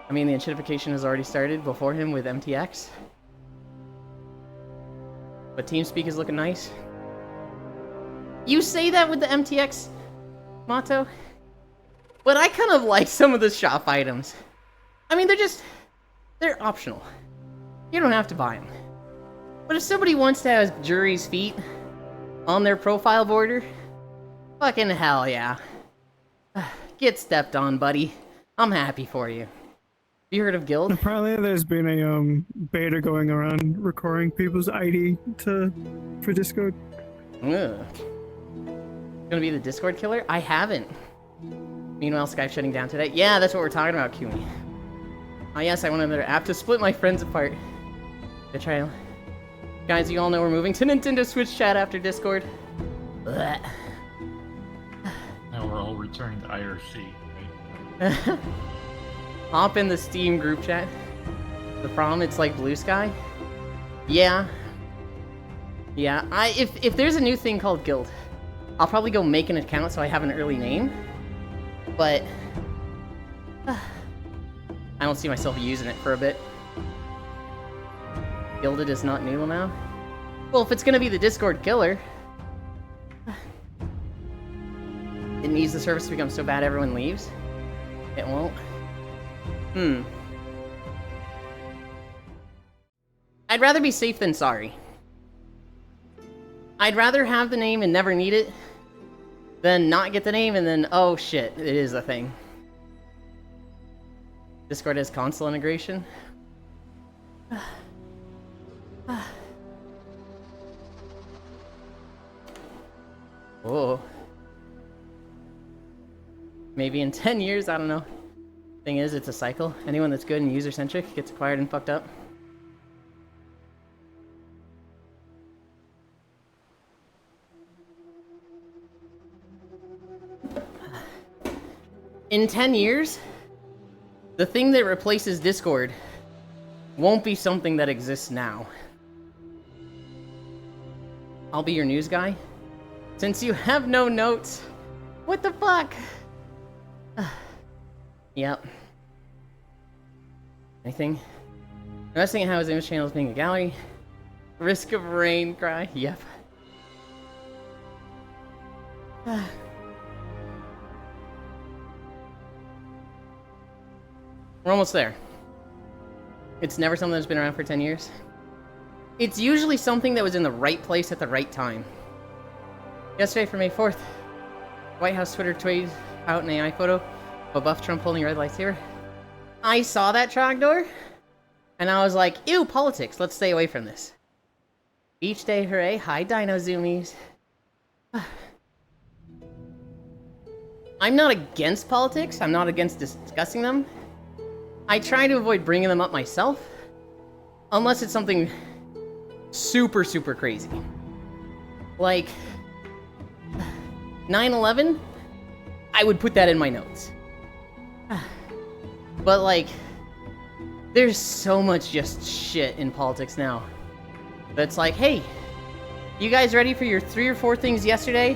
I mean, the enshitification has already started before him with MTX. But TeamSpeak is looking nice. You say that with the MTX motto? But I kind of like some of the shop items. I mean, they're optional. You don't have to buy them. But if somebody wants to have Jury's feet on their profile border, fucking hell yeah. Get stepped on, buddy. I'm happy for you. You heard of Guild?
Apparently there's been a beta going around recording people's ID for Discord.
Ugh. Gonna be the Discord killer? I haven't. Meanwhile, Skype shutting down today. Yeah, that's what we're talking about, Kumi. Oh yes, I want another app to split my friends apart. Betrayal. Guys, you all know we're moving to Nintendo Switch chat after Discord.
Now we're all returning to IRC, right?
Hop in the Steam group chat. The problem, it's like Blue Sky. Yeah. Yeah, if there's a new thing called Guild, I'll probably go make an account so I have an early name. But I don't see myself using it for a bit. Gilded is not new now. Well, if it's gonna be the Discord killer, it needs the service to become so bad everyone leaves. It won't. I'd rather be safe than sorry. I'd rather have the name and never need it than not get the name and then, oh shit, it is a thing. Discord has console integration. Whoa. Maybe in 10 years, I don't know. Thing is, it's a cycle. Anyone that's good and user-centric gets acquired and fucked up. In 10 years, the thing that replaces Discord won't be something that exists now. I'll be your news guy. Since you have no notes, what the fuck? Yep. Anything? Investing in how his image channel is being a gallery. Risk of rain cry. Yep. We're almost there. It's never something that's been around for 10 years. It's usually something that was in the right place at the right time. Yesterday for May 4th, White House Twitter tweeted out an AI photo of a buff Trump holding a red lightsaber. I saw that trogdor, and I was like, ew, politics, let's stay away from this. Beach day, hooray, hi dino zoomies. I'm not against politics, I'm not against discussing them. I try to avoid bringing them up myself, unless it's something super, super crazy. Like 9/11, I would put that in my notes. But like, there's so much just shit in politics now. That's like, hey, you guys ready for your 3 or 4 things yesterday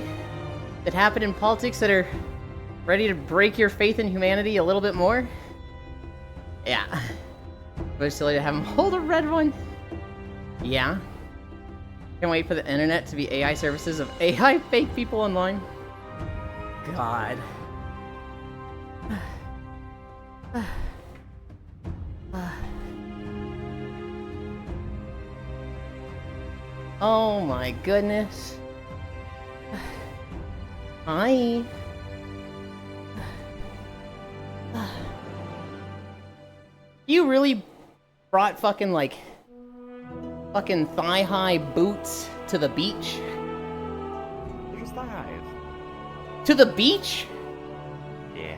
that happened in politics that are ready to break your faith in humanity a little bit more? Yeah. But it's silly to have him hold a red one. Yeah. Can't wait for the internet to be AI services of AI fake people online. God. Oh my goodness. Hi. You really brought fucking like fucking thigh-high boots to the beach?
They're just thighs.
To the beach?
Yeah,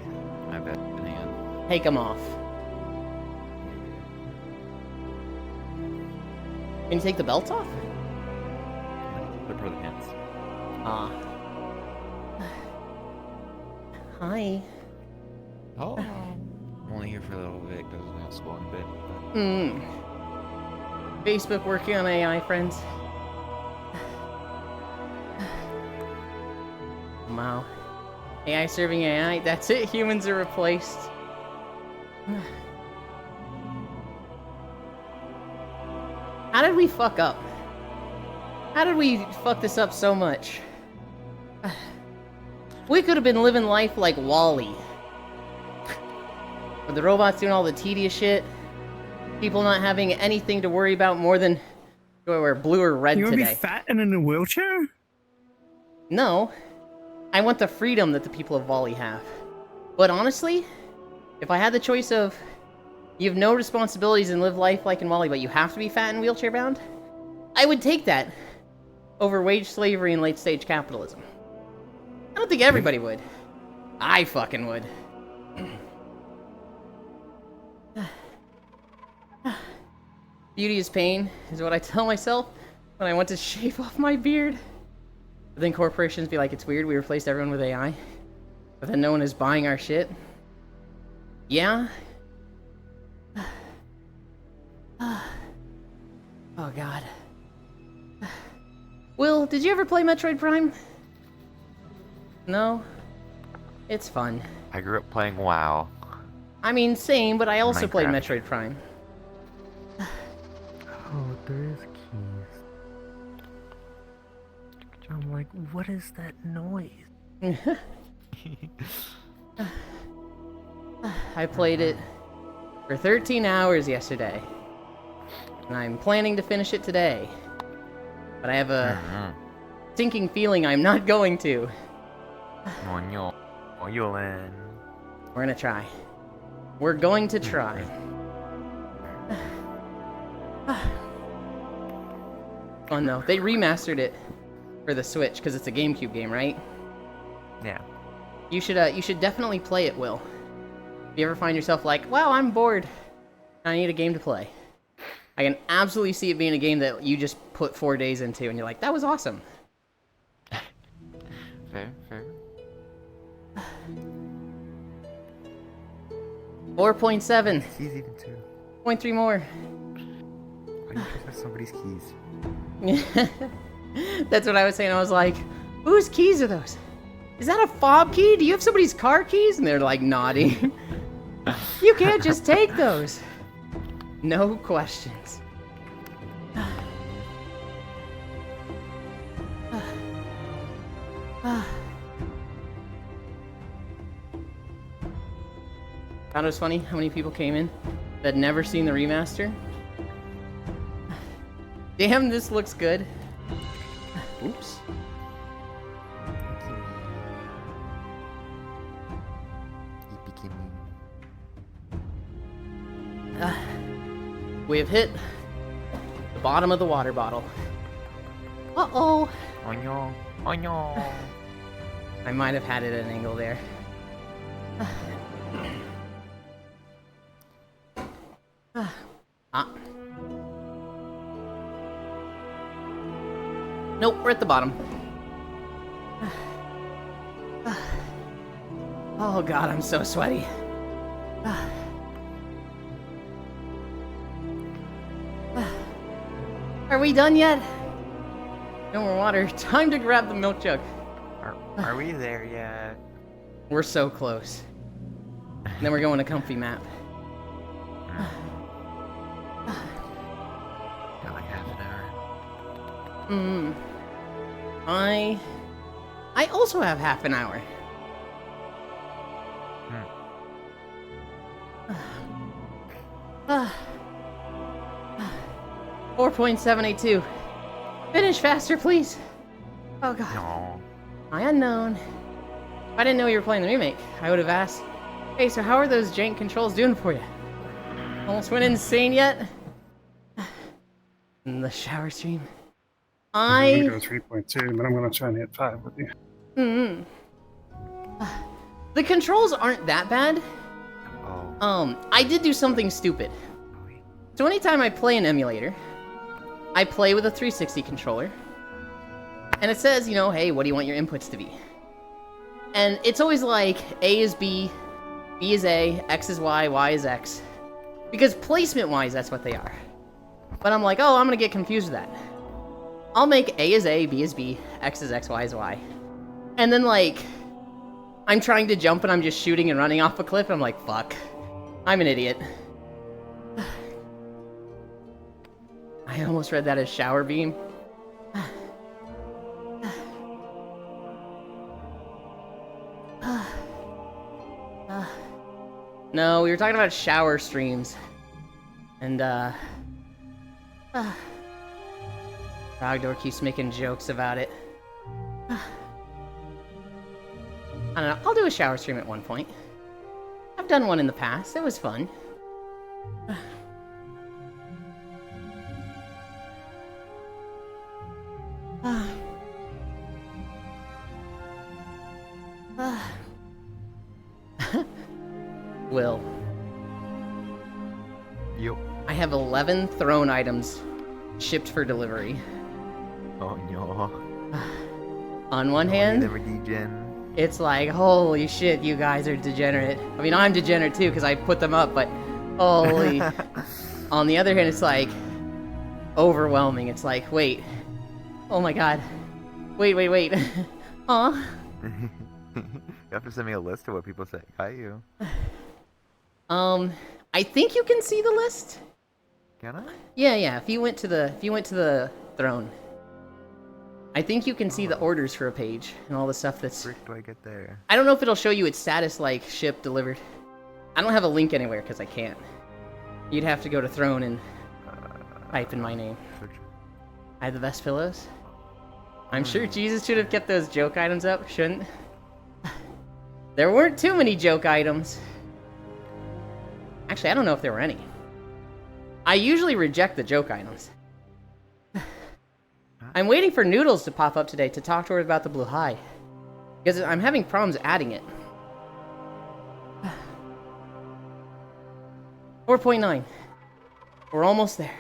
I bet. Hang on.
Take them off. Can you take the belts off?
They're for the pants.
Ah. Hi.
Oh. I'm only here for a little bit because I have school in a bit.
Facebook working on AI, friends. Wow. AI serving AI, that's it, humans are replaced. How did we fuck up? How did we fuck this up so much? We could have been living life like WALL-E. With the robots doing all the tedious shit. People not having anything to worry about more than do I wear blue or red
You
today.
want to be fat and in a wheelchair?
No. I want the freedom that the people of WALL-E have. But honestly, if I had the choice of you have no responsibilities and live life like in WALL-E, but you have to be fat and wheelchair bound, I would take that over wage slavery and late stage capitalism. I don't think everybody would. I fucking would. Beauty is pain, is what I tell myself when I want to shave off my beard. But then corporations be like, it's weird, we replaced everyone with AI. But then no one is buying our shit. Yeah, Oh god. Will, did you ever play Metroid Prime? No? It's fun.
I grew up playing WoW.
I mean, same, but I also played
Minecraft.
Metroid Prime.
Oh, there is keys. I'm like, what is that noise?
I played it for 13 hours yesterday. And I'm planning to finish it today. But I have a stinking feeling I'm not going to.
Oh, Yulind.
We're gonna try. We're going to try. Oh no, they remastered it for the Switch because it's a GameCube game, right?
Yeah.
You should definitely play it, Will. If you ever find yourself like, wow, I'm bored, I need a game to play. I can absolutely see it being a game that you just put 4 days into, and you're like, that was awesome.
Fair, fair.
4.7.
Keys even too.
0.3 more.
Why do you just have somebody's keys?
That's what I was saying. I was like, whose keys are those? Is that a fob key? Do you have somebody's car keys? And they're like nodding. You can't just take those. No questions. Thought it was funny how many people came in that had never seen the remaster. Damn, this looks good. Oops. We have hit the bottom of the water bottle. Uh-oh.
Oh no. Oh no.
I might have had it at an angle there. Nope, we're at the bottom. Oh god, I'm so sweaty. Are we done yet? No more water. Time to grab the milk jug.
Are we there yet?
We're so close. And then we're going to comfy map.
Got like half an hour.
I also have half an hour. 4.782. Finish faster, please. Oh god.
No.
My unknown. If I didn't know you were playing the remake, I would have asked, hey, so how are those jank controls doing for you? Almost went insane yet? In the shower stream.
I'm gonna go 3.2, but I'm gonna try and hit 5 with you.
The controls aren't that bad.
Oh.
I did do something stupid. So anytime I play an emulator, I play with a 360 controller. And it says, you know, hey, what do you want your inputs to be? And it's always like, A is B, B is A, X is Y, Y is X. Because placement-wise, that's what they are. But I'm like, oh, I'm gonna get confused with that. I'll make A is A, B is B, X is X, Y is Y. And then, like, I'm trying to jump and I'm just shooting and running off a cliff, and I'm like, fuck. I'm an idiot. I almost read that as shower beam. No, we were talking about shower streams. And, Rogdor keeps making jokes about it. I don't know, I'll do a shower stream at one point. I've done one in the past, it was fun. Will.
Yo.
I have 11 throne items shipped for delivery.
Oh no.
On one
No,
hand,
never degen.
it's like, holy shit, you guys are degenerate. I mean, I'm degenerate too, because I put them up, but holy... On the other hand, it's like overwhelming. It's like, wait, oh my god, wait. Aw.
You have to send me a list of what people say. Hi, you.
I think you can see the list.
Can I?
Yeah. If you went to the throne, I think you can see the orders for a page and all the stuff that's.
Frick do I get there?
I don't know if it'll show you its status like ship delivered. I don't have a link anywhere because I can't. You'd have to go to throne and type in my name. I have the best pillows. I'm sure Jesus should have kept those joke items up, shouldn't? There weren't too many joke items. Actually, I don't know if there were any. I usually reject the joke items. I'm waiting for Noodles to pop up today to talk to her about the Blue High. Because I'm having problems adding it. 4.9. We're almost there.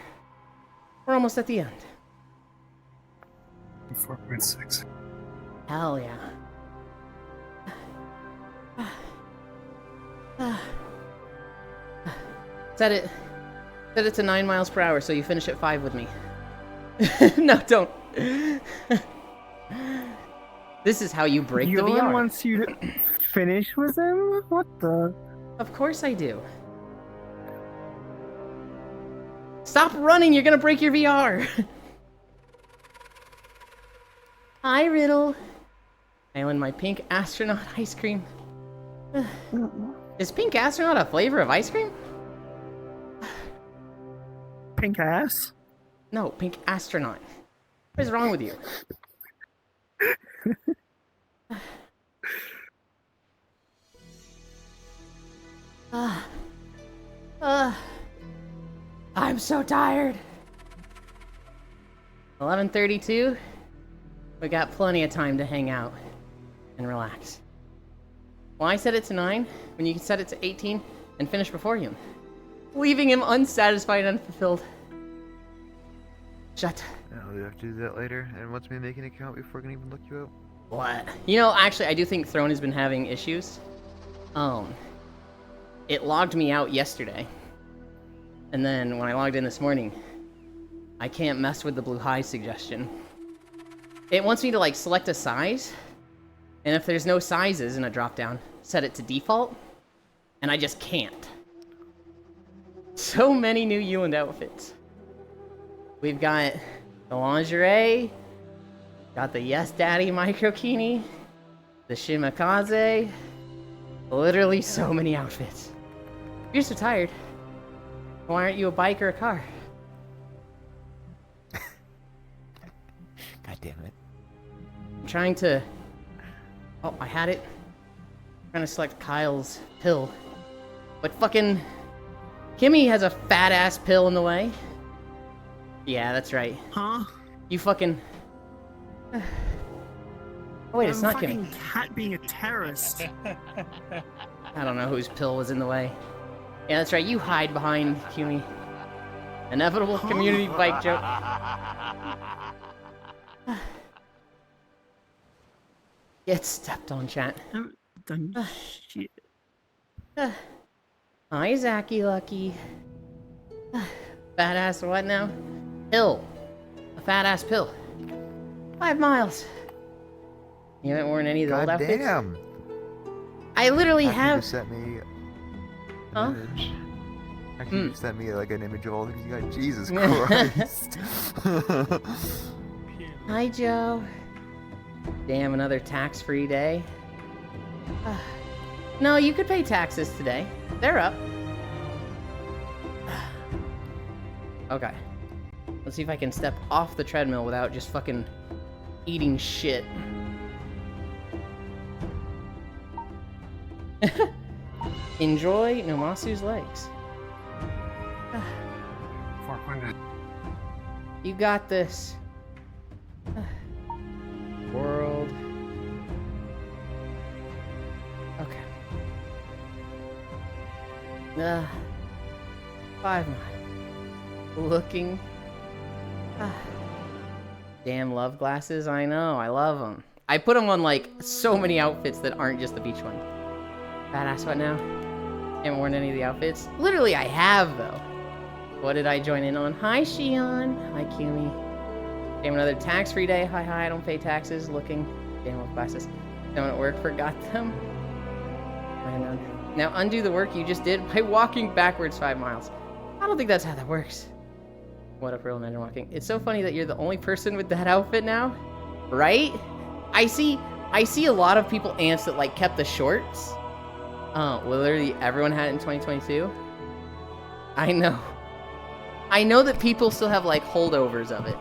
We're almost at the end.
4.6.
Hell yeah. Set it to 9 miles per hour so you finish at 5 with me. No, don't. This is how you break the VR.
Yulind wants you to finish with him? What the?
Of course I do. Stop running, you're gonna break your VR. Hi, Riddle. Island my pink astronaut ice cream. Is pink astronaut a flavor of ice cream?
Pink ass?
No, pink astronaut. What is wrong with you? I'm so tired. 11:32. We got plenty of time to hang out and relax. Why set it to 9 when you can set it to 18 and finish before him? Leaving him unsatisfied and unfulfilled. Shut.
I'll have to do that later. And wants me to make an account before I can even look you up.
What? You know, actually, I do think Throne has been having issues. It logged me out yesterday. And then when I logged in this morning, I can't mess with the Blue High suggestion. It wants me to, like, select a size. And if there's no sizes in a drop-down, set it to default. And I just can't. So many new Yulind outfits. We've got the lingerie, got the Yes Daddy microkini, the shimakaze. Literally so many outfits. You're so tired. Why aren't you a bike or a car?
God damn it.
I'm trying to... Oh, I had it. I'm trying to select Kyle's pill. But fucking... Kimmy has a fat-ass pill in the way. Yeah, that's right.
Huh?
You fucking... Oh wait, it's not Kimmy.
fucking cat being a terrorist.
I don't know whose pill was in the way. Yeah, that's right, you hide behind Kimmy. Inevitable community bike joke. Get stepped on, chat.
Done shit.
Hi, Zacky Lucky. Fat-ass what now? Pill. A fat-ass pill. 5 miles. You haven't worn any of the old
God
outfits?
damn.
I literally
Actually,
have...
you sent me an
Huh?
image. Actually, you sent me like an image of all the things you got. Jesus Christ.
Hi, Joe. Damn, another tax-free day. No, you could pay taxes today. They're up. Okay. Let's see if I can step off the treadmill without just fucking eating shit. Enjoy Nomasu's legs.
4.9.
You got this. World. Okay. 5 miles. Looking. Damn love glasses, I know, I love them. I put them on like so many outfits that aren't just the beach one. Badass what now? Haven't worn any of the outfits. Literally I have though. What did I join in on? Hi, Shion. Hi, Kumi. Damn, another tax-free day. Hi, I don't pay taxes. Looking. Damn, with glasses. Don't at work, forgot them. Now undo the work you just did by walking backwards 5 miles. I don't think that's how that works. What up, real imagine walking? It's so funny that you're the only person with that outfit now. Right? I see a lot of people ants that like kept the shorts. Well, literally everyone had it in 2022. I know. I know that people still have like holdovers of it.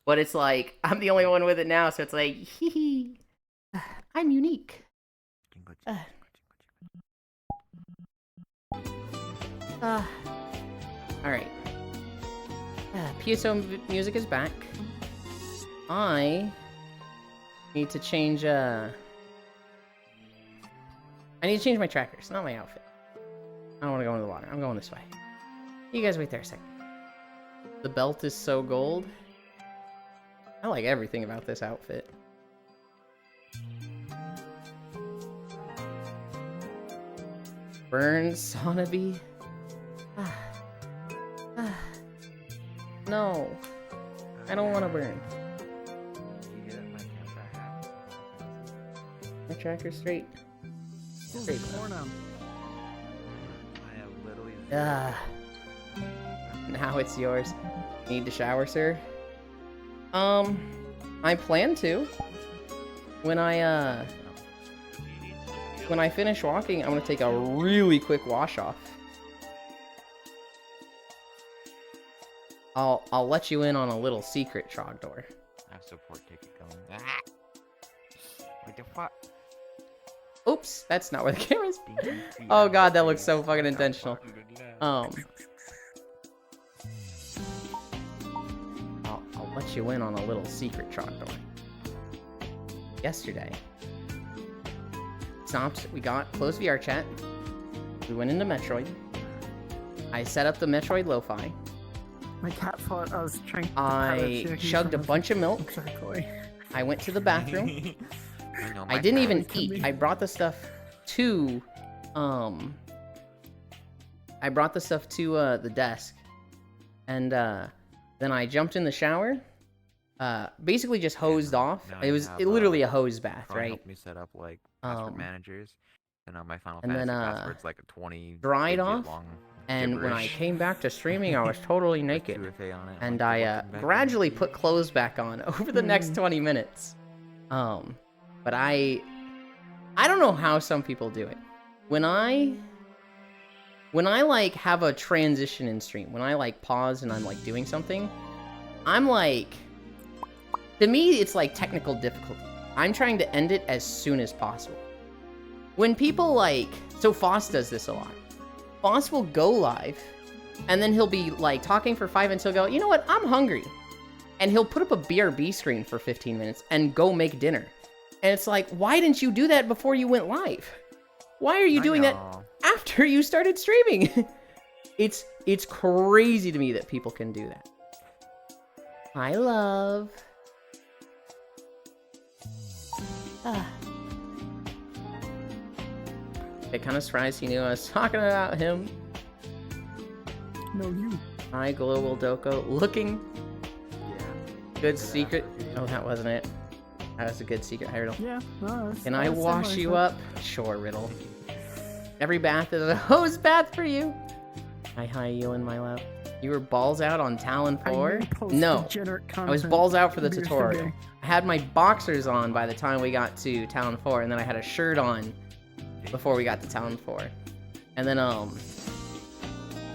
But it's like, I'm the only one with it now, so it's like, hee hee. I'm unique. Alright. PSO music is back. I need to change, I need to change my trackers, not my outfit. I don't want to go into the water. I'm going this way. You guys wait there a second. The belt is so gold. I like everything about this outfit. Burn, Sonabe. No. I don't want to burn. My tracker's straight. Straight. Now it's yours. Need to shower, sir? I plan to. When I finish walking, I'm gonna take a really quick wash off. I'll let you in on a little secret, Trogdor.
I have support ticket going. Ah! What the fuck?
Oops, that's not where the camera's. Oh god, that looks so fucking intentional. I'll let you in on a little secret, Trogdor. Yesterday, we got closed VR chat. We went into Metroid. I set up the Metroid lo-fi.
My cat thought I was trying to
I chugged a bunch of milk.
Exactly.
I went to the bathroom. I didn't even eat. I brought the stuff to the desk. And then I jumped in the shower. Basically just hosed off. It was literally a hose bath, right?
Helped me set up like password managers. And my Final
and
Fantasy
then
password's like a 20
dried
digit
off.
long
And when I
gibberish.
came back to streaming, I was totally naked.
2FA on it.
And
like,
I
looking back
gradually
in the
put clothes back on over the next 20 minutes. But I don't know how some people do it. When I like have a transition in stream, when I like pause and I'm like doing something, I'm like, to me it's like technical difficulty. I'm trying to end it as soon as possible. When people like, so Foss does this a lot. Foss will go live, and then he'll be like talking for 5 minutes. He'll go, you know what? I'm hungry, and he'll put up a BRB screen for 15 minutes and go make dinner. And it's like, why didn't you do that before you went live? Why are you doing that after you started streaming? It's crazy to me that people can do that. Hi, love. It kind of surprised he knew I was talking about him.
No, you.
Hi, Global Doko. Looking. Good secret. Oh, that wasn't it. That was a good secret. Hi, Riddle.
Yeah, no,
Can I wash you up? Sure, Riddle. Every bath is a hose bath for you. Hi, Yulind, my love. You were balls out on Talon 4? No. I was balls out for the tutorial. I had my boxers on by the time we got to Talon 4, and then I had a shirt on before we got to Talon 4. And then,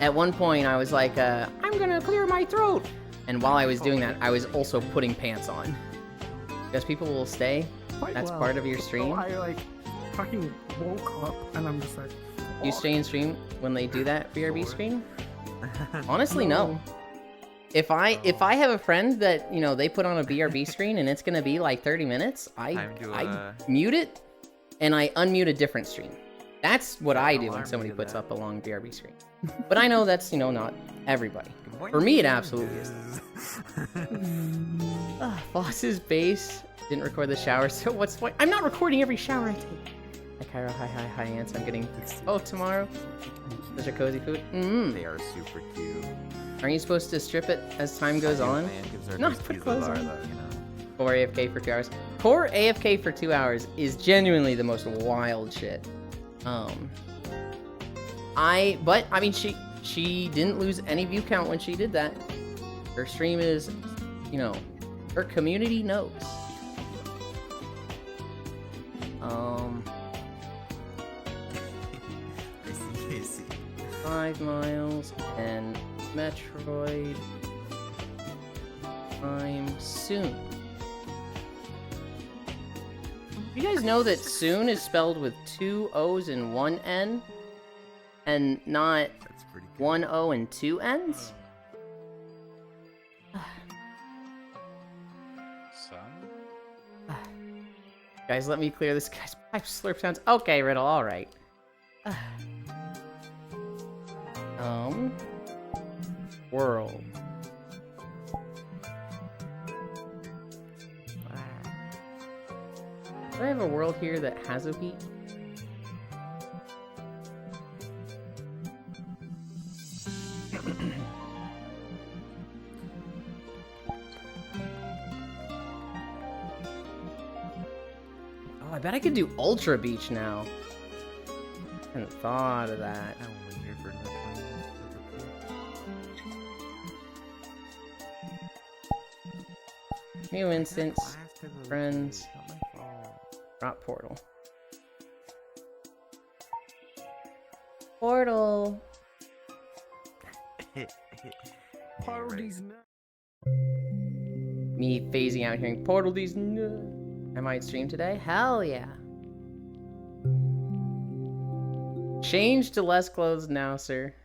at one point I was like, I'm gonna clear my throat! And while I was doing that, I was also putting pants on. Because people will stay. That's part of your stream.
So I, like, fucking woke up, and I'm just like...
You stay in stream when they do that BRB screen? Honestly, no. If I have a friend that, you know, they put on a BRB screen and it's gonna be like 30 minutes, I mute it and I unmute a different stream. That's what I do when somebody puts up a long BRB screen. But I know that's, you know, not everybody. For me, it absolutely is. Boss's base didn't record the shower, so what's the point? I'm not recording every shower I take. Hi, Cairo. Hi, Ants. I'm getting... Oh, tomorrow? Such a cozy food.
They are super cute.
Aren't you supposed to strip it as time goes on? Not put clothes on.
Though, you know.
Core AFK for 2 hours. Core AFK for 2 hours is genuinely the most wild shit. But I mean, she didn't lose any view count when she did that. Her stream is, you know, her community knows. 5 miles and Metroid time soon. You guys know that soon is spelled with 2 O's and 1 N? And not
That's pretty good.
1 O and 2 N's?
Son?
Guys, let me clear this guy's pipe slurp sounds. Okay, Riddle, alright. World. Do I have a world here that has a beat? Oh, I bet I could do Ultra Beach now. I hadn't thought of that.
I'm only here for another 20 minutes.
New instance.
Last of those
Friends.
days, not my fault.
Drop portal. Portal.
Parodies now.
Me phasing out hearing portal these. I might stream today. Hell yeah. Change to less clothes now, sir.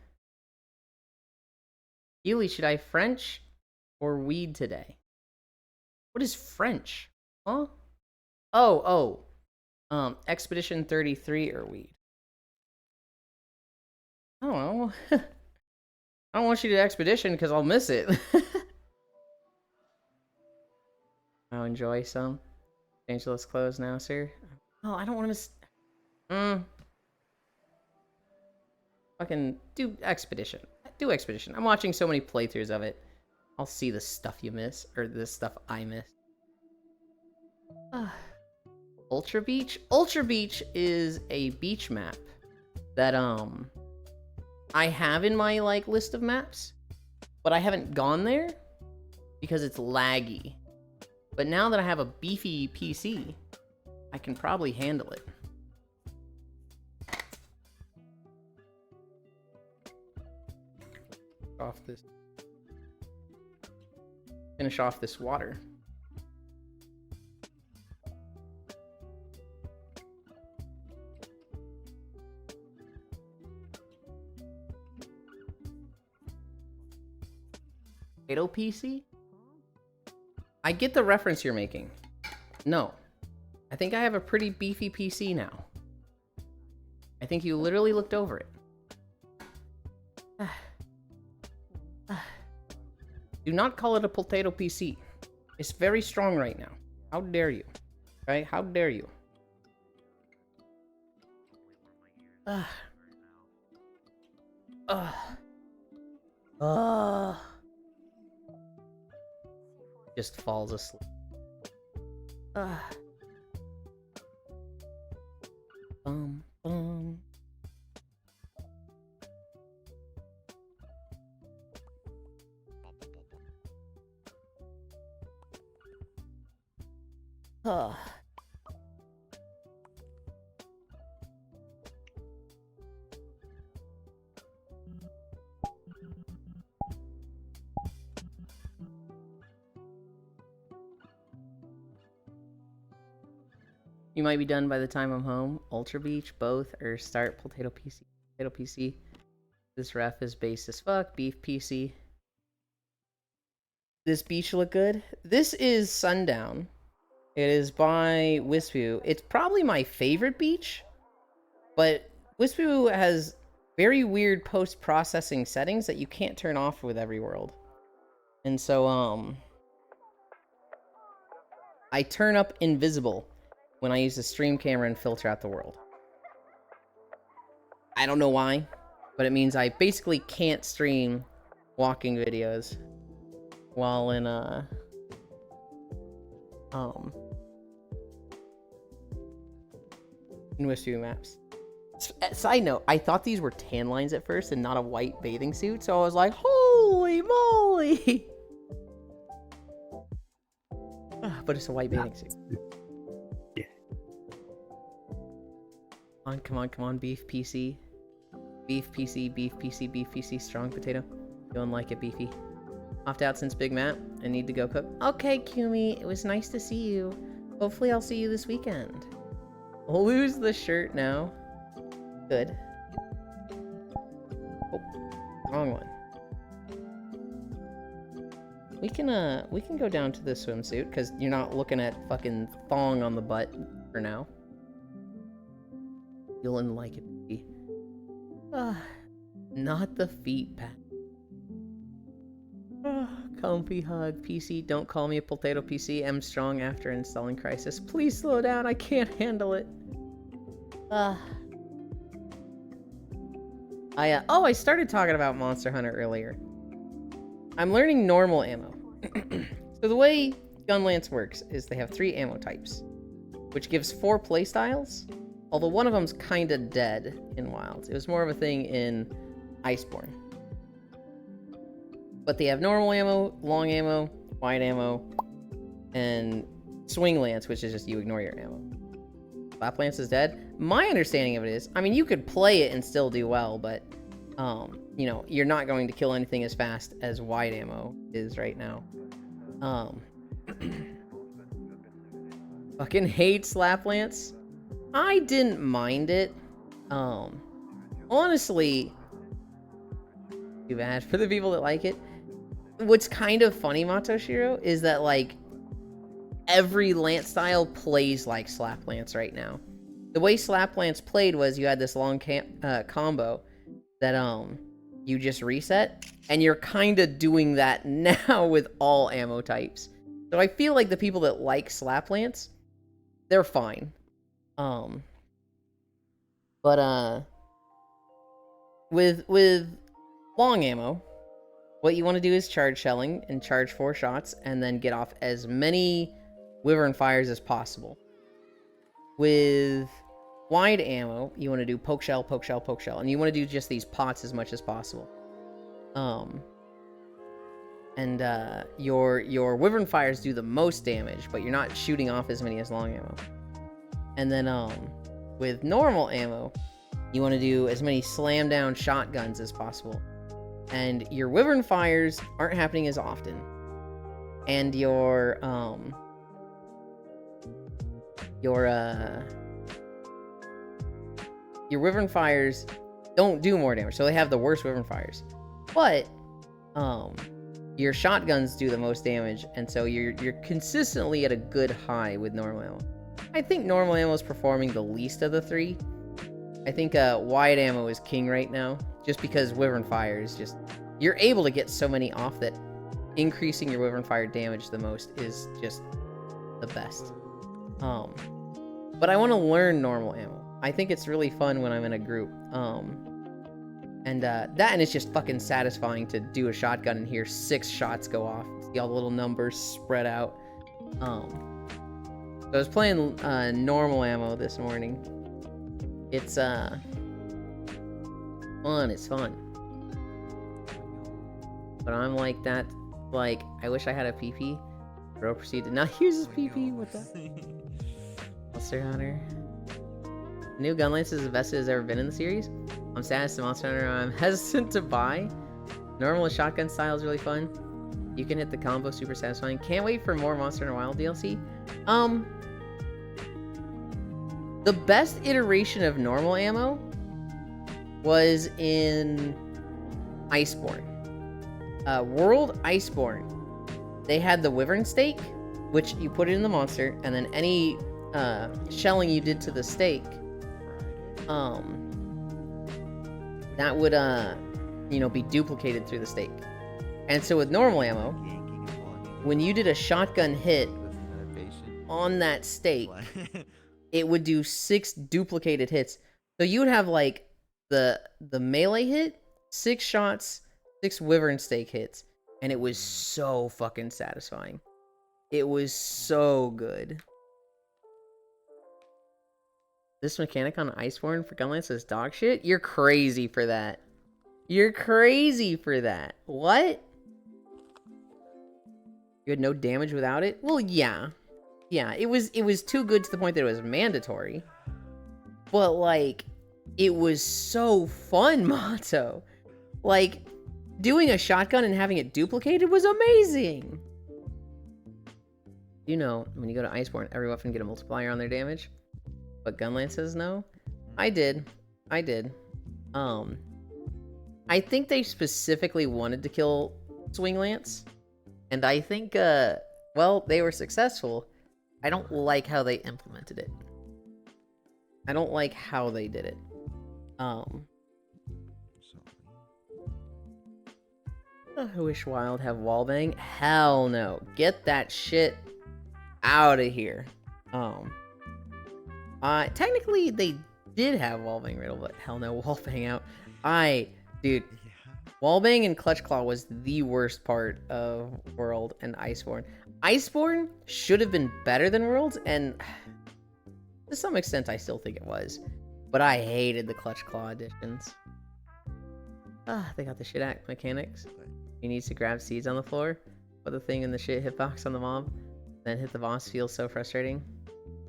Yuli, should I French or weed today? What is French? Huh? Oh. Expedition 33 or weed. I don't know. I don't want you to Expedition because I'll miss it. I'll enjoy some. Change to less clothes now, sir. Oh, I don't want to miss... Fucking do Expedition. Do Expedition. I'm watching so many playthroughs of it. I'll see the stuff you miss, or the stuff I miss. Ultra Beach? Ultra Beach is a beach map that, I have in my, like, list of maps, but I haven't gone there because it's laggy. But now that I have a beefy PC, I can probably handle it. Finish off this water. Potato PC? I get the reference you're making. No. I think I have a pretty beefy PC now. I think you literally looked over it. Do not call it a potato PC. It's very strong right now. How dare you? Right? How dare you? Just falls asleep. Bum. You might be done by the time I'm home. Ultra Beach, both, or start Potato PC. Potato PC. This ref is base as fuck. Beef PC. This beach look good? This is Sundown. It is by Wispoo. It's probably my favorite beach, but Wispoo has very weird post-processing settings that you can't turn off with every world. And so, I turn up invisible when I use the stream camera and filter out the world. I don't know why, but it means I basically can't stream walking videos while in in Westview Maps. Side note, I thought these were tan lines at first and not a white bathing suit, so I was like, holy moly! But it's a white bathing suit.
Yeah.
Come on, beef PC. Beef PC, beef PC, beef PC, strong potato. Feeling like it, beefy. Opt out since Big Matt. I need to go cook. Okay, Kumi, it was nice to see you. Hopefully I'll see you this weekend. I'll lose the shirt now. Good. Oh, wrong one. We can go down to the swimsuit, because you're not looking at fucking thong on the butt for now. You'll like it. Not the feet, Pat. Comfy hug, PC. Don't call me a potato PC. I'm strong after installing Crisis. Please slow down. I can't handle it. I started talking about Monster Hunter earlier. I'm learning normal ammo. So the way Gunlance works is they have 3 ammo types, which gives 4 playstyles, although one of them's kinda dead in Wilds. It was more of a thing in Iceborne. But they have normal ammo, long ammo, wide ammo, and swing lance, which is just you ignore your ammo. Slap lance is dead. My understanding of it is, I mean, you could play it and still do well, but, you know, you're not going to kill anything as fast as wide ammo is right now. Fucking hate slap lance. I didn't mind it. Honestly, too bad for the people that like it. What's kind of funny, Matoshiro, is that, like, every lance style plays like slap lance right now. The way slap lance played was you had this long combo that you just reset, and you're kind of doing that now with all ammo types. So I feel like the people that like slap lance, they're fine. But with long ammo, what you want to do is charge shelling and charge 4 shots and then get off as many wyvern fires as possible. With wide ammo, you want to do poke shell, poke shell, poke shell, and you want to do just these pots as much as possible. Your wyvern fires do the most damage, but you're not shooting off as many as long ammo. And then with normal ammo, you want to do as many slam down shotguns as possible. And your wyvern fires aren't happening as often. And your wyvern fires don't do more damage, so they have the worst wyvern fires. But your shotguns do the most damage, and so you're consistently at a good high with normal ammo. I think normal ammo is performing the least of the 3. I think wide ammo is king right now, just because wyvern fire is just... You're able to get so many off that increasing your wyvern fire damage the most is just the best. But I want to learn normal ammo. I think it's really fun when I'm in a group. And it's just fucking satisfying to do a shotgun and hear 6 shots go off. See all the little numbers spread out. So I was playing normal ammo this morning. It's fun, it's fun. But I'm like that, like, I wish I had a PP. Bro proceed to not use his PP, what the? Monster Hunter. New gun lance is the best it has ever been in the series. I'm sad as to Monster Hunter, I'm hesitant to buy. Normal shotgun style is really fun. You can hit the combo, super satisfying. Can't wait for more Monster Hunter Wild DLC. The best iteration of normal ammo was in Iceborne. World Iceborne. They had the Wyvern Stake, which you put it in the monster, and then any shelling you did to the stake, that would, be duplicated through the stake. And so with normal ammo, when you did a shotgun hit on that stake, it would do 6 duplicated hits. So you would have, like, the melee hit, 6 shots, 6 wyvern stake hits, and it was so fucking satisfying. It was so good. This mechanic on Iceborne for Gunlance is dog shit? You're crazy for that. You're crazy for that. What? You had no damage without it? Well, yeah. Yeah, it was too good to the point that it was mandatory. But, like, it was so fun, Mato. Like, doing a shotgun and having it duplicated was amazing. You know, when you go to Iceborne, every weapon get a multiplier on their damage. But Gunlances, no? I did. I think they specifically wanted to kill Swing Lance. And I think, well, they were successful. I don't like how they implemented it. I don't like how they did it. I wish Wild have wallbang. Hell no. Get that shit out of here. Technically they did have wallbang riddle, but hell no, wallbang out. Dude, wallbang and clutch claw was the worst part of World and Iceborne. Iceborne should have been better than Worlds, and to some extent I still think it was. But I hated the clutch claw additions. They got the shit act mechanics. He needs to grab seeds on the floor, put the thing in the shit hitbox on the mob, then hit the boss. Feels so frustrating.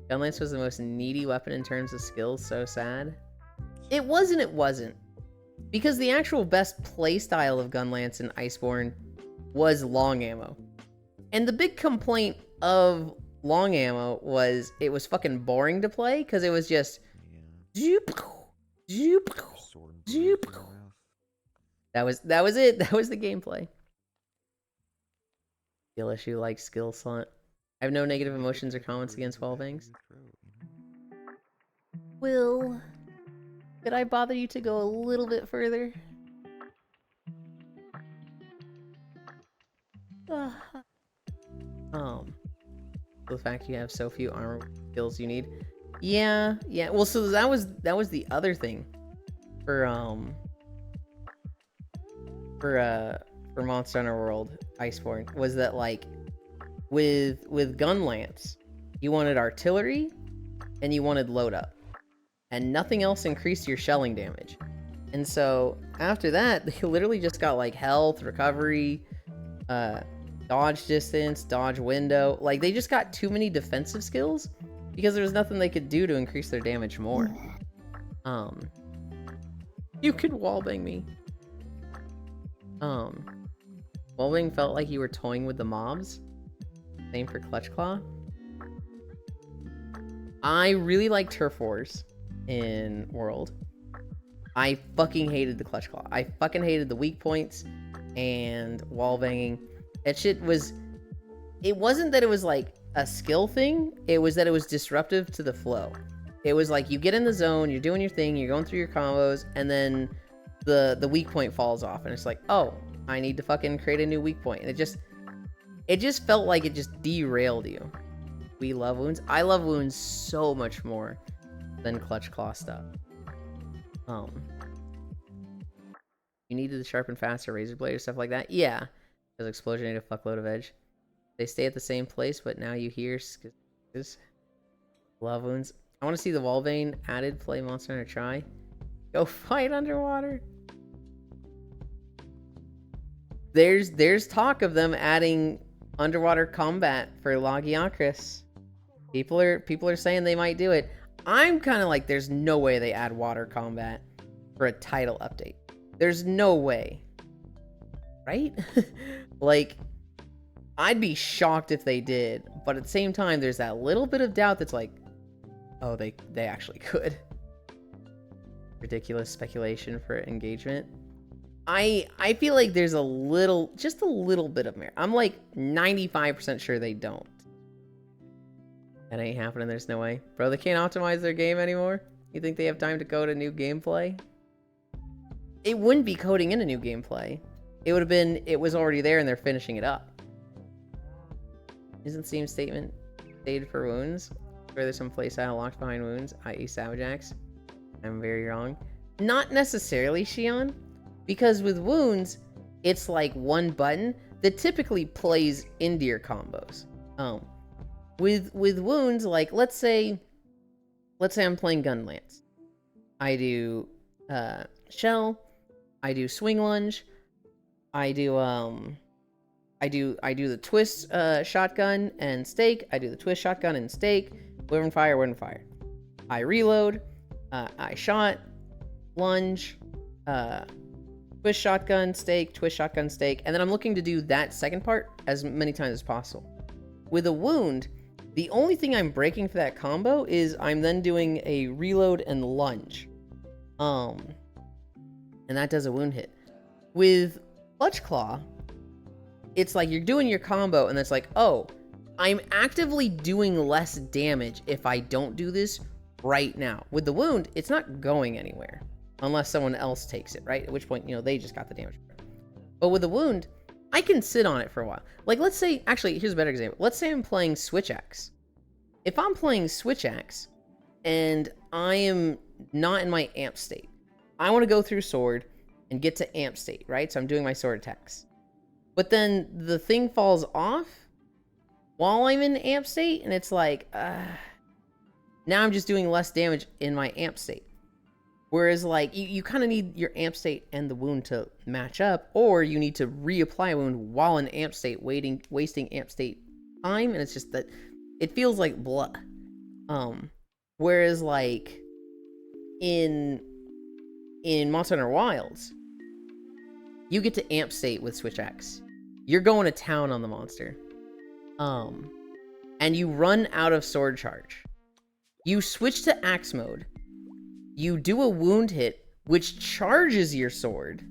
Gunlance was the most needy weapon in terms of skills, so sad. It wasn't. Because the actual best playstyle of Gunlance in Iceborne was long ammo. And the big complaint of long ammo was it was fucking boring to play, because it was just... That was it. That was the gameplay. Skill issue like skill slot. I have no negative emotions or comments against wallbangs. Will, could I bother you to go a little bit further? The fact you have so few armor skills you need. Yeah. Well, so that was the other thing for Monster Hunter World Iceborne, was that, like, with Gunlance, you wanted artillery and you wanted load up, and nothing else increased your shelling damage. And so after that, they literally just got like health, recovery, dodge distance, dodge window. Like, they just got too many defensive skills because there was nothing they could do to increase their damage more. You could wallbang me. Wallbang felt like you were toying with the mobs. Same for Clutch Claw. I really liked Turf Wars in World. I fucking hated the Clutch Claw. I fucking hated the weak points and wallbanging. That shit was... It wasn't that it was like a skill thing. It was that it was disruptive to the flow. It was like you get in the zone, you're doing your thing, you're going through your combos, and then the weak point falls off, and it's like, oh, I need to fucking create a new weak point. And it just felt like it just derailed you. We love wounds. I love wounds so much more than Clutch Claw stuff. You needed to sharpen faster razor blade or stuff like that. Yeah, because explosion ate a fuckload of edge. They stay at the same place, but now you hear love wounds. I want to see the wallbane added. Play Monster Hunter try. Go fight underwater. There's talk of them adding underwater combat for Lagiacrus. People are saying they might do it. I'm kind of like, there's no way they add water combat for a title update. There's no way. Right? Like, I'd be shocked if they did, but at the same time, there's that little bit of doubt that's like, oh, they actually could. Ridiculous speculation for engagement. I feel like there's just a little bit of merit. I'm like 95% sure they don't. That ain't happening. There's no way. Bro, they can't optimize their game anymore? You think they have time to code a new gameplay? It wouldn't be coding in a new gameplay. It would have been, it was already there and they're finishing it up. Isn't Steam's statement stated for wounds? Or there's some playstyle locked behind wounds, i.e. Savage Axe? I'm very wrong. Not necessarily, Shion, because with wounds, it's like one button that typically plays into your combos. With wounds, like let's say I'm playing gun lance. I do shell, I do swing lunge, I do the twist shotgun and stake. I do the twist shotgun and stake. Women fire. I reload. I shot, lunge, twist shotgun, stake, twist shotgun, stake, and then I'm looking to do that second part as many times as possible. With a wound, the only thing I'm breaking for that combo is I'm then doing a reload and lunge. And that does a wound hit. With Clutch Claw, it's like you're doing your combo and it's like, oh, I'm actively doing less damage if I don't do this right now. With the wound, it's not going anywhere unless someone else takes it, right? At which point, they just got the damage. But with the wound, I can sit on it for a while. Like, let's say, actually, here's a better example. Let's say I'm playing Switch Axe. If I'm playing Switch Axe and I am not in my amp state, I want to go through sword and get to amp state, right? So I'm doing my sword attacks. But then the thing falls off while I'm in amp state, and it's like, now I'm just doing less damage in my amp state. Whereas, like, you kind of need your amp state and the wound to match up, or you need to reapply a wound while in amp state, wasting amp state time, and it's just that it feels like blah. Whereas, like, in Monster Hunter Wilds, you get to amp state with Switch Axe. You're going to town on the monster. And you run out of sword charge. You switch to axe mode. You do a wound hit, which charges your sword.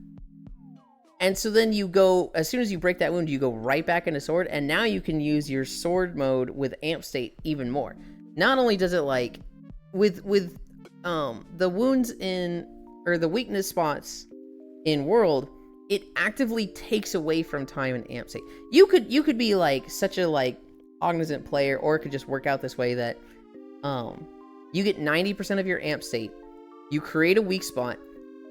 And so then you go, as soon as you break that wound, you go right back into sword, and now you can use your sword mode with amp state even more. Not only does it, like, with the wounds or the weakness spots in World, it actively takes away from time and amp state. You could be like such a like cognizant player, or it could just work out this way that you get 90% of your amp state, you create a weak spot,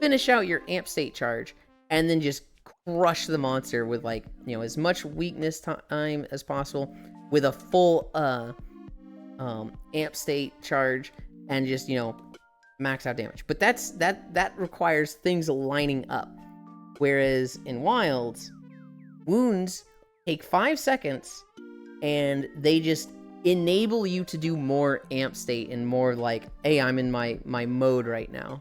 finish out your amp state charge, and then just crush the monster with like, as much weakness time as possible with a full amp state charge, and just, max out damage. But that requires things lining up. Whereas in Wilds, wounds take 5 seconds, and they just enable you to do more amp state and more like, hey, I'm in my mode right now.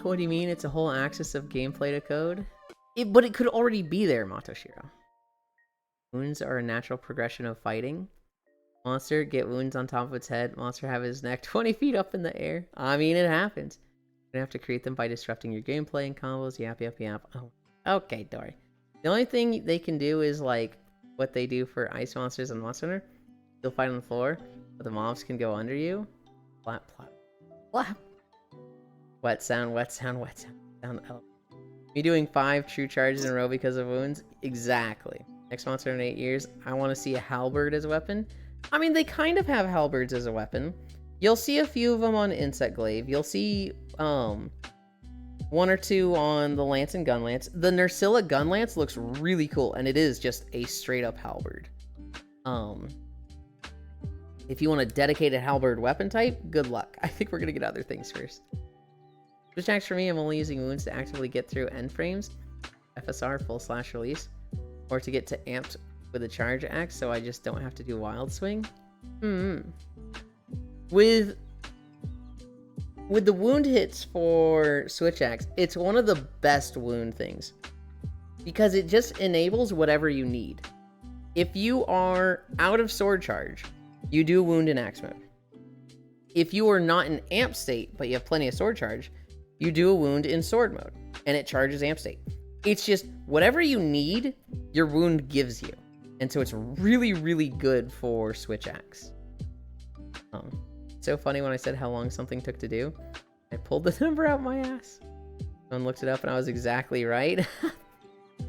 What do you mean? It's a whole axis of gameplay to code? But it could already be there, Matoshiro. Wounds are a natural progression of fighting. Monster get wounds on top of its head. Monster have his neck 20 feet up in the air. I mean, it happens. You're gonna have to create them by disrupting your gameplay and combos. Yap. Oh, okay, Dory. The only thing they can do is like what they do for ice monsters and Monster Hunter. You'll fight on the floor, but the mobs can go under you. Flap, flap, flap. Wet sound. Me doing 5 true charges in a row because of wounds? Exactly. Next monster in 8 years, I want to see a halberd as a weapon. I mean, they kind of have halberds as a weapon. You'll see a few of them on Insect Glaive. You'll see 1 or 2 on the Lance and Gun Lance. The Nursilla Gun Lance looks really cool, and it is just a straight up halberd. If you want a dedicated halberd weapon type, good luck. I think we're gonna get other things first. Switch axe for me, I'm only using wounds to actively get through end frames, FSR full slash release, or to get to amped with a charge axe, so I just don't have to do wild swing. With the wound hits for Switch Axe, it's one of the best wound things, because it just enables whatever you need. If you are out of sword charge, you do wound in axe mode. If you are not in amp state, but you have plenty of sword charge, you do a wound in sword mode, and it charges amp state. It's just whatever you need, your wound gives you. And so it's really, really good for Switch Axe. So funny when I said how long something took to do. I pulled the number out my ass. Someone looked it up and I was exactly right.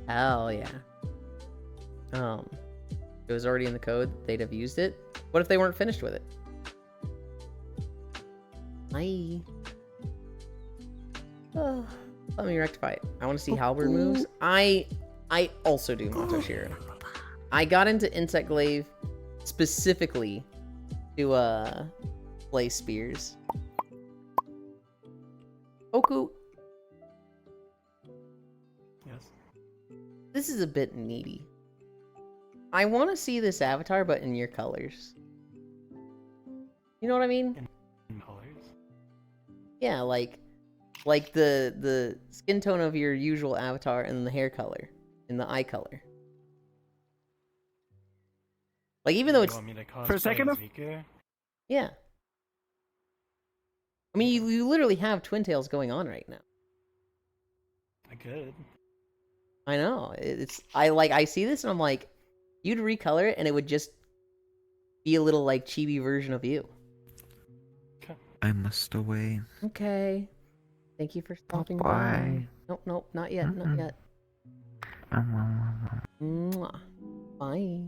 Hell yeah. If it was already in the code, they'd have used it. What if they weren't finished with it? Oh, let me rectify it. I want to see halberd moves. I also do Matoshiro. I got into Insect Glaive specifically to play spears. Oku,
Yes.
this is a bit needy. I want to see this avatar, but in your colors. You know what I mean?
In colors.
Yeah, like the skin tone of your usual avatar and the hair color and the eye color. Like even though
You
it's
want me to
For a
cosplay
second
as
of-
Miku?
yeah. I mean, you literally have twin tails going on right now.
I could.
I know. I see this and I'm like, you'd recolor it and it would just be a little like chibi version of you.
I must away.
Okay. Thank you for stopping by.
Bye.
Nope, not yet, not yet. Mwah. Bye.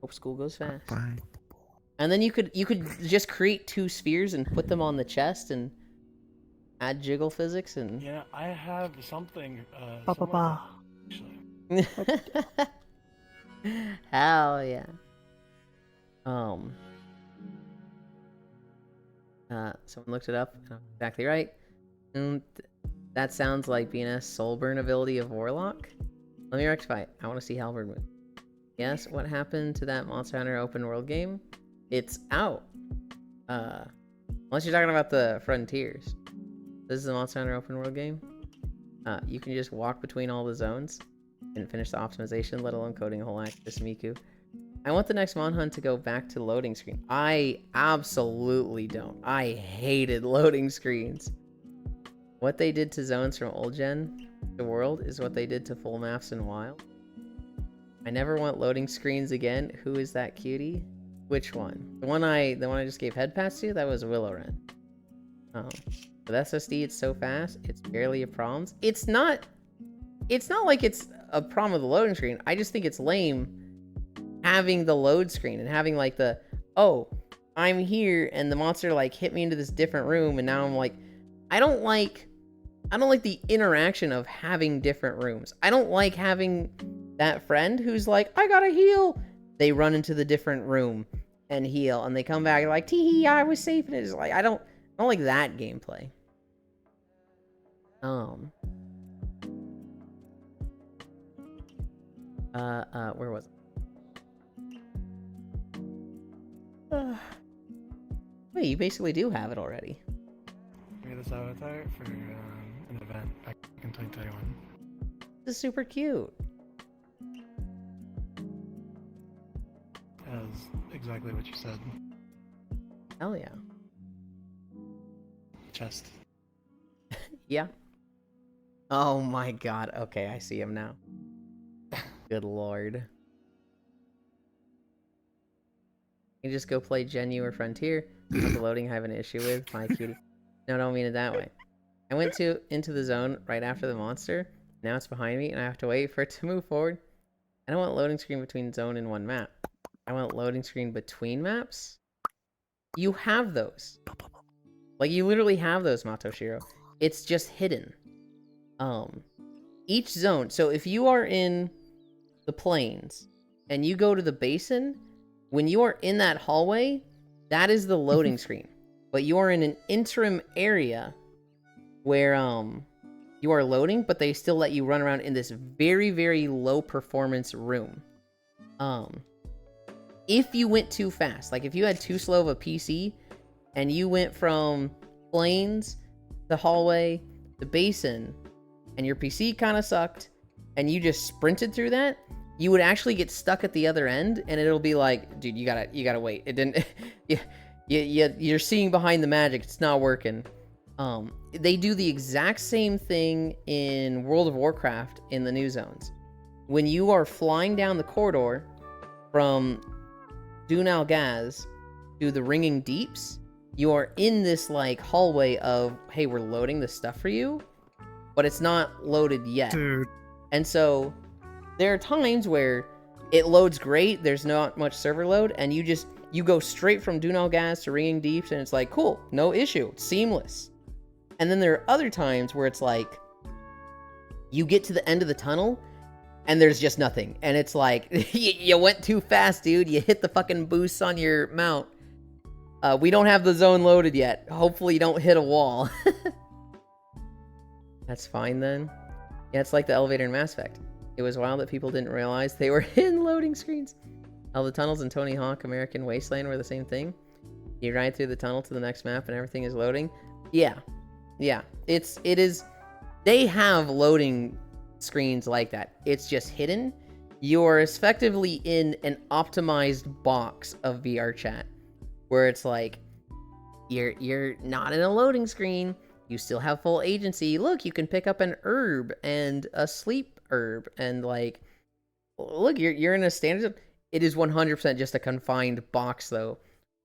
Hope school goes fast.
Bye.
And then you could just create 2 spheres and put them on the chest and add jiggle physics and
Yeah, I have something.
Ba, ba, ba.
Actually.
hell yeah. Someone looked it up and I'm exactly right. And that sounds like being a soulburn ability of Warlock. Let me rectify it. I want to see halberd move. Yes, what happened to that Monster Hunter open world game? It's out. Unless you're talking about the Frontiers. This is the Monster Hunter open world game. You can just walk between all the zones and finish the optimization, let alone coding a whole Actus Miku. I want the next Mon Hunt to go back to loading screen. I absolutely don't. I hated loading screens. What they did to zones from old gen to world is what they did to full maps in wild. I never want loading screens again. Who is that cutie? Which one? The one I just gave head pass to? That was Willow Wren. With SSD, it's so fast. It's barely a problem. It's not like it's a problem with the loading screen. I just think it's lame having the load screen and having like the, oh, I'm here and the monster like hit me into this different room and now I'm like, I don't like the interaction of having different rooms. I don't like having that friend who's like, I gotta heal. They run into the different room and heal and they come back like, tee, I was safe. And it's like, I don't like that gameplay. Where was it? Wait, you basically do have it already.
Made this avatar for an event back in 2021.
This is super cute.
As exactly what you said.
Hell yeah.
Chest.
Yeah. Oh my god. Okay, I see him now. Good lord. You just go play Genu or Frontier. Not the loading I have an issue with. My cutie. No, don't mean it that way. I went into the zone right after the monster. Now it's behind me and I have to wait for it to move forward. I don't want loading screen between zone and one map. I want loading screen between maps. You have those. Like you literally have those, Matoshiro. It's just hidden. Each zone. So if you are in the plains and you go to the basin, when you are in that hallway, that is the loading screen. But you are in an interim area where you are loading, but they still let you run around in this very, very low performance room. If you went too fast, like if you had too slow of a PC and you went from plains, the hallway, the basin, and your PC kind of sucked, and you just sprinted through that, you would actually get stuck at the other end, and it'll be like, dude, you gotta wait. It didn't. You're seeing behind the magic. It's not working. They do the exact same thing in World of Warcraft in the new zones. When you are flying down the corridor from Dun Algaz to the Ringing Deeps, you are in this like hallway of, hey, we're loading this stuff for you, but it's not loaded yet.
Dude.
And so there are times where it loads great, there's not much server load, and you just you go straight from Dunal Gas to Ringing Deeps, and it's like, cool, no issue, seamless. And then there are other times where it's like, you get to the end of the tunnel, and there's just nothing. And it's like, you went too fast, dude. You hit the fucking boosts on your mount. We don't have the zone loaded yet. Hopefully you don't hit a wall. That's fine then. Yeah, it's like the elevator in Mass Effect. It was wild that people didn't realize they were in loading screens. All the tunnels in Tony Hawk American Wasteland were the same thing. You ride through the tunnel to the next map and everything is loading. Yeah. Yeah. It is. They have loading screens like that. It's just hidden. You're effectively in an optimized box of VR chat where it's like, you're not in a loading screen. You still have full agency. Look, you can pick up an herb and a sleep herb, and like, look, you're in a standard. It is 100% just a confined box though,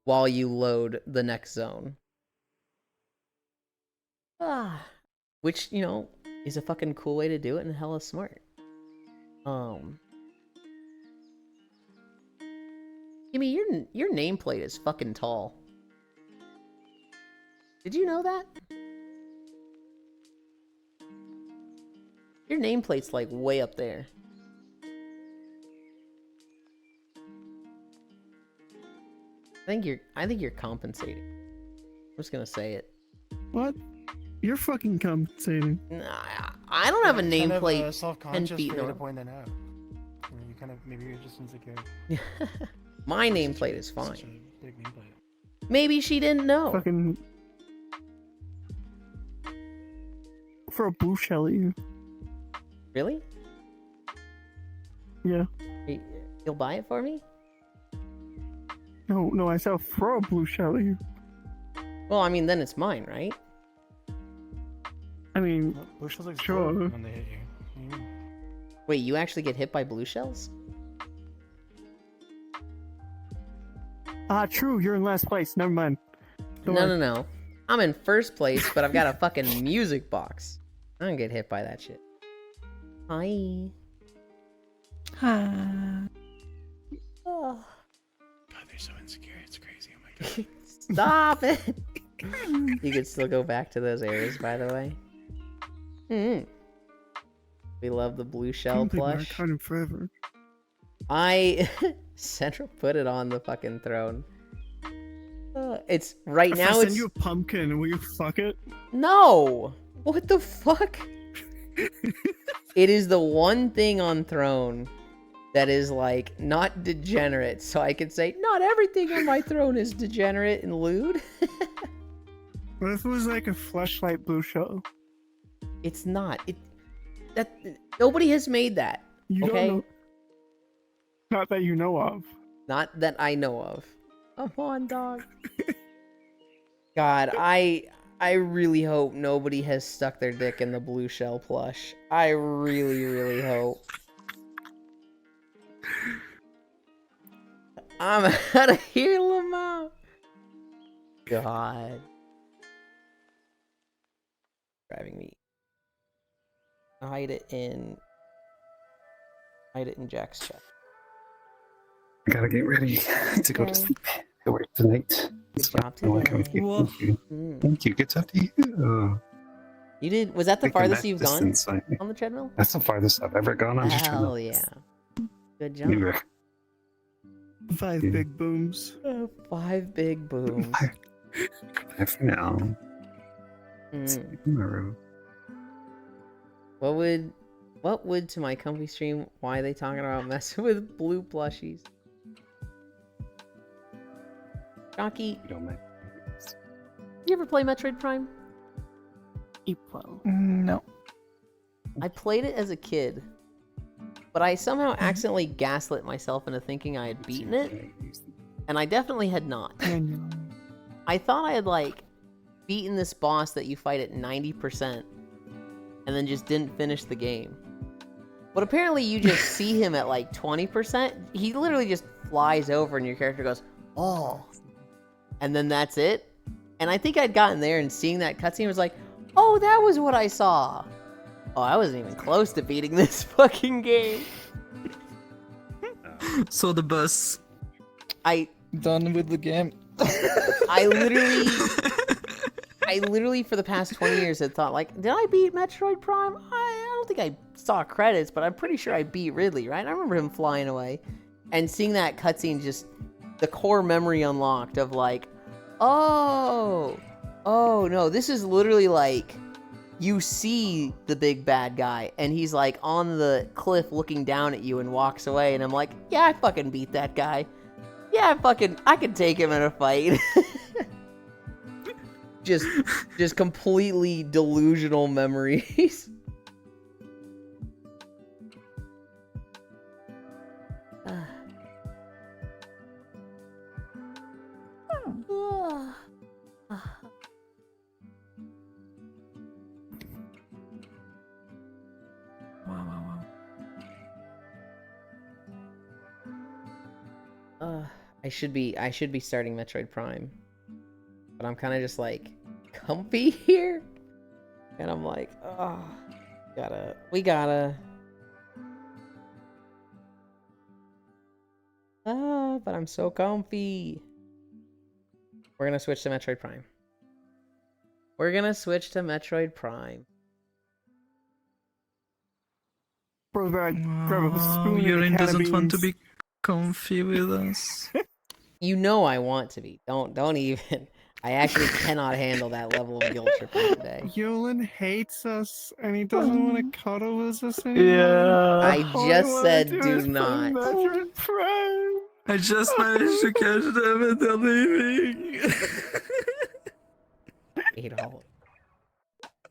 while you load the next zone. Which, you know, is a fucking cool way to do it and hella smart. Kimmy, your nameplate is fucking tall. Did you know that? Your nameplate's like way up there. I think you're compensating. I'm just gonna say it.
What? You're fucking compensating.
Nah, I don't have a nameplate.
Kind of, self-conscious
10 feet
for you to
north.
point that out. I mean, you kind of maybe you're just insecure.
My nameplate is
Such
fine.
a big nameplate.
Maybe she didn't know.
Fucking. For a blue Shelly.
Really?
Yeah.
You'll buy it for me?
No, I said throw a blue Shelly.
Well, I mean, then it's mine, right?
I mean,
Well, blue shells explode
sure.
when they hit you. Mm.
Wait, you actually get hit by blue shells?
True, you're in last place. Never mind. Don't worry.
No. I'm in first place, but I've got a fucking music box. I don't get hit by that shit. Hi.
Hi.
Oh.
God, they're so insecure. It's crazy. Oh my god.
Stop it! You could still go back to those areas, by the way. We love the blue shell
Can't believe
plush.
I've forever.
Central put it on the fucking throne. It's right
If
now.
I send
It's
you a pumpkin, will you fuck it?
no. What the fuck? It is the one thing on throne that is like not degenerate, so I could say not everything on my throne is degenerate and lewd.
What if it was like a fleshlight blue shell?
It's not. That nobody has made that.
You
Okay?
don't know. Not that you know of.
Not that I know of. Come on, dog. God, I really hope nobody has stuck their dick in the blue shell plush. I really, really hope. I'm out of here, Lamau. God. Driving me. Hide it in Jack's chest.
I gotta get ready to go to sleep. I work tonight.
Good
So
job
I wanna come
today.
here. Thank you. Thank you. Good talk to you.
You did? Was that the
Taking
farthest
that
you've gone
distance,
on the treadmill?
That's the farthest I've ever gone on the treadmill.
Hell yeah. Good job.
You were
5
Yeah.
big booms.
5 big booms.
Bye for now.
Mm.
See you tomorrow.
What would to my comfy stream? Why are they talking about messing with blue plushies? Jockey,
You don't mind.
you ever play Metroid Prime?
Equal.
No.
I played it as a kid, but I somehow accidentally gaslit myself into thinking I had beaten it, and I definitely had not. I thought I had like beaten this boss that you fight at 90% and then just didn't finish the game. But apparently you just see him at like 20%. He literally just flies over and your character goes, oh. And then that's it. And I think I'd gotten there and seeing that cutscene was like, oh, that was what I saw. Oh, I wasn't even close to beating this fucking game.
So the bus.
Done with the game.
I literally for the past 20 years had thought, like, did I beat Metroid Prime? I don't think I saw credits, but I'm pretty sure I beat Ridley, right? I remember him flying away. And seeing that cutscene, just the core memory unlocked of like, oh no, this is literally like, you see the big bad guy, and he's like on the cliff looking down at you and walks away, and I'm like, yeah, I fucking beat that guy. Yeah, I could take him in a fight. just completely delusional memories. I should be starting Metroid Prime, but I'm kind of just like comfy here, and I'm like, oh, we gotta. But I'm so comfy. We're gonna switch to Metroid Prime. We're gonna switch to Metroid Prime.
Bro, grab a spoon and a
Yulind
can of
doesn't want to
beans.
be comfy with us.
You know I want to be. Don't even. I actually cannot handle that level of guilt tripping today.
Yulind hates us, and he doesn't want to cuddle with us anymore.
Yeah.
I
All
just
wanna
said
do
do
is play
not.
Metroid Prime.
I just managed to catch them and they're leaving.
Hate all of you.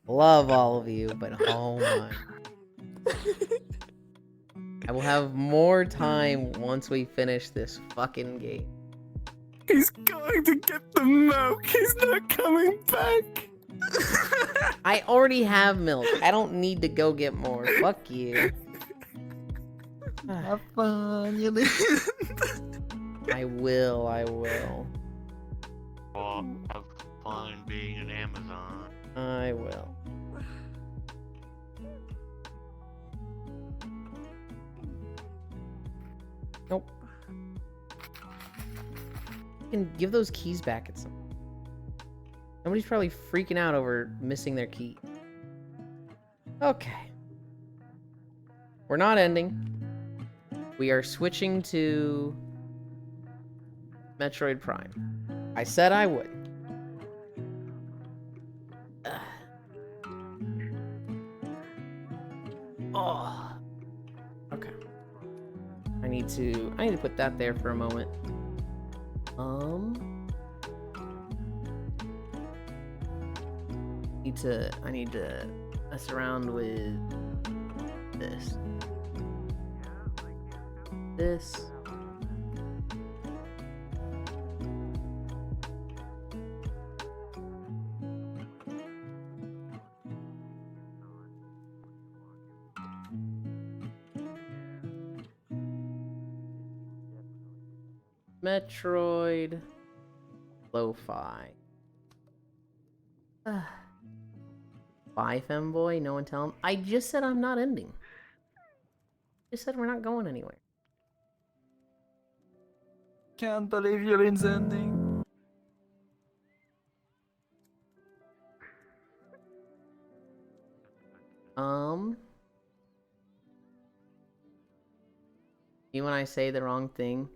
Love all of you, but oh my. I will have more time once we finish this fucking game.
He's going to get the milk. He's not coming back.
I already have milk. I don't need to go get more. Fuck you.
Have fun, Yulind.
I will.
Well, have fun being an Amazon.
I will. Nope. You can give those keys back at some. Somebody's probably freaking out over missing their key. Okay. We're not ending. We are switching to Metroid Prime. I said I would. Oh. Okay. I need to put that there for a moment. I need to mess around with this. This. Metroid Lo-Fi. Bye, femboy. No one tell him. I just said I'm not ending. Just said we're not going anywhere.
Can't believe Yulind's ending.
You when I say the wrong thing,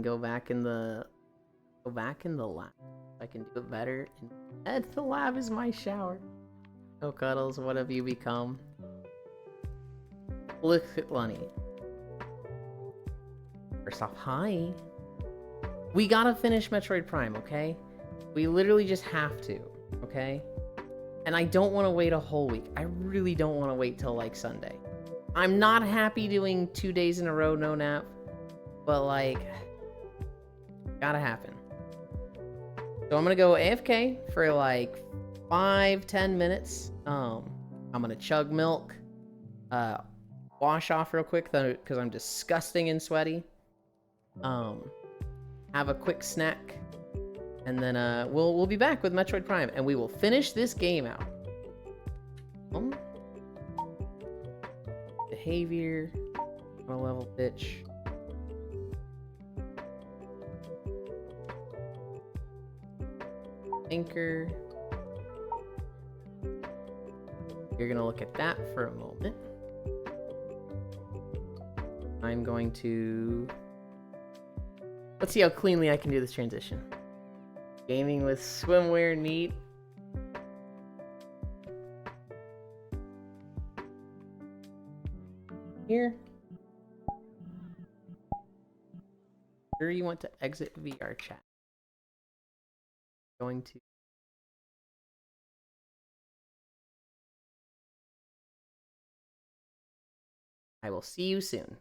go back in the lab. I can do it better. And the lab is my shower. No cuddles. What have you become? Look at Lunny. First off, hi. We gotta finish Metroid Prime, okay? We literally just have to, okay? And I don't want to wait a whole week. I really don't want to wait till like Sunday. I'm not happy doing 2 days in a row, no nap. But like, gotta happen. So I'm gonna go AFK for like 5-10 minutes. I'm gonna chug milk. Wash off real quick because I'm disgusting and sweaty. Have a quick snack. And then we'll be back with Metroid Prime and we will finish this game out. Behavior. I'm gonna level pitch. Anchor. You're gonna look at that for a moment. I'm going to... Let's see how cleanly I can do this transition. Gaming with swimwear, neat. Here. Sure you want to exit VR chat. Going to... I will see you soon.